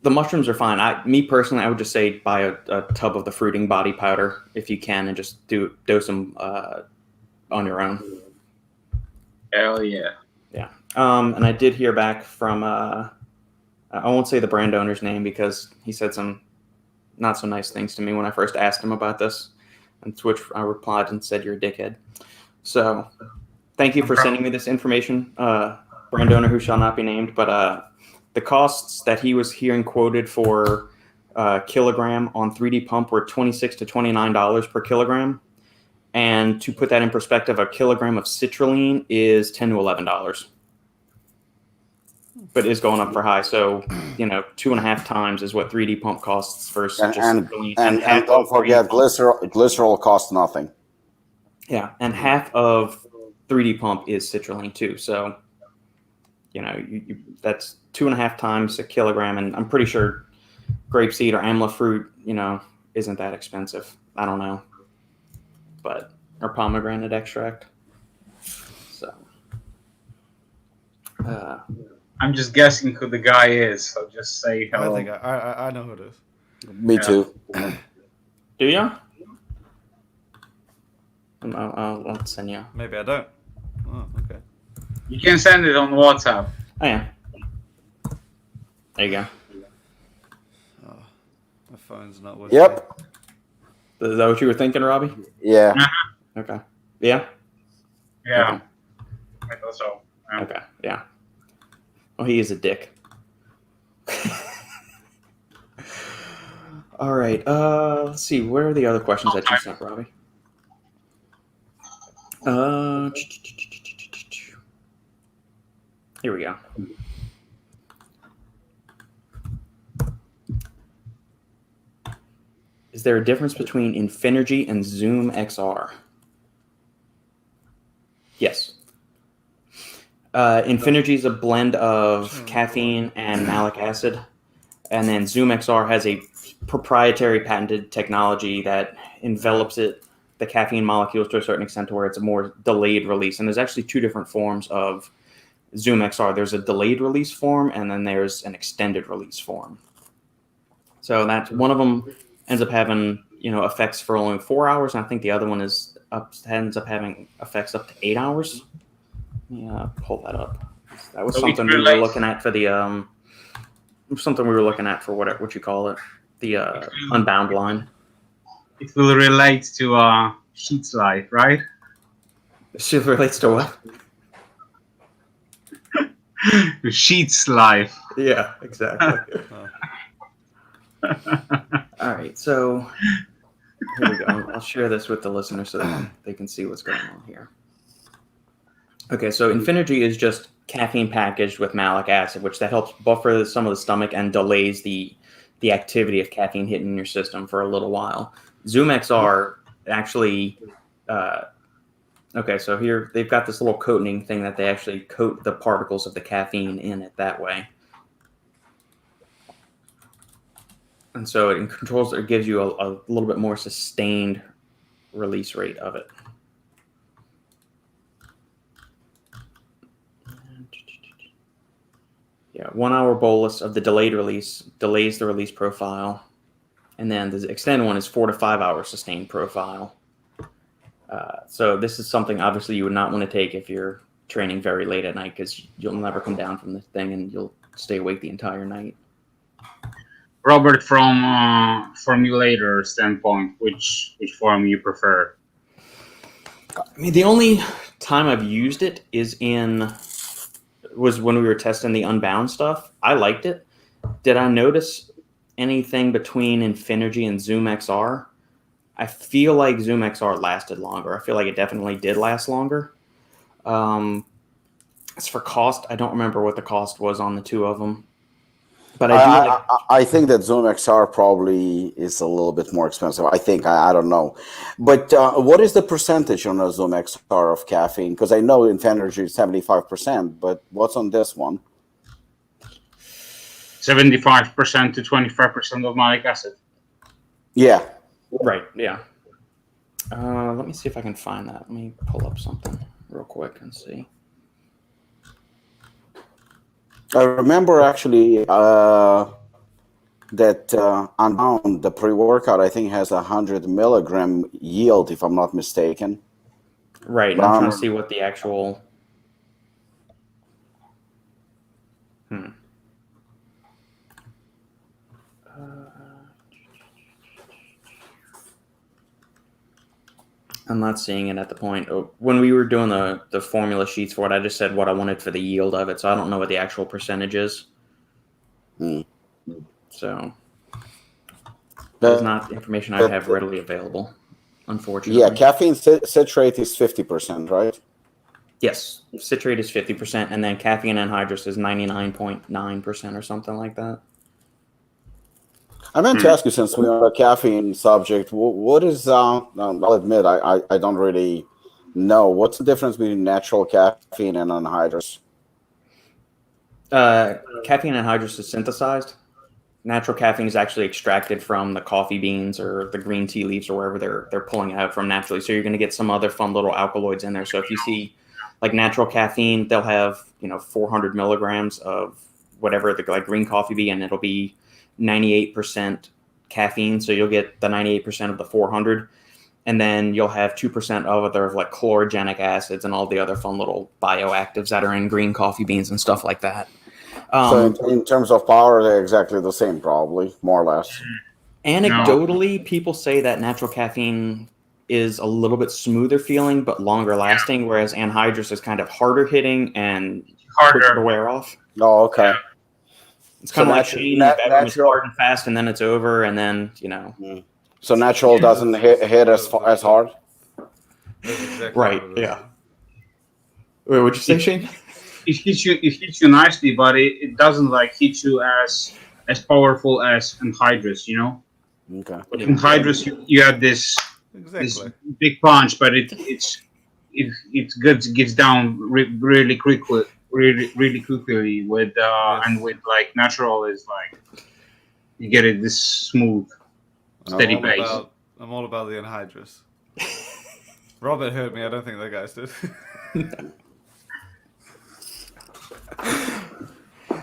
the mushrooms are fine. Me personally, I would just say buy a tub of the fruiting body powder if you can, and just dose them on your own. Hell yeah. Yeah. And I did hear back from I won't say the brand owner's name because he said some not so nice things to me when I first asked him about this, and to which I replied and said, "You're a dickhead." So thank you for sending me this information, brand owner who shall not be named. But the costs that he was hearing quoted for kilogram on 3D Pump were $26 to $29 per kilogram. And to put that in perspective, a kilogram of citrulline is $10 to $11. But is going up for high. So, 2.5 times is what 3D Pump costs versus citrulline. And don't forget, glycerol costs nothing. Yeah, and half of 3D Pump is citrulline too. So, that's 2.5 times a kilogram, and I'm pretty sure grapeseed or amla fruit, isn't that expensive. I don't know, or pomegranate extract. So, I'm just guessing who the guy is. So just say I hello. think I know who it is. Me too. Do you? I'll send you. Maybe I don't. Oh, okay. You can send it on WhatsApp. Oh yeah. There you go. Oh, my phone's not working. Yep. Is that what you were thinking, Robbie? Yeah. Okay. Yeah. Yeah, Okay. I thought so. Yeah. Okay. Yeah. Oh, he is a dick. All right. Let's see. Where are the other questions that you sent, Robbie? Here we go. Is there a difference between Infinergy and Zoom XR? Yes. Infinergy is a blend of caffeine and malic acid, and then Zoom XR has a proprietary patented technology that envelops the caffeine molecules to a certain extent to where it's a more delayed release. And there's actually two different forms of Zoom XR. There's a delayed release form, and then there's an extended release form. So that's one of them ends up having effects for only 4 hours, and I think the other one ends up having effects up to 8 hours. Yeah, pull that up. That was something we were looking at for the what you call it, the Unbound line. It will relate to Sheet's life, right? It relates to what? Sheet's life. Yeah, exactly. All right, so here we go. I'll share this with the listeners so that they can see what's going on here. Okay, so Infinergy is just caffeine packaged with malic acid, which that helps buffer some of the stomach and delays the activity of caffeine hitting your system for a little while. Zoom XR actually, okay, so here they've got this little coating thing that they actually coat the particles of the caffeine in it that way. And so it controls, it gives you a little bit more sustained release rate of it. Yeah, 1 hour bolus of the delayed release delays the release profile. And then the extended one is 4 to 5 hour sustained profile. So this is something obviously you would not want to take if you're training very late at night, because you'll never come down from this thing and you'll stay awake the entire night. Robert, from formulator standpoint, which form you prefer? I mean, the only time I've used it was when we were testing the Unbound stuff. I liked it. Did I notice anything between Infinergy and Zoom XR? I feel like Zoom XR lasted longer. I feel like it definitely did last longer. As for cost, I don't remember what the cost was on the two of them. But I think that Zoom XR probably is a little bit more expensive. I think. I don't know. But what is the percentage on a Zoom XR of caffeine? Because I know Infinergy is 75%, but what's on this one? 75% to 25% of malic acid. Yeah. Right, yeah. Let me see if I can find that. Let me pull up something real quick and see. I remember actually that Unbound, the pre-workout, I think has 100 milligram yield, if I'm not mistaken. Right, I'm trying to see what the actual... I'm not seeing it at the point. When we were doing the formula sheets for it, I just said what I wanted for the yield of it, so I don't know what the actual percentage is. So that's not information I have readily available, unfortunately. Yeah, caffeine citrate is 50%, right? Yes, citrate is 50%, and then caffeine anhydrous is 99.9% or something like that. I meant to ask you, since we're on a caffeine subject, what is, I'll admit, I don't really know. What's the difference between natural caffeine and anhydrous? Caffeine anhydrous is synthesized. Natural caffeine is actually extracted from the coffee beans or the green tea leaves or wherever they're pulling it out from naturally. So you're going to get some other fun little alkaloids in there. So if you see like natural caffeine, they'll have 400 milligrams of whatever the like green coffee be, and it'll be 98% caffeine. So you'll get the 98% of the 400, and then you'll have 2% of other like chlorogenic acids and all the other fun little bioactives that are in green coffee beans and stuff like that. So in terms of power, they're exactly the same, probably, more or less. Anecdotally, people say that natural caffeine is a little bit smoother feeling but longer lasting, whereas anhydrous is kind of harder hitting and quicker to wear off. Oh, okay. It's kind of like Shane, it's hard and fast, and then it's over, and then So natural doesn't hit as hard. Exactly right? Yeah. Wait, what'd you say, Shane? It hits you nicely, but it doesn't like hit you as powerful as anhydrous. Okay. Anhydrous, you have this big punch, but it gets down really quickly. Really quickly with and with like natural is like you get it this smooth, steady pace. I'm all about the anhydrous. Robert heard me. I don't think the guys did.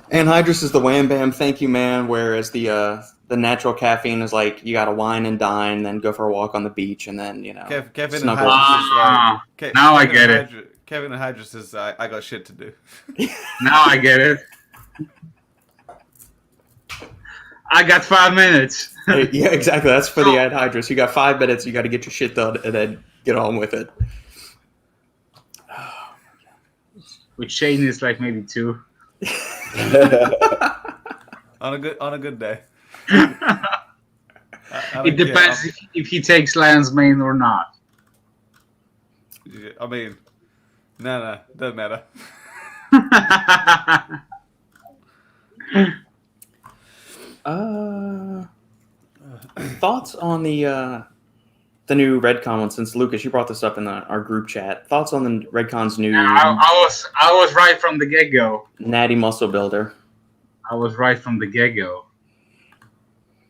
Anhydrous is the wham bam, thank you, man. Whereas the natural caffeine is like you got to wine and dine, then go for a walk on the beach, and then Kevin snuggle. anhydrous now I get it. Kevin anhydrous is I got shit to do. Now I get it. I got 5 minutes. Yeah, exactly. That's for the anhydrous. You got 5 minutes. You got to get your shit done and then get on with it. With Shane is like maybe 2. on a good day. It depends if he takes lion's mane or not. I mean, no, doesn't matter. Thoughts on the new Redcon one? Since Lukasz, you brought this up in our group chat. Thoughts on the Redcon's new? I was right from the get go. Natty muscle builder. I was right from the get go.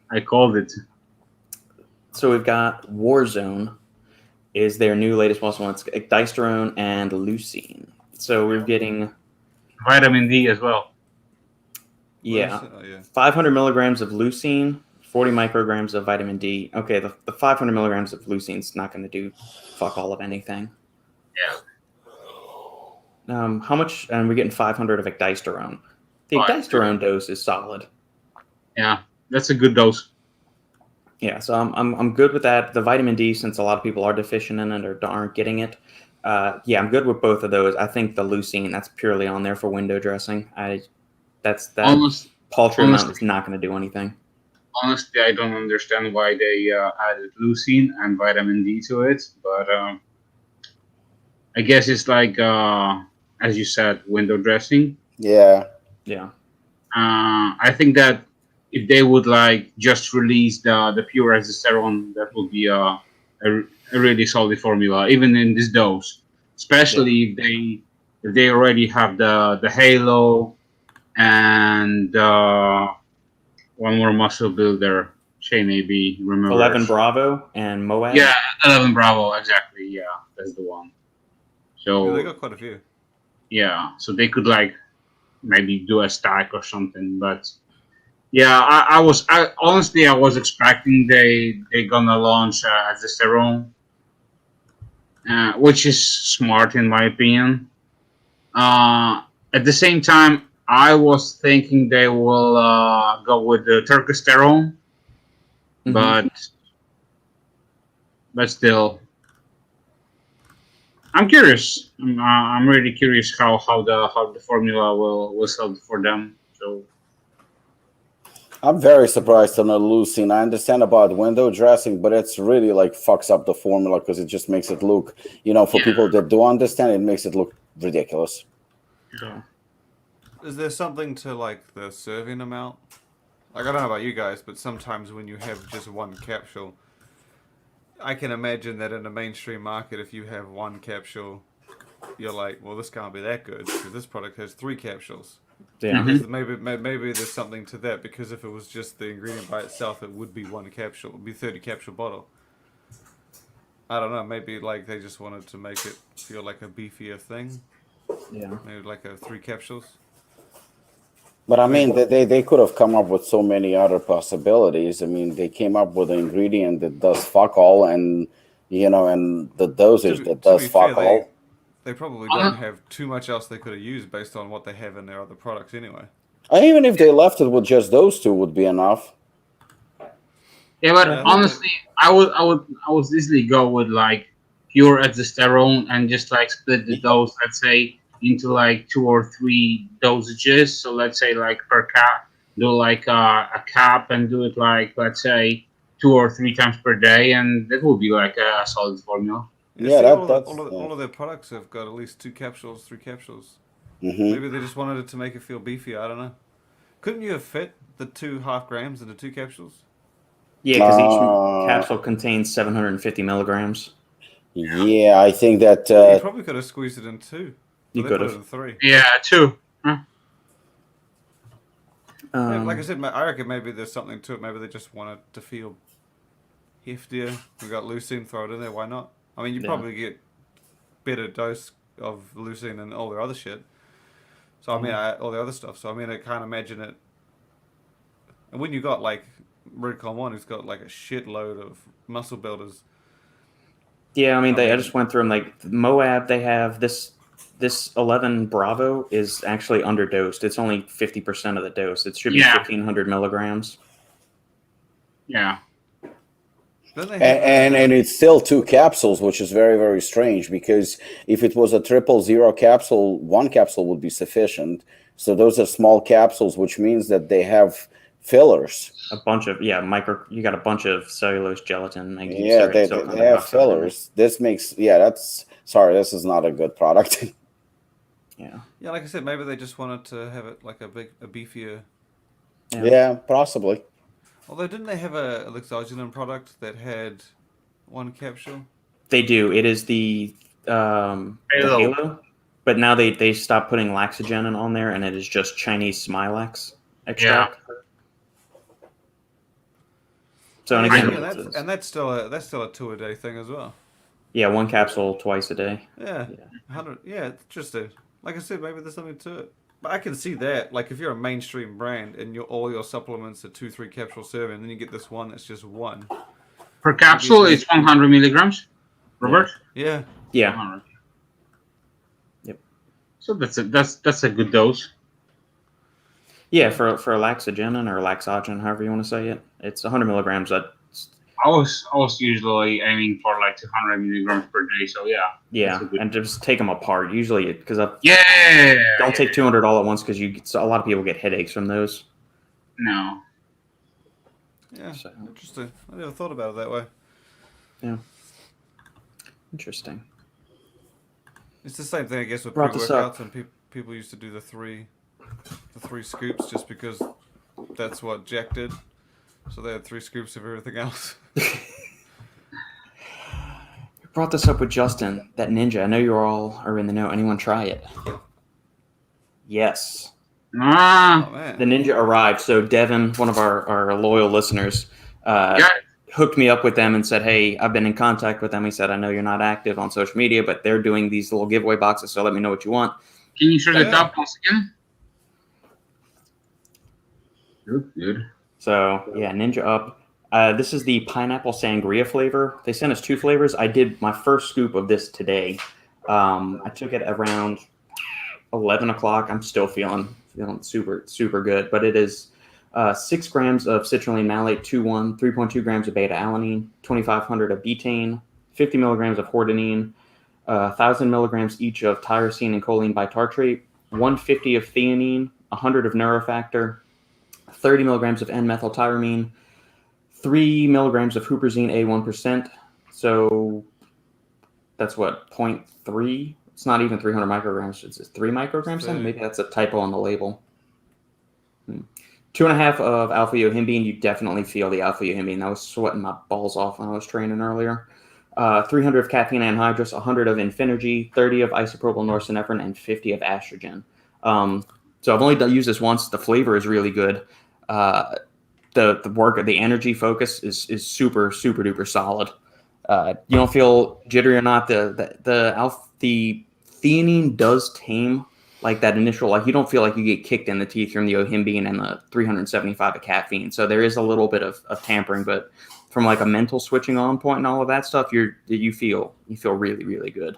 I called it. So we've got Warzone. Is their new latest muscle one? It's Disterone and leucine. So we're getting vitamin D as well. Yeah. 500 milligrams of leucine, 40 micrograms of vitamin D. Okay, the 500 milligrams of leucine is not going to do fuck all of anything. Yeah. How much? And we're getting 500 of ecdysterone. The ecdysterone dose is solid. Yeah, that's a good dose. Yeah, so I'm good with that. The vitamin D, since a lot of people are deficient in it or aren't getting it, yeah, I'm good with both of those. I think the leucine, that's purely on there for window dressing. That paltry amount is not going to do anything. Honestly, I don't understand why they added leucine and vitamin D to it, but I guess it's like, as you said, window dressing. Yeah. I think that if they would like just release the pure testosterone, that would be a really solid formula, even in this dose. Especially if they already have the Halo and one more muscle builder. Shane maybe remember 11 Bravo and Moab. Yeah, 11 Bravo, exactly. Yeah, that's the one. So they got quite a few. Yeah, so they could like maybe do a stack or something, but. Yeah, I was expecting they gonna launch testosterone, which is smart in my opinion. At the same time, I was thinking they will go with the testosterone, but still, I'm curious. I'm really curious how the formula will sell for them. So. I'm very surprised on the leucine. I understand about window dressing, but it's really like fucks up the formula because it just makes it look, for people that do understand, it makes it look ridiculous. Yeah. Is there something to like the serving amount? Like, I don't know about you guys, but sometimes when you have just one capsule, I can imagine that in the mainstream market, if you have one capsule, you're like, well, this can't be that good because this product has 3 capsules. Yeah. Maybe there's something to that, because if it was just the ingredient by itself, it would be one capsule. It would be 30 capsule bottle. I don't know. Maybe like they just wanted to make it feel like a beefier thing. Yeah. Maybe like 3 capsules. But I mean, they could have come up with so many other possibilities. I mean, they came up with an ingredient that does fuck all, and and the dosage that does fuck all. They probably don't have too much else they could have used based on what they have in their other products anyway. And even if they left it with just those two, would be enough. Yeah, but honestly, I would easily go with like pure ezesterone and just like split the dose, let's say, into like 2 or 3 dosages. So let's say like per cap, do like a cap and do it like, let's say, 2 or 3 times per day, and that will be like a solid formula. Yeah, all of their products have got at least 2 capsules, 3 capsules. Mm-hmm. Maybe they just wanted it to make it feel beefier. I don't know. Couldn't you have fit the 2.5 grams into 2 capsules? Yeah, because each capsule contains 750 milligrams. Yeah, I think that you probably could have squeezed it in 2. You could have. 3. Yeah, 2. Huh? Yeah, like I said, I reckon maybe there's something to it. Maybe they just wanted to feel heftier. We got leucine, throw it in there. Why not? I mean, you probably get better dose of leucine and all their other shit. So I mean, all the other stuff. So I mean, I can't imagine it. And when you got like Redcon 1, who's got like a shitload of muscle builders. Yeah, I mean, I just went through them. Like Moab, they have this 11 Bravo is actually underdosed. It's only 50% of the dose. It should be 1,500 milligrams. Yeah. And it's still 2 capsules, which is very, very strange, because if it was a 000 capsule, 1 capsule would be sufficient. So those are small capsules, which means that they have fillers. A bunch of you got a bunch of cellulose gelatin. Yeah, they have fillers. This makes this is not a good product. Yeah, like I said, maybe they just wanted to have it like a beefier. Yeah, possibly. Although, didn't they have a Lukasz product that had 1 capsule? They do. It is the Halo, but now they stopped putting laxagenin on there, and it is just Chinese Smilax extract. Yeah. So and that's still a 2-a-day thing as well. Yeah, 1 capsule twice a day. Yeah. 100. Yeah, interesting. Like I said, maybe there's something to it. But I can see that. Like if you're a mainstream brand and all your supplements are 2-3 capsule serving, and then you get this one that's just 1 per capsule. It's 100 milligrams. Robert. Yeah. Yeah. 100. Yep. So that's a good dose. Yeah, for laxagenin or laxogen, however you want to say it, it's 100 milligrams. I was usually aiming for like 200 milligrams per day. So yeah. Yeah, and just take them apart. Usually, because don't take 200 all at once, because a lot of people get headaches from those. No. Yeah, interesting. I never thought about it that way. Yeah. Interesting. It's the same thing, I guess, with pre-workouts, and people used to do the 3 scoops just because that's what Jack did. So they had 3 scoops of everything else. We brought this up with Justin, that Ninja. I know you all are in the know. Anyone try it? Yes. Oh, man. The Ninja arrived. So Devin, one of our loyal listeners, hooked me up with them and said, hey, I've been in contact with them. He said, I know you're not active on social media, but they're doing these little giveaway boxes, so let me know what you want. Can you show the top once again? Good. So, yeah, Ninja up. This is the pineapple sangria flavor. They sent us 2 flavors. I did my first scoop of this today. I took it around 11 o'clock. I'm still feeling super, super good. But it is 6 grams of citrulline malate 2,1, 3.2 grams of beta-alanine, 2,500 of betaine, 50 milligrams of hordenine, 1,000 milligrams each of tyrosine and choline bitartrate, 150 of theanine, 100 of neurofactor, 30 milligrams of N-methyltyramine, 3 milligrams of huperzine A 1%. So that's what, 0.3? It's not even 300 micrograms. It's 3 micrograms then? Maybe that's a typo on the label. 2.5 of Alpha-Yohimbine. You definitely feel the Alpha-Yohimbine. I was sweating my balls off when I was training earlier. 300 of caffeine anhydrous, 100 of Infinergy, 30 of isopropyl norepinephrine, and 50 of estrogen. So I've only used this once. The flavor is really good. The energy focus is super, super duper solid. You don't feel jittery or not. The theanine does tame like that initial, like you don't feel like you get kicked in the teeth from the Yohimbine and the 375 of caffeine. So there is a little bit of tampering, but from like a mental switching on point and all of that stuff, you feel really, really good.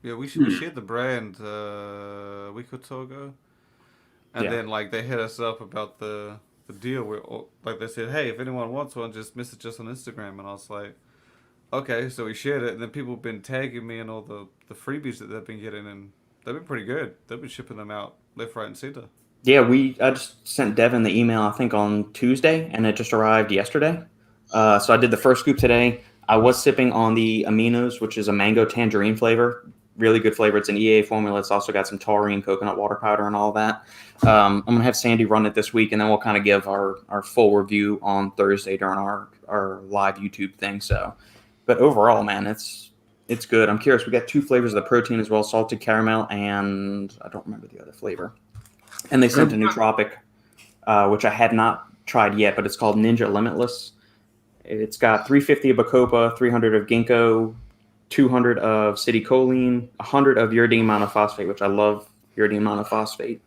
Yeah, we shared the brand a week or two ago, and then like they hit us up about the deal where like they said, hey, if anyone wants one, just message us on Instagram, and I was like, okay, so we shared it, and then people have been tagging me and all the freebies that they've been getting, and they've been pretty good. They've been shipping them out left, right, and center. Yeah, I just sent Devin the email, I think, on Tuesday, and it just arrived yesterday. So I did the first scoop today. I was sipping on the Aminos, which is a mango tangerine flavor. Really good flavor. It's an EA formula. It's also got some taurine, coconut water powder, and all that. I'm going to have Sandy run it this week, and then we'll kind of give our full review on Thursday during our live YouTube thing. So, but overall, man, it's good. I'm curious. We got 2 flavors of the protein as well, salted caramel, and I don't remember the other flavor. And they sent a Nootropic, which I had not tried yet, but it's called Ninja Limitless. It's got 350 of Bacopa, 300 of Ginkgo, 200 of citicoline, 100 of uridine monophosphate, which I love uridine monophosphate,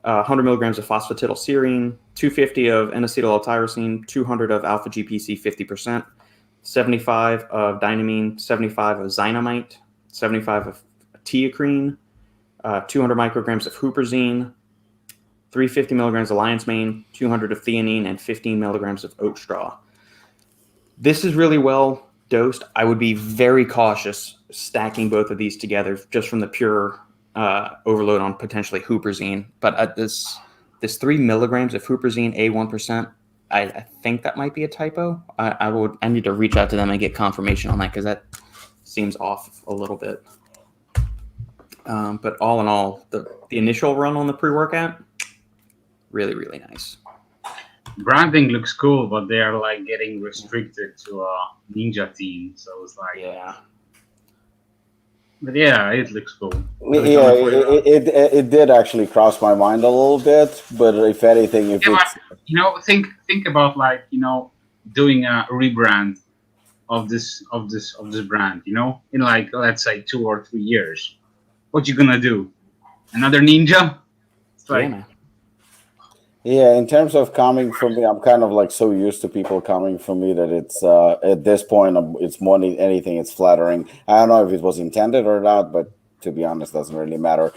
100 milligrams of phosphatidylserine, 250 of N-acetyl L-tyrosine, 200 of alpha-GPC 50%, 75 of dynamine, 75 of xynamite, 75 of teacrine, 200 micrograms of huperzine, 350 milligrams of lion's mane, 200 of theanine, and 15 milligrams of oat straw. This is really well dosed. I would be very cautious stacking both of these together just from the pure overload on potentially huperzine. But this 3 milligrams of huperzine, A1%, I think that might be a typo. I need to reach out to them and get confirmation on that because that seems off a little bit. But all in all, the initial run on the pre-workout, really, really nice. Branding looks cool, but they are like getting restricted to a ninja team. So it's like, yeah. But yeah, it looks cool. Yeah, it did actually cross my mind a little bit, but if anything, if it's think about like doing a rebrand of this brand, in like let's say 2 or 3 years, what you gonna do? Another ninja? It's like. Yeah, in terms of coming from me, I'm kind of like so used to people coming from me that it's at this point it's more than anything. It's flattering. I don't know if it was intended or not, but to be honest, doesn't really matter.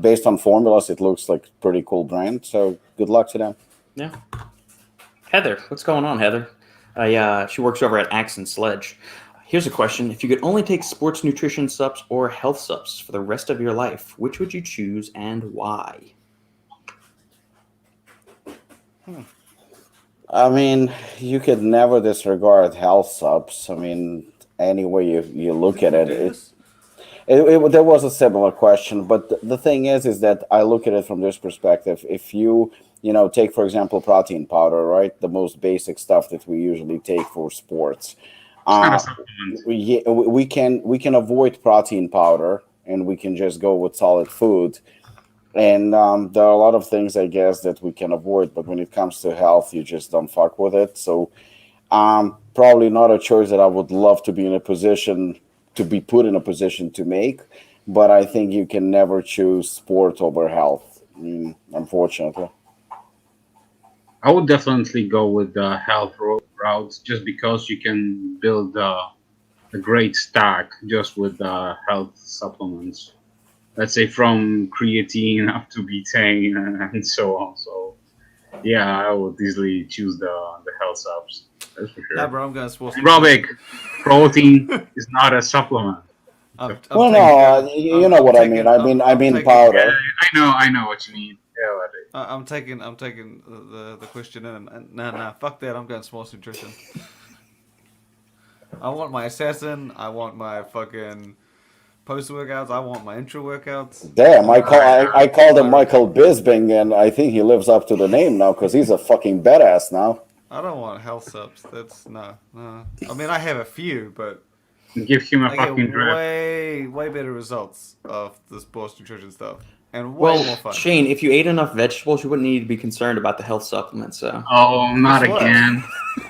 Based on formulas, it looks like a pretty cool brand. So good luck to them. Yeah. Heather, what's going on, Heather? She works over at Axe and Sledge. Here's a question: if you could only take sports nutrition subs or health subs for the rest of your life, which would you choose and why? I mean, you could never disregard health subs. I mean, any way you look at it, there was a similar question. But the thing is that I look at it from this perspective. If you take, for example, protein powder, right? The most basic stuff that we usually take for sports. We can avoid protein powder and we can just go with solid food. And there are a lot of things, I guess, that we can avoid. But when it comes to health, you just don't fuck with it. So probably not a choice that I would love to be in a position to be put in a position to make. But I think you can never choose sport over health, unfortunately. I would definitely go with the health route just because you can build a great stack just with health supplements. Let's say from creatine up to betaine and so on. So, yeah, I would easily choose the health subs. That's for sure. Nah, bro, I'm gonna support Robbie, protein is not a supplement. You know what I mean. I mean powder. Yeah, I know what you mean. Yeah, I'm taking the question in, and nah, fuck that. I'm going sports nutrition. I want my assassin. I want my fucking post workouts. I want my intro workouts. Damn, I called him Michael Bisping, and I think he lives up to the name now because he's a fucking badass now. I don't want health subs. That's no. I mean, I have a few, but give him a I fucking get drip. way better results of the sports nutrition stuff, and way more fun. Shane, if you ate enough vegetables, you wouldn't need to be concerned about the health supplements. So. Oh, not Guess what? again.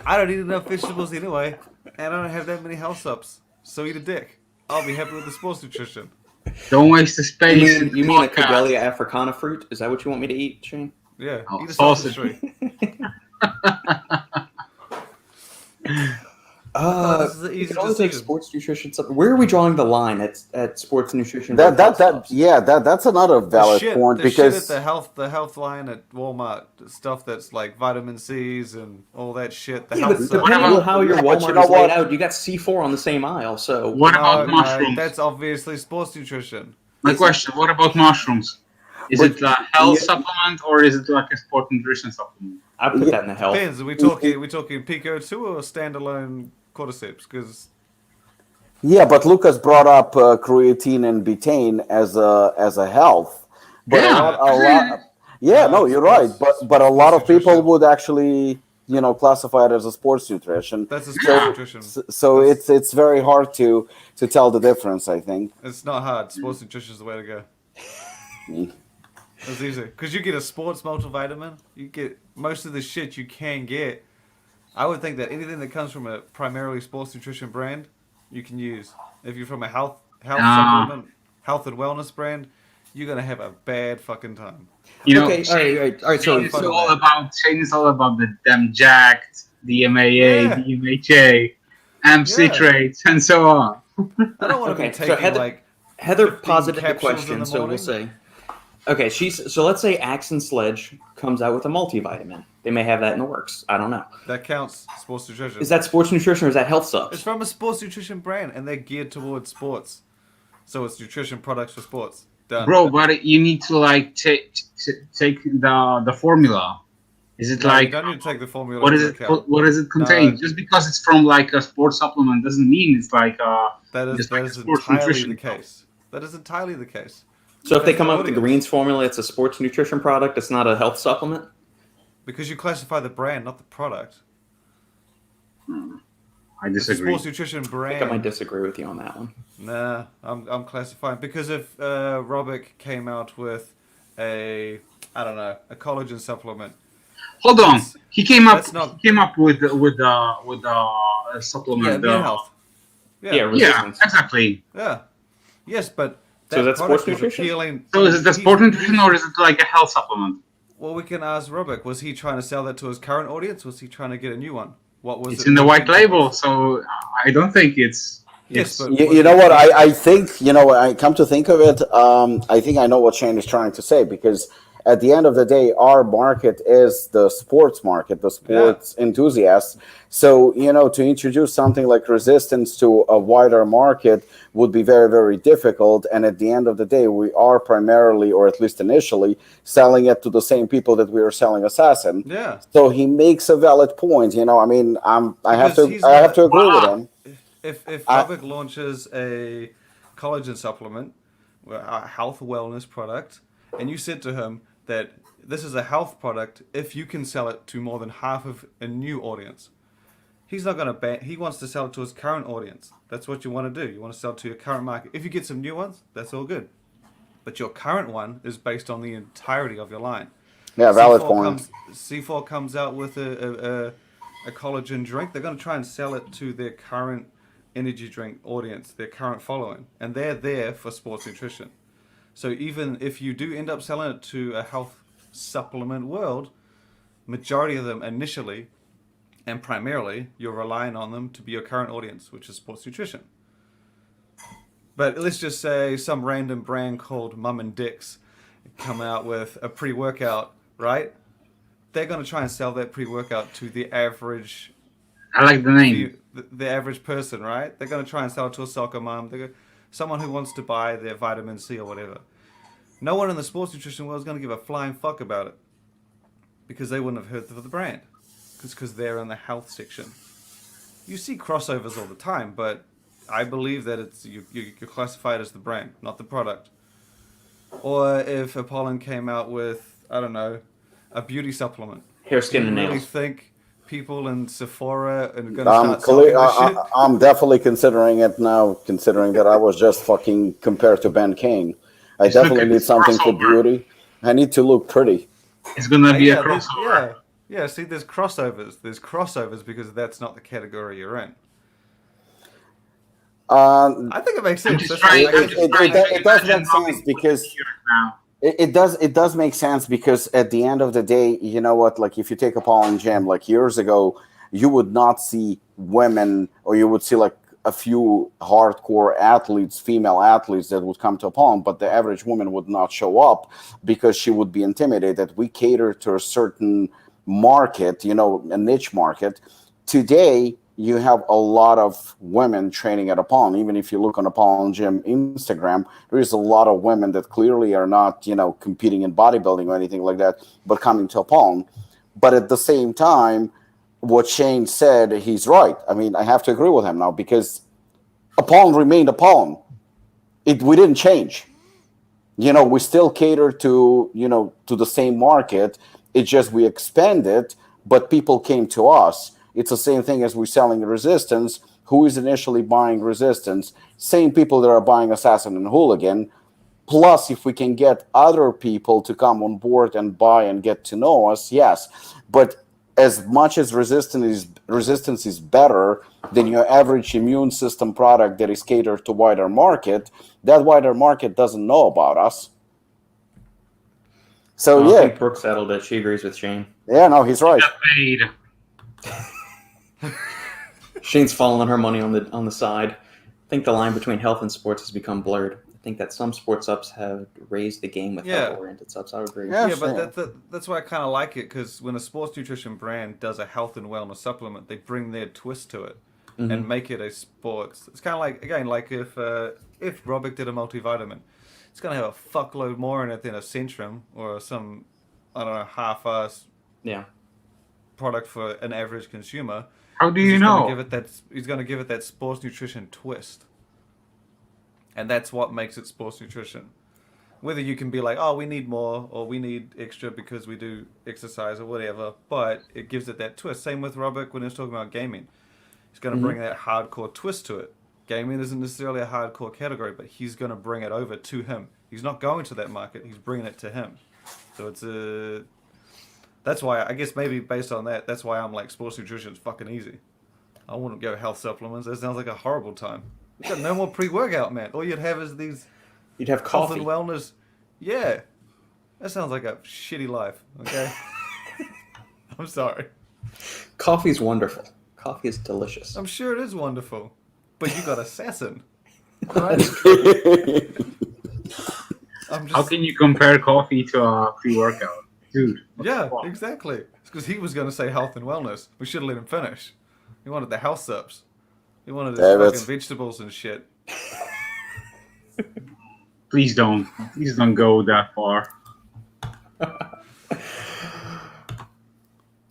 I don't eat enough vegetables anyway. and I don't have that many health subs, so eat a dick. I'll be happy with the sports nutrition. Don't waste the space. You mean a Camellia africana fruit? Is that what you want me to eat, Shane? Yeah, Oh, eat a sausage. sausage tree. This is the You easy can only take decision. sports nutrition. Where are we drawing the line at sports nutrition? That's another valid point the because shit at the health line at Walmart, stuff that's like vitamin C's and all that shit. The Yeah, health but stuff. depending on how your Yeah, but Walmart you know is laid what? out, you got C4 on the same aisle. So What about No, mushrooms? that's obviously sports nutrition. My question: what about mushrooms? Is But- it a health supplement or is it like a sport nutrition supplement? I put that in the health. Depends. Are we talking Pico 2 or standalone cordyceps? Because yeah, but Lucas brought up creatine and betaine as a health, but Yeah. a lot. Yeah, no, you're right. But a lot of people nutrition. would actually classify it as a sports nutrition. that's a sports nutrition. So it's very hard to tell the difference. I think. It's not hard. Sports nutrition is the way to go. It's easy because you get a sports multivitamin. You get most of the shit you can get. I would think that anything that comes from a primarily sports nutrition brand, you can use. If you're from a health supplement, health and wellness brand, you're gonna have a bad fucking time. You know, Okay, all right. Shane is so- all about the them jacked, the MAA, Yeah. the MHA, AMP citrates, and so on. I don't want to Okay, be so taking Heather- like Heather 15 posited the capsules in question, the so we'll morning. say. Okay, so let's say Axe and Sledge comes out with a multivitamin. They may have that in the works. I don't know. that counts sports nutrition. Is that sports nutrition or is that health It's subs? from a sports nutrition brand, and they're geared towards sports. So it's nutrition products for sports. Done. Bro, but you need to like take the formula. Is it No, you like don't need to take the formula. what into is it? account. What does it contain? No. Just because it's from like a sports supplement doesn't mean it's like That just like is sports entirely nutrition. the case. That is entirely the case. So if they That's come the up with the audience. greens formula, it's a sports nutrition product. It's not a health supplement. Because you classify the brand, not the product. I It's a disagree. sports nutrition I think I might brand. disagree with you on that one. Nah, I'm classifying because if Robbie came out with a collagen supplement. Hold on, That's- he came up. that's not- He came up with a Yeah, supplement. immune health. Yeah, Yeah, resistance. exactly. Yeah. Yes, but So that's product sports was nutrition? appealing. So is it a sport nutrition or is it like a health supplement? Well, we can ask Robbie. Was he trying to sell that to his current audience? Was he trying to get a new one? What was It's it? in the white label, so I don't think it's. Yes, but You know what? I think I come to think of it. I think I know what Shane is trying to say because at the end of the day, our market is the sports market, the sports enthusiasts. So to introduce something like resistance to a wider market would be very, very difficult. And at the end of the day, we are primarily, or at least initially, selling it to the same people that we are selling Assassin. Yeah. So he makes a valid point. I mean, I have Because to he's I have to not- agree with him. If I- Robbie launches a collagen supplement, a health wellness product, and you said to him that this is a health product if you can sell it to more than half of a new audience, he's not going to ban. He wants to sell it to his current audience. That's what you want to do. You want to sell it to your current market. If you get some new ones, that's all good. But your current one is based on the entirety of your line. Yeah, valid point. C4 comes out with a collagen drink. They're going to try and sell it to their current energy drink audience, their current following, and they're there for sports nutrition. So even if you do end up selling it to a health supplement world, majority of them initially and primarily you're relying on them to be your current audience, which is sports nutrition. But let's just say some random brand called Mum and Dick's come out with a pre-workout, right? They're going to try and sell that pre-workout to the average I like the name. the average person, right? They're going to try and sell it to a soccer mom, someone who wants to buy their vitamin C or whatever. No one in the sports nutrition world is going to give a flying fuck about it because they wouldn't have heard of the brand because they're in the health section. You see crossovers all the time, but I believe that it's you classify it as the brand, not the product. Or if Apollon came out with, I don't know, a beauty supplement. Hair, skin, and Do you really nails. think people in Sephora are going to start selling this shit? I'm definitely considering it now, considering that I was just fucking compared to Ben King. I Just look definitely at need this something for crossover. beauty. I need to look pretty. It's gonna be a Yeah, there's- crossover. yeah, see, there's crossovers. There's crossovers because that's not the category you're in. I think it makes sense. just That's trying- what I'm it just is. trying to It does imagine make Robbie sense because now. it does make sense because at the end of the day, you know what? Like if you take Apollon Gym, like years ago, you would not see women, or you would see like a few hardcore athletes, female athletes that would come to Apollon, but the average woman would not show up because she would be intimidated. We cater to a certain market, you know, a niche market. Today, you have a lot of women training at Apollon. Even if you look on Apollon Gym Instagram, there is a lot of women that clearly are not, you know, competing in bodybuilding or anything like that, but coming to Apollon. But at the same time, what Shane said, he's right. I mean, I have to agree with him now because Apollon remained Apollon. We didn't change. You know, we still cater to, you know, to the same market. It's just we expanded, but people came to us. It's the same thing as we're selling Resistance. Who is initially buying Resistance? Same people that are buying Assassin and Hooligan. Plus, if we can get other people to come on board and buy and get to know us, yes. But as much as Resistance is better than your average immune system product that is catered to wider market, that wider market doesn't know about us. So I yeah, think Brooke settled it. She agrees with Shane. yeah, no, he's right. Got paid. Shane's falling her money on the side. I think the line between health and sports has become blurred. I think that some sports subs have raised the game with health-oriented subs. I would agree. Yeah. Yeah, but that's why I kind of like it, because when a sports nutrition brand does a health and wellness supplement, they bring their twist to it and make it a sports. It's kind of like, again, like if Robbie did a multivitamin, it's going to have a fuckload more in it than a Centrum or some, I don't know, half-ass product for an average consumer. How do you know? He's going to give it that sports nutrition twist. And that's what makes it sports nutrition. Whether you can be like, oh, we need more, or we need extra because we do exercise or whatever, but it gives it that twist. Same with Robert when he was talking about gaming. He's going to bring that hardcore twist to it. Gaming isn't necessarily a hardcore category, but he's going to bring it over to him. He's not going to that market. He's bringing it to him. So it's that's why, I guess maybe based on that, that's why I'm like, sports nutrition is fucking easy. I wouldn't go health supplements. That sounds like a horrible time. You got no more pre-workout, man. All you'd have is these... You'd have health coffee. and wellness. Yeah. That sounds like a shitty life, okay? I'm sorry. Coffee's wonderful. Coffee is delicious. I'm sure it is wonderful. But you got Assassin. Right? How can you compare coffee to a pre-workout? Dude. Yeah, exactly. It's because he was going to say health and wellness. We should have let him finish. He wanted the health subs. He wanted his fucking vegetables and shit. Please don't go that far.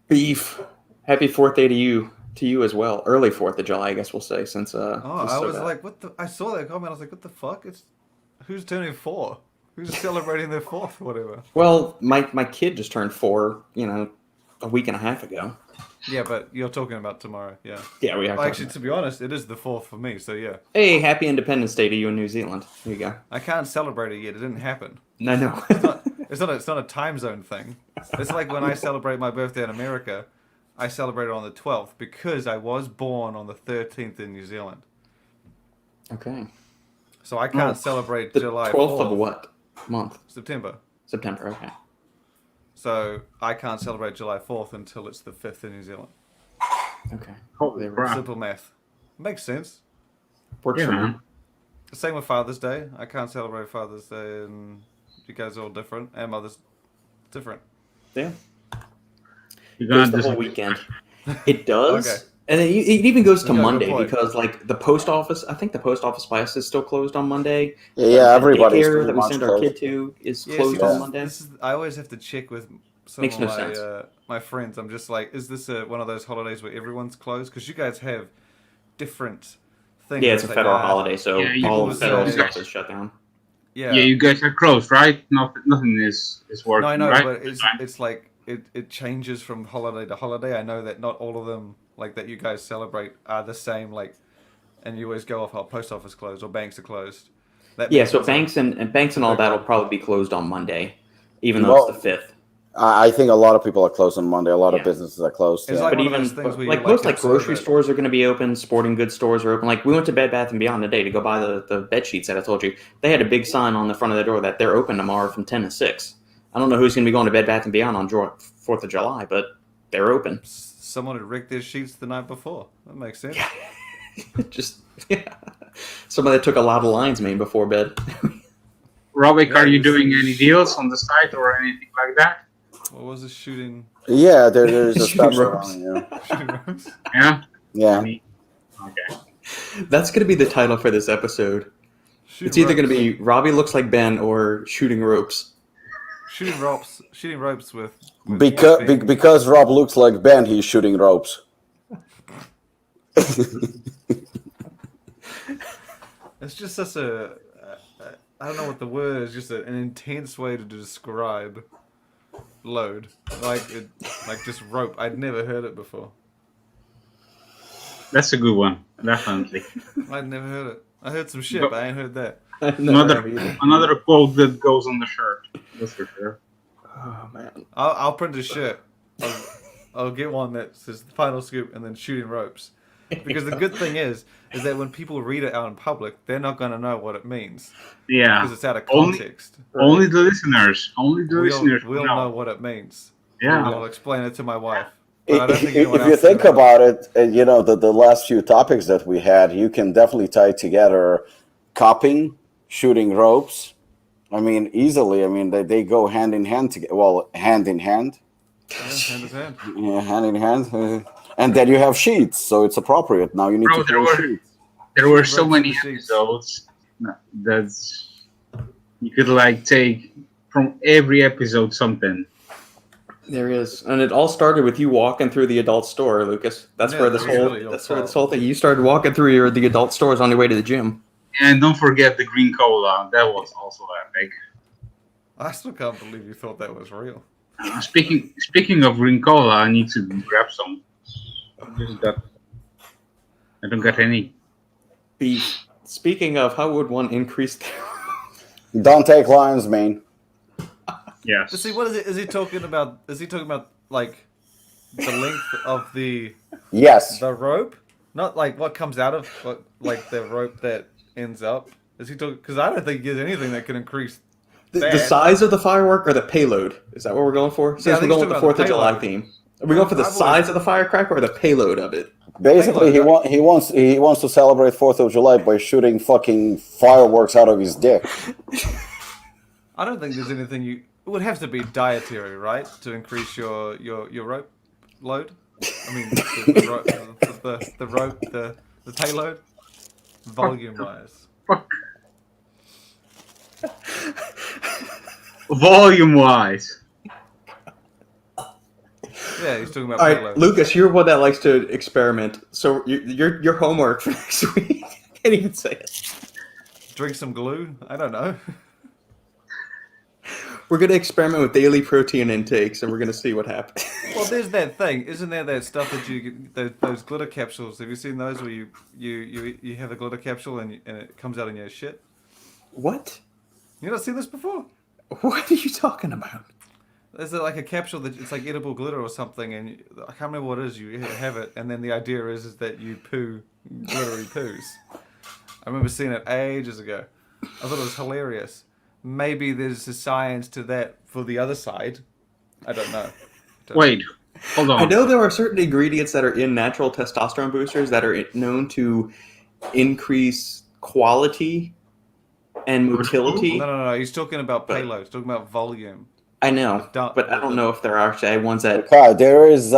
Beef. Happy 4th Day to you as well. Early 4th of July, I guess we'll say, since I was like, what the... I saw that comment. I was like, what the fuck? Who's turning 4? Who's celebrating their 4th or whatever? Well, my kid just turned 4, a week and a half ago. Yeah, but you're talking about tomorrow, yeah. Yeah, we are. Well, actually, to be honest, it is the 4th for me, so yeah. Hey, happy Independence Day to you in New Zealand. Here you go. I can't celebrate it yet. It didn't happen. No. It's not a time zone thing. It's like when I celebrate my birthday in America, I celebrate it on the 12th because I was born on the 13th in New Zealand. Okay. So I can't celebrate The July 12th 4th. of what month? September. September, okay. So I can't celebrate July 4th until it's the 5th in New Zealand. Okay. Holy crap. Simple math. Makes sense. Works for me. Man. Same with Father's Day. I can't celebrate Father's Day, and you guys are all different, and Mother's different. Yeah. You're Goes gonna the do whole weekend. It does. Okay. And then it even goes to Yeah, good Monday point. because, like, the post office, I think the post office by us is still closed on Monday. Yeah, everybody's Daycare pretty that we much send our closed. kid to is Yeah, closed see, on Monday. I always have to check with some Makes of no my sense. My friends. I'm just like, is this one of those holidays where everyone's closed? Because you guys have different things. Yeah, it's a like, federal holiday, so Yeah, all people of the federal say- stuff is shut down. Yeah. Yeah, you guys are closed, right? Nothing is working, No, I know, right? but it's like it changes from holiday to holiday. I know that not all of them like that you guys celebrate are the same. Like, and you always go off how post office closed or banks are closed. That Yeah, makes so sense. banks and all that will probably be closed on Monday, even though it's the 5th. I think a lot of people are closed on Monday. A lot of businesses are closed. It's Yeah. like But one of even those things where like you most consider grocery that- stores are going to be open, sporting goods stores are open. Like we went to Bed Bath and Beyond today to go buy the bed sheets that I told you. They had a big sign on the front of the door that they're open tomorrow from 10 to 6. I don't know who's going to be going to Bed Bath and Beyond on 4th of July, but they're open. Someone had wrecked their sheets the night before. That makes sense. Just somebody that took a lot of lines made before bed. Robbie, are you it's- doing any deals on the site or anything like that? What was it shooting? Yeah, there's a Shooting special ropes. one. Yeah. Shooting ropes? Yeah. Yeah. Okay. That's going to be the title for this episode. Shooting It's either going to ropes. be Robbie looks like Ben or shooting ropes. Shooting ropes with Because Rob looks like Ben, he's shooting ropes. It's just such a I don't know what the word is. Just an intense way to describe load, like just rope. I'd never heard it before. That's a good one, definitely. I'd never heard it. I heard some shit, But- but I ain't heard that. Another quote that goes on the shirt. That's for sure. Oh man. I'll print a shirt. I'll get one that says the final scoop and then shooting ropes. Because the good thing is that when people read it out in public, they're not going to know what it means Yeah. because it's out of Only- context. Only the listeners. Only the listeners We'll will know what it means. Yeah. I'll explain it to my wife. But I don't think If anyone you else think will. about it, the last few topics that we had, you can definitely tie together cupping, shooting ropes. I mean, easily. I mean, they go hand in hand together. Well, hand in hand. Yeah, hand in hand. Yeah, hand in hand. And then you have sheets, so it's appropriate. Now you need Bro, to clean sheets. There were so Ropes many and sheets. episodes that's you could like take from every episode something. There is, and it all started with you walking through the adult store, Lucas. That's Yeah, where this that's whole really your that's where this fault. whole thing. You started walking through the adult stores on your way to the gym. And don't forget the green cola. That was also epic. I still can't believe you thought that was real. Speaking of green cola, I need to grab some. I don't got any. Speaking of, how would one increase their Don't take lines, man. Yes. But see, what is it? Is he talking about like the length of the Yes. rope? Not like what comes out of like the rope that ends up. Is he talking? Because I don't think there's anything that can increase the that. size of the firework or the payload? Is that what we're going for? I Since think we're he's going with the talking about 4th of the July payload. theme. Are we going for the I've size of the firecracker or the payload of it? Basically, he wants to celebrate 4th of July by shooting fucking fireworks out of his dick. I don't think there's anything you. It would have to be dietary, right, to increase your rope load. I mean, the rope, the payload, volume wise. Volume wise. Yeah, he's talking about All right, payload. Lucas, you're one that likes to experiment. So your homework for next week. I can't even say it. Drink some glue. I don't know. We're gonna experiment with daily protein intakes, and we're gonna see what happens. Well, there's that thing, isn't there? That stuff that you get, those glitter capsules. Have you seen those where you have a glitter capsule and it comes out in your shit? What? You not seen this before? What are you talking about? There's like a capsule that it's like edible glitter or something, and I can't remember what it is. You have it, and then the idea is that you poo glittery poos. I remember seeing it ages ago. I thought it was hilarious. Maybe there's a science to that for the other side. I don't know. Wait, hold on. I know there are certain ingredients that are in natural testosterone boosters that are known to increase quality and motility. No. He's talking about payload. He's talking about volume. I know, but I don't know if there are actually ones that. Okay, there is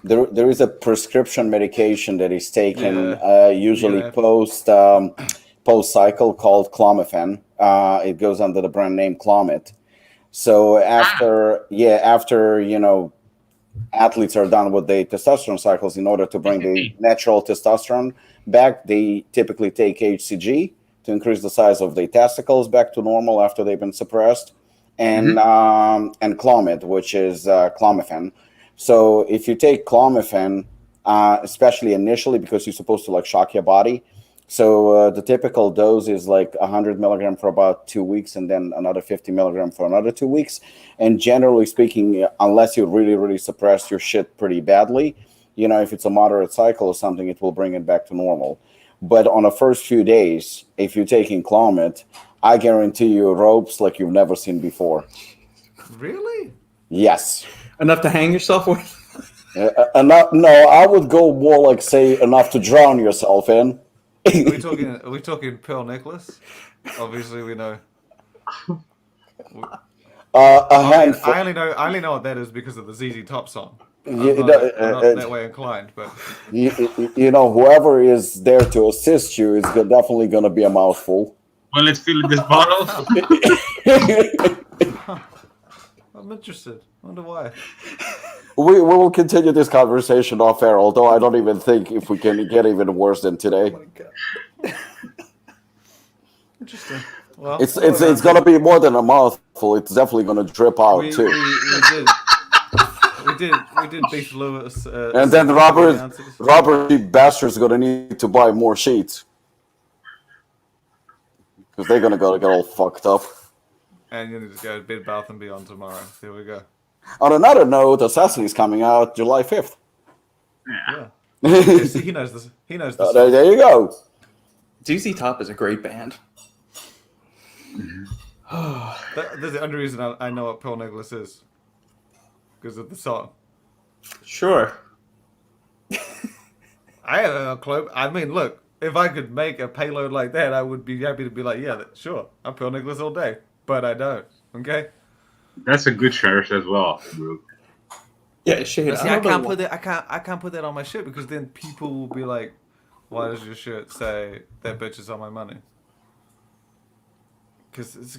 there is a prescription medication that is taken usually Yeah. post cycle called clomiphene. It goes under the brand name Clomid. So after athletes are done with the testosterone cycles, in order to bring the natural testosterone back, they typically take HCG to increase the size of the testicles back to normal after they've been suppressed, and Clomid, which is clomiphene. So if you take clomiphene, especially initially, because you're supposed to like shock your body, So the typical dose is like 100 milligram for about 2 weeks, and then another 50 milligram for another 2 weeks. And generally speaking, unless you really, really suppress your shit pretty badly, if it's a moderate cycle or something, it will bring it back to normal. But on the first few days, if you're taking Clomid, I guarantee you ropes like you've never seen before. Really? Yes. Enough to hang yourself with? No, I would go more like, say, enough to drown yourself in. Are we talking pearl necklace? Obviously, we know. Handful. I only know what that is because of the ZZ Top song. I'm You- not that way inclined, but whoever is there to assist you is definitely going to be a mouthful. Well, let's fill this bottle. I'm interested. Wonder why. We will continue this conversation off air, although I don't even think if we can get even worse than today. Oh my god. Interesting. Well, It's going to be more than a mouthful. It's definitely going to drip out too. We did beef Lewis. And then Robert the bastard's going to need to buy more sheets because they're going to get all fucked up. And you need to go to Bed Bath and Beyond tomorrow. Here we go. On another note, Assassin is coming out July 5th. Yeah. Yeah. See, he knows this. He knows this. There you go. ZZ Top is a great band. That's the only reason I know what Pearl Necklace is. Because of the song. Sure. I have no clue. I mean, look, if I could make a payload like that, I would be happy to be like, yeah, sure, I'm Pearl Necklace all day. But I don't. Okay? That's a good shirt as well, bro. Yeah, shit. See, I can't put that. I can't put that on my shirt because then people will be like, "Why does your shirt say that bitch is on my money?" Because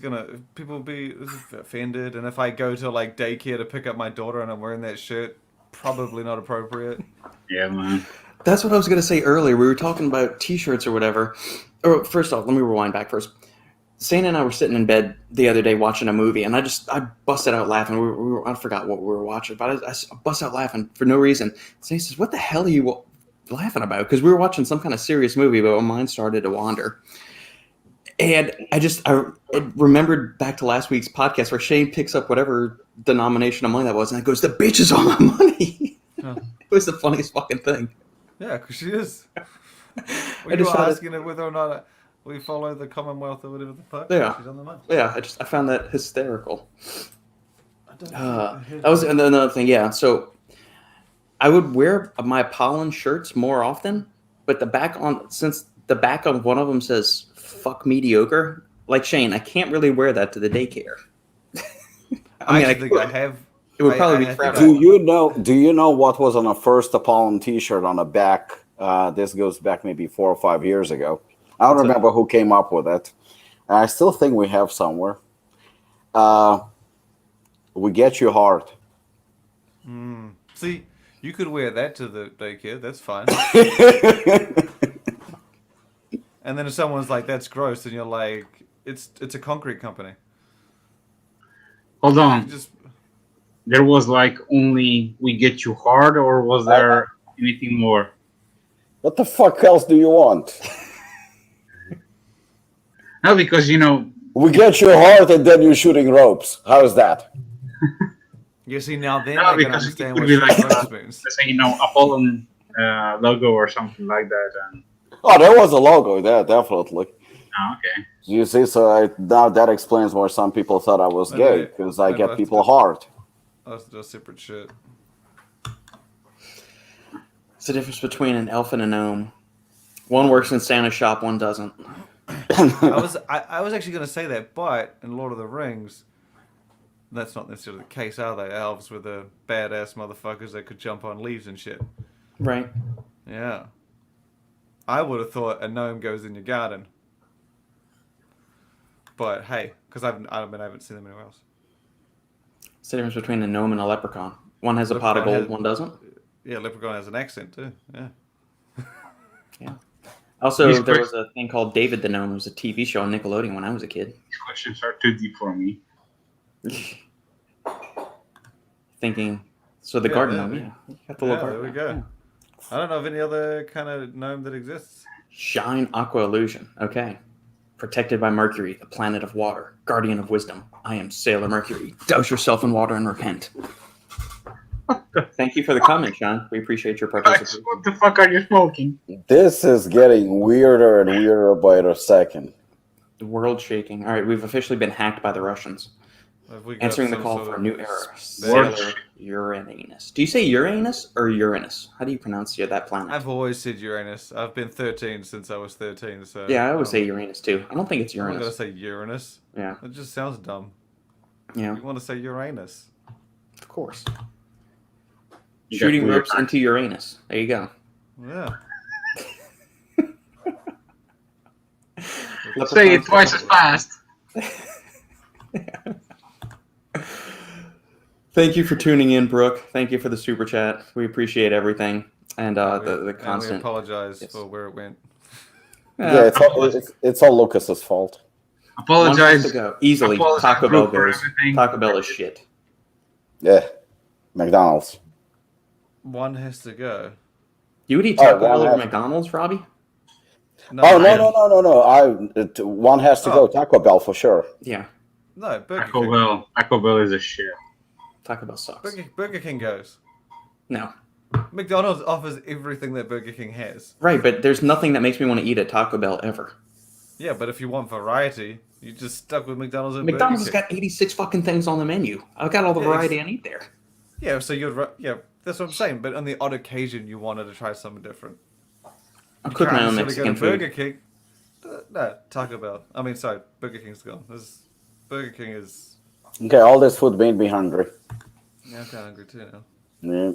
people will be offended, and if I go to like daycare to pick up my daughter and I'm wearing that shirt, probably not appropriate. Yeah, man. That's what I was going to say earlier. We were talking about T-shirts or whatever. Or first off, let me rewind back first. Santa and I were sitting in bed the other day watching a movie, and I busted out laughing. I forgot what we were watching, but I busted out laughing for no reason. Santa says, "What the hell are you laughing about?" Because we were watching some kind of serious movie, but my mind started to wander. And I remembered back to last week's podcast where Shane picks up whatever denomination of money that was, and it goes, "The bitch is on my money." Huh. It was the funniest fucking thing. Yeah, because she is. I Were you just had asking her whether or not we follow the Commonwealth or whatever the fuck? Yeah. She's on the money. Yeah, I found that hysterical. I don't That was another thing. Yeah, so I would wear my Apollon shirts more often, but since the back on one of them says "fuck mediocre," like Shane, I can't really wear that to the daycare. I think I have. It would probably be I forever. think Do you know what was on a first Apollon T-shirt on the back? This goes back maybe 4 or 5 years ago. I don't remember who came up with it. I still think we have somewhere. We get you hard. See, you could wear that to the daycare. That's fine. And then if someone's like, "That's gross," and you're like, "It's a concrete company." Hold You on. just There was like only "we get you hard," or was there anything more? What the fuck else do you want? No, because We get you hard and then you're shooting ropes. How's that? you see now. Then No, I can because it understand could what be like, gross means. let's say Apollon logo or something like that. And Oh, there was a logo there, definitely. okay. You see, so now that explains why some people thought I was gay, because I get people hard. That's a separate shit. It's the difference between an elf and a gnome. One works in Santa's shop, one doesn't. I was actually going to say that, but in Lord of the Rings, that's not necessarily the case, are they? Elves were the badass motherfuckers that could jump on leaves and shit. Right. Yeah. I would have thought a gnome goes in your garden. But hey, because I haven't seen them anywhere else. It's the difference between a gnome and a leprechaun. One has a pot of gold, one doesn't. Yeah, leprechaun has an accent too. Yeah. Yeah. Also, there was a thing called David the Gnome. It was a TV show on Nickelodeon when I was a kid. These questions are too deep for me. Thinking, so the garden gnome, yeah. You got the little Yeah, garden there we gnome, go. I don't know of any other kind of gnome that exists. Shine Aqua Illusion. Okay. Protected by Mercury, the planet of water, guardian of wisdom. I am Sailor Mercury. Douse yourself in water and repent. Thank you for the comment, Sean. We appreciate your participation. What the fuck are you smoking? This is getting weirder and weirder by the second. The world shaking. All right, we've officially been hacked by the Russians. Have we got Answering the some call sort for a of new era. spell? Sailor Uranus. Do you say Uranus or Uranus? How do you pronounce that planet? I've always said Uranus. I've been 13 since I was 13. So Yeah, I always say Uranus too. I don't think it's I'm not gonna Uranus. say Uranus. Yeah, It just sounds dumb. yeah, You want to say Uranus? of course. You Shooting got ropes into Uranus. There you go. Yeah. Say it twice as fast. Thank you for tuning in, Brooke. Thank you for the super chat. We appreciate everything and the And we constant. apologize Yes. for where it went. Yeah, it's all Lucas's fault. One has Apologize. to go easily. Apologize, Taco Bell Brooke, for goes. everything. Taco Bell is shit. Yeah, McDonald's. One has to go. You would eat Oh, Taco Bell one over has- McDonald's, Robbie? No, Oh no! One has to go. Taco Bell for sure. Yeah, No, Burger Taco King. Bell. Taco Bell is a shit. Taco Bell sucks. Burger King goes. No, McDonald's offers everything that Burger King has. right, but there's nothing that makes me want to eat at Taco Bell ever. Yeah, but if you want variety, you just stuck with McDonald's and McDonald's has Burger King. got 86 fucking things on the menu. I've got all the Yeah, variety I need there. Yeah, so yeah, that's what I'm saying. But on the odd occasion, you wanted to try something different. I'm You cooking my can't own necessarily Mexican go to Burger food. King. No, Taco Bell. I mean, sorry, Burger King's gone. Burger King is. Okay, all this food made me hungry. Yeah, I'm kind of hungry too now. Yeah.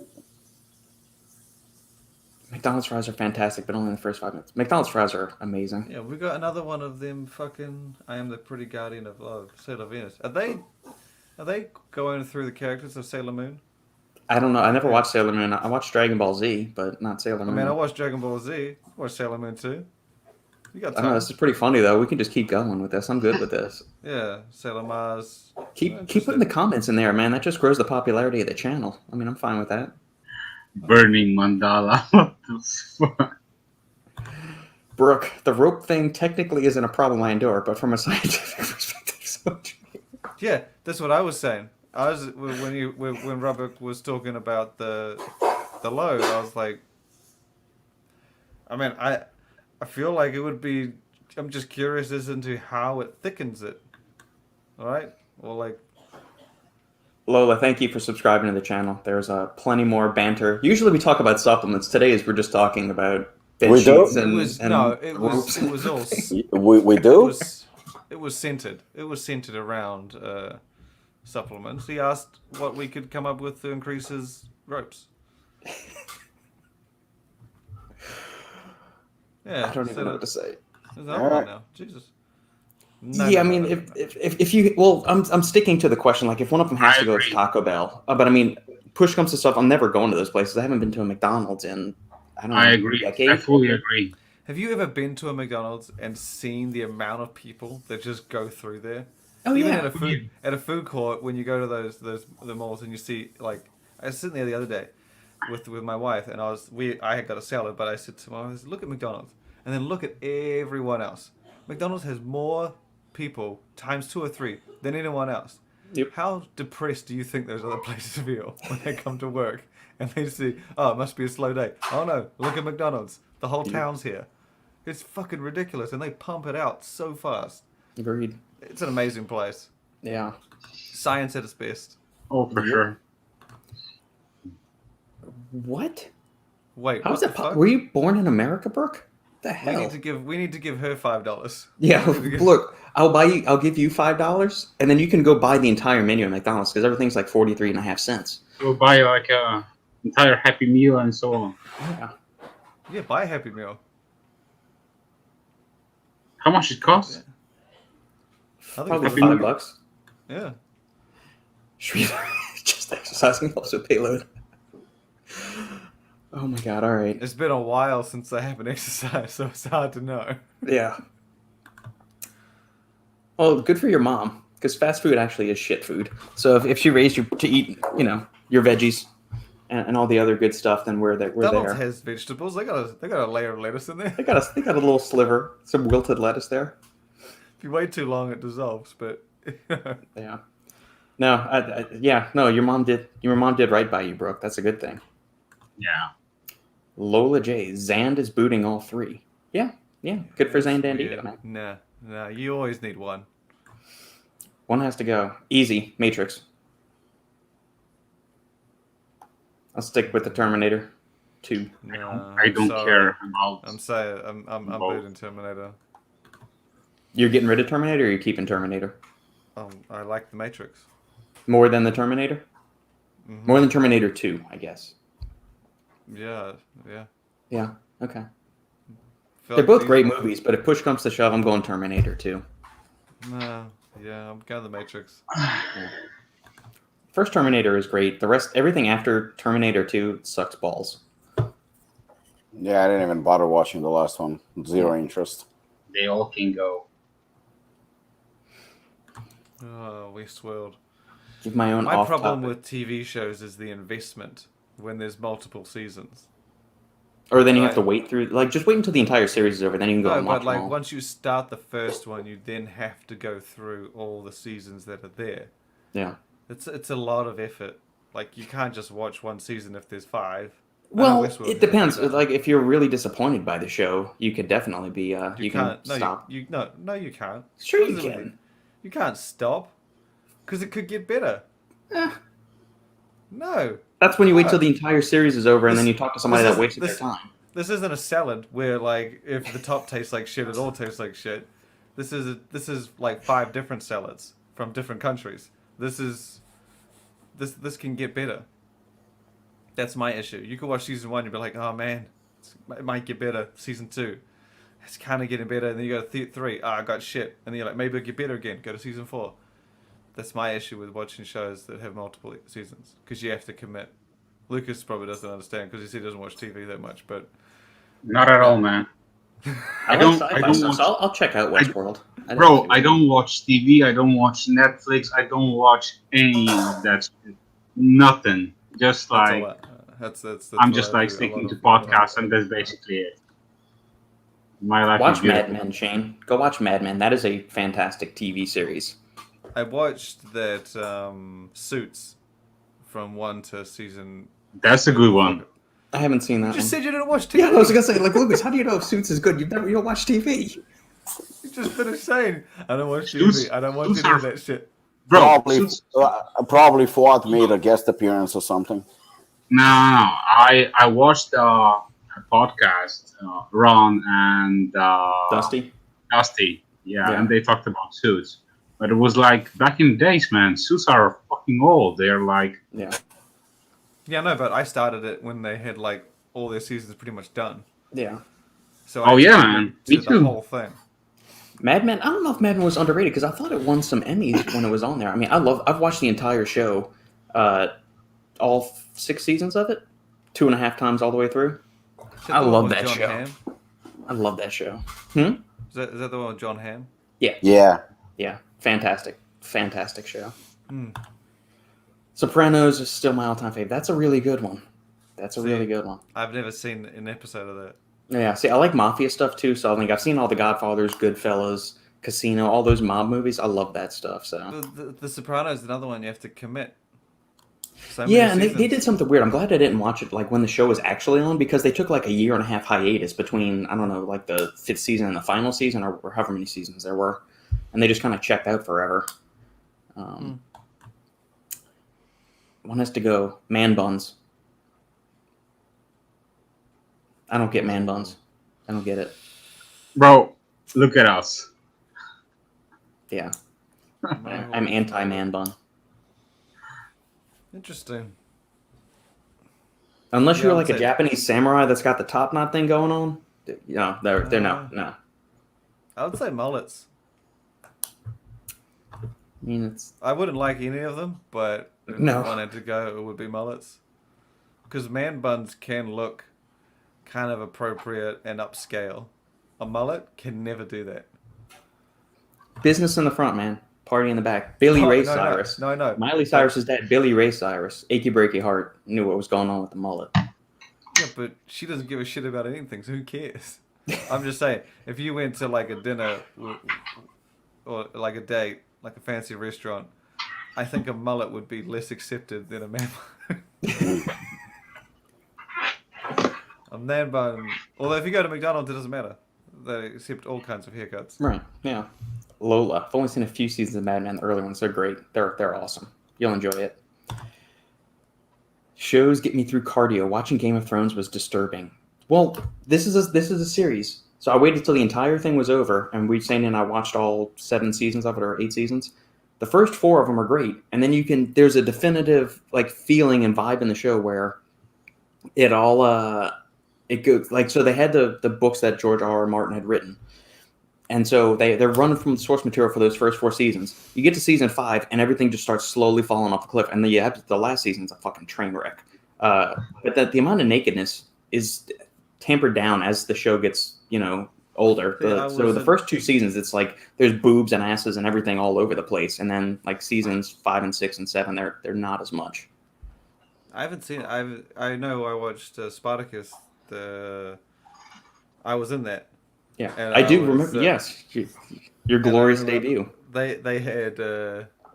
McDonald's fries are fantastic, but only in the first 5 minutes. McDonald's fries are amazing. Yeah, we got another one of them. Fucking, I am the pretty guardian of love, Sailor Venus. Are they going through the characters of Sailor Moon? I don't know. I never watched Sailor Moon. I watched Dragon Ball Z, but not Sailor I Moon. mean, I watched Dragon Ball Z. I watched Sailor Moon too. You got I don't know. time. This is pretty funny though. We can just keep going with this. I'm good with this. Yeah, Sailor Mars. Keep putting the comments in there, man. That just grows the popularity of the channel. I mean, I'm fine with that. Burning mandala. What the fuck? Brooke, the rope thing technically isn't a problem I endure, but from a scientific perspective, so Yeah, that's what I was saying. I was when Robert was talking about the load. I was like, I mean, I feel like it would be. I'm just curious as into how it thickens it. All right, well, like. Lola, thank you for subscribing to the channel. There's plenty more banter. Usually we talk about supplements. Today we're just talking about bed We do? sheets and, It ropes. was all. We do? It was centered. It was centered around supplements. He asked what we could come up with to increase his ropes. Yeah, I don't even know what to say. There's another one now. Jesus. No, Yeah, I no, mean, no, no. if you, well, I'm sticking to the question. Like, if one of them has I to go, it's agree. Taco Bell. But I mean, push comes to stuff. I'm never going to those places. I haven't been to a McDonald's in I don't know. I agree. A decade? I fully agree. Have you ever been to a McDonald's and seen the amount of people that just go through there? Oh Even yeah. at a food court, when you go to the malls and you see, like, I was sitting there the other day with my wife, and I had got a salad, but I said to my wife, look at McDonald's, and then look at everyone else. McDonald's has more people times 2 or 3 than anyone else. Yep. How depressed do you think those other places feel when they come to work and they see, oh, it must be a slow day. Oh no, look at McDonald's. The whole town's here. It's fucking ridiculous, and they pump it out so fast. Agreed. It's an amazing place. Yeah. Science at its best. Oh, for sure. What? Wait, How what is the that? fuck? Were you born in America, Brooke? The We hell? need to give her $5. Yeah, look, I'll give you $5, and then you can go buy the entire menu at McDonald's because everything's like 43.5 cents. So buy like a entire Happy Meal and so on. Yeah. Yeah, buy a Happy Meal. How much it costs? I think Probably it's $5. Yeah. Just exercising helps with payload. Oh my god, alright. It's been a while since I haven't exercised, so it's hard to know. Yeah. Well, good for your mom, because fast food actually is shit food. So if she raised you to eat, your veggies, and all the other good stuff, then we're there. McDonald's has vegetables. They got a layer of lettuce in there. They got a little sliver, some wilted lettuce there. If you wait too long, it dissolves. But Yeah. No, no. Your mom did right by you, Brooke. That's a good thing. Yeah. Lola J. Zand is booting all 3. Yeah. Good for Zand Dandito, man. No. You always need one. One has to go. Easy. Matrix. I'll stick with the Terminator 2. No, I don't sorry. care about. I'm saying I'm booting Terminator. You're getting rid of Terminator, or you're keeping Terminator? I like the Matrix. More than the Terminator? Mhm. More than Terminator 2, I guess. Yeah. Yeah, okay. Feel They're like both these- great movies, but if push comes to shove, I'm going Terminator 2. No, yeah, I'm going the Matrix. First Terminator is great. The rest, everything after Terminator 2 sucks balls. Yeah, I didn't even bother watching the last one. Zero interest. They all can go. Oh, Westworld. Give my own My off problem topic. with TV shows is the investment when there's multiple seasons. Or then you have Right. to wait through, just wait until the entire series is over, then you can go No, and watch but them all. once you start the first one, you then have to go through all the seasons that are there. Yeah. It's a lot of effort. Like you can't just watch one season if there's 5. Well, Westworld it depends. has that. Like, if you're really disappointed by the show, you could definitely be, you can can't. No, stop. you can't. Sure you Absolutely. can. You can't stop because it could get better. Eh. No, That's when you wait till the entire series is over, and then you talk to somebody this that is- wasted this- their time. this isn't a salad where like if the top tastes like shit, it all tastes like shit. This is like 5 different salads from different countries. This can get better. That's my issue. You could watch season 1 and be like, oh man, it might get better. Season 2, it's kind of getting better. And then you go to 3, I got shit. And then you're like, maybe it'll get better again. Go to season 4. That's my issue with watching shows that have multiple seasons because you have to commit. Lukasz probably doesn't understand because he said he doesn't watch TV that much, but Not at all, man. I don't- like I sci-fi don't stuff, watch- so I'll check out Westworld. Bro, I don't watch TV. I don't watch Netflix. I don't watch any of that shit. Nothing. Just like that's I'm what just I like do. A sticking lot to of- podcasts, and that's basically it. My life Watch is Mad beautiful. Men, Shane. Go watch Mad Men. That is a fantastic TV series. I watched that Suits from 1 to season. That's a good one. I haven't seen that You just one. said you didn't watch TV. Yeah, I was gonna say, Lucas, how do you know if Suits is good? You don't watch TV. You just finished saying I don't watch Suits- TV. I don't watch Suits any are- of that shit. Bro, Probably, probably Fuad made a guest appearance or something. No. I watched a podcast, Ron and Dusty. Dusty. Yeah, Yeah. and they talked about Suits. But it was like back in the days, man. Suits are fucking old. They're like, Yeah. Yeah, no, but I started it when they had like all their seasons pretty much done. Yeah. So Oh, I yeah, actually man. went Me to too. The whole thing. Mad Men. I don't know if Mad Men was underrated because I thought it won some Emmys when it was on there. I mean, I've watched the entire show, all 6 seasons of it, 2.5 times all the way through. Is that I the one love with that John show. Hamm? I love that show. Is that the one with John Hamm? Yeah. Yeah, fantastic show. Hmm. Sopranos is still my all-time favorite. That's a really good one. That's a See, really good one. I've never seen an episode of that. Yeah, see, I like mafia stuff too. So I've seen all the Godfathers, Goodfellas, Casino, all those mob movies. I love that stuff. So The Sopranos is another one you have to commit. So yeah, many and they seasons. did something weird. I'm glad I didn't watch it like when the show was actually on because they took like a 1.5 year hiatus between I don't know like the 5th season and the final season or however many seasons there were, and they just kind of checked out forever. One has to go. Man buns. I don't get man buns. I don't get it. bro, look at us. Yeah, No. I'm anti man bun. Interesting. Unless Yeah, you're I like would a say- Japanese samurai that's got the top knot thing going on. They're no. I would say mullets. I mean, it's I wouldn't like any of them, but if No. I wanted to go, it would be mullets. Because man buns can look kind of appropriate and upscale. A mullet can never do that. business in the front, man. Party in the back. Billy Ray Cyrus. No. Miley Cyrus's dad, Billy Ray Cyrus. Achy breaky heart. Knew what was going on with the mullet. Yeah, but she doesn't give a shit about anything, so who cares? I'm just saying, if you went to like a dinner or like a date, like a fancy restaurant, I think a mullet would be less accepted than a man bun. A man bun. Although if you go to McDonald's, it doesn't matter. They accept all kinds of haircuts. Right. Yeah. Lola. I've only seen a few seasons of Mad Men. The early ones, they're great. They're awesome. You'll enjoy it. Shows get me through cardio. Watching Game of Thrones was disturbing. Well, this is a series. So I waited till the entire thing was over, and Shane and I watched all 7 seasons of it, or 8 seasons. The first 4 of them are great, and then there's a definitive like feeling and vibe in the show where it all it goes like, so they had the books that George R.R. Martin had written, and so they're running from the source material for those first 4 seasons. You get to season 5, and everything just starts slowly falling off the cliff, and the last season's a fucking train wreck. But the amount of nakedness is tampered down as the show gets older. So the first 2 seasons, it's like there's boobs and asses and everything all over the place, and then like seasons 5 and 6 and 7, they're not as much. I haven't seen it. I know I watched Spartacus. I was in that. Yeah, I do remember. Yes, your glorious debut. They had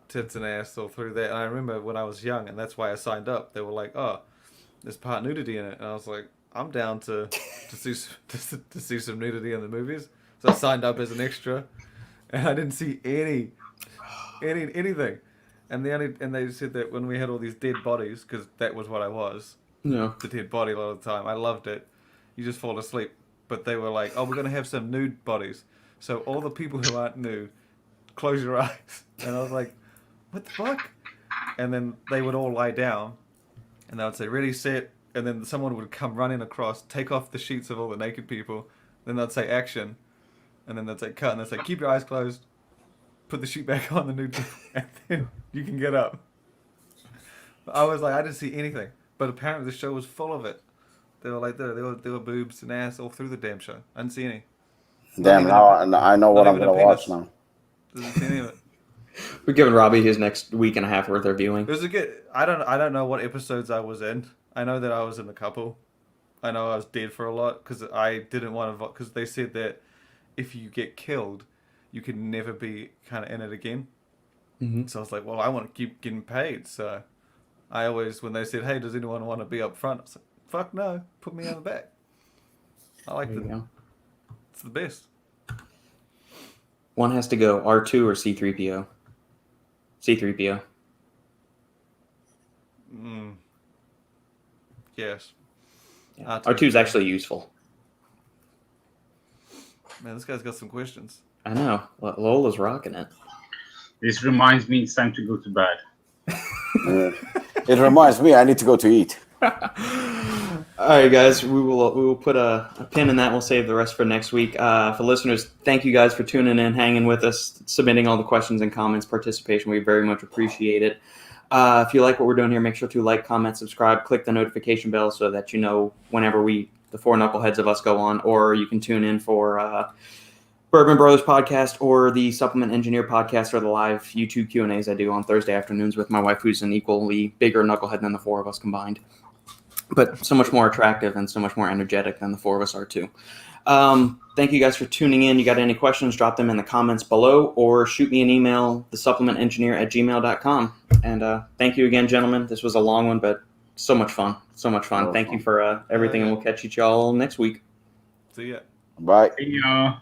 tits and ass all through that, and I remember when I was young, and that's why I signed up. They were like, "Oh, there's part nudity in it," and I was like, "I'm down to see some nudity in the movies." So I signed up as an extra, and I didn't see anything. And they said that when we had all these dead bodies, because that was what I was, the dead body a lot of the time. I loved it. You just fall asleep. But they were like, "Oh, we're gonna have some nude bodies. So all the people who aren't nude, close your eyes." And I was like, "What the fuck?" And then they would all lie down, and they would say, "Ready, set." And then someone would come running across, take off the sheets of all the naked people. Then they'd say action. And then they'd say cut. And they'd say, "Keep your eyes closed. Put the sheet back on the nude people. And then you can get up." But I was like, I didn't see anything. But apparently the show was full of it. They were like, there were boobs and ass all through the damn show. I didn't see any. Damn, now I know what I'm going to watch now. Didn't see any of it. We're giving Robbie his next week and a half worth of viewing. It was a good... I don't know what episodes I was in. I know that I was in a couple. I know I was dead for a lot because I didn't want to... Because they said that if you get killed, you can never be kind of in it again. Mm-hmm. So I was like, well, I want to keep getting paid. So I always... When they said, "Hey, does anyone want to be up front?" I was like, fuck no. Put me on the back. I like it. It's the best. One has to go R2 or C-3PO. C-3PO. Yes. Yeah. R2 is actually useful. Man, this guy's got some questions. I know. Lola's rocking it. This reminds me it's time to go to bed. It reminds me I need to go to eat. All right, guys, we will put a pin in that. We'll save the rest for next week. For listeners, thank you guys for tuning in, hanging with us, submitting all the questions and comments, participation. We very much appreciate it. If you like what we're doing here, make sure to like, comment, subscribe, click the notification bell so that you know whenever the 4 knuckleheads of us go on, or you can tune in for Bourbon Brothers podcast or the Supplement Engineer podcast or the live YouTube Q&As I do on Thursday afternoons with my wife, who's an equally bigger knucklehead than the 4 of us combined. But so much more attractive and so much more energetic than the 4 of us are too. Thank you guys for tuning in. You got any questions, drop them in the comments below or shoot me an email, thesupplementengineer@gmail.com. And thank you again, gentlemen. This was a long one, but so much fun. So much fun. Thank you for everything, and we'll catch y'all next week. See ya. Bye. See ya.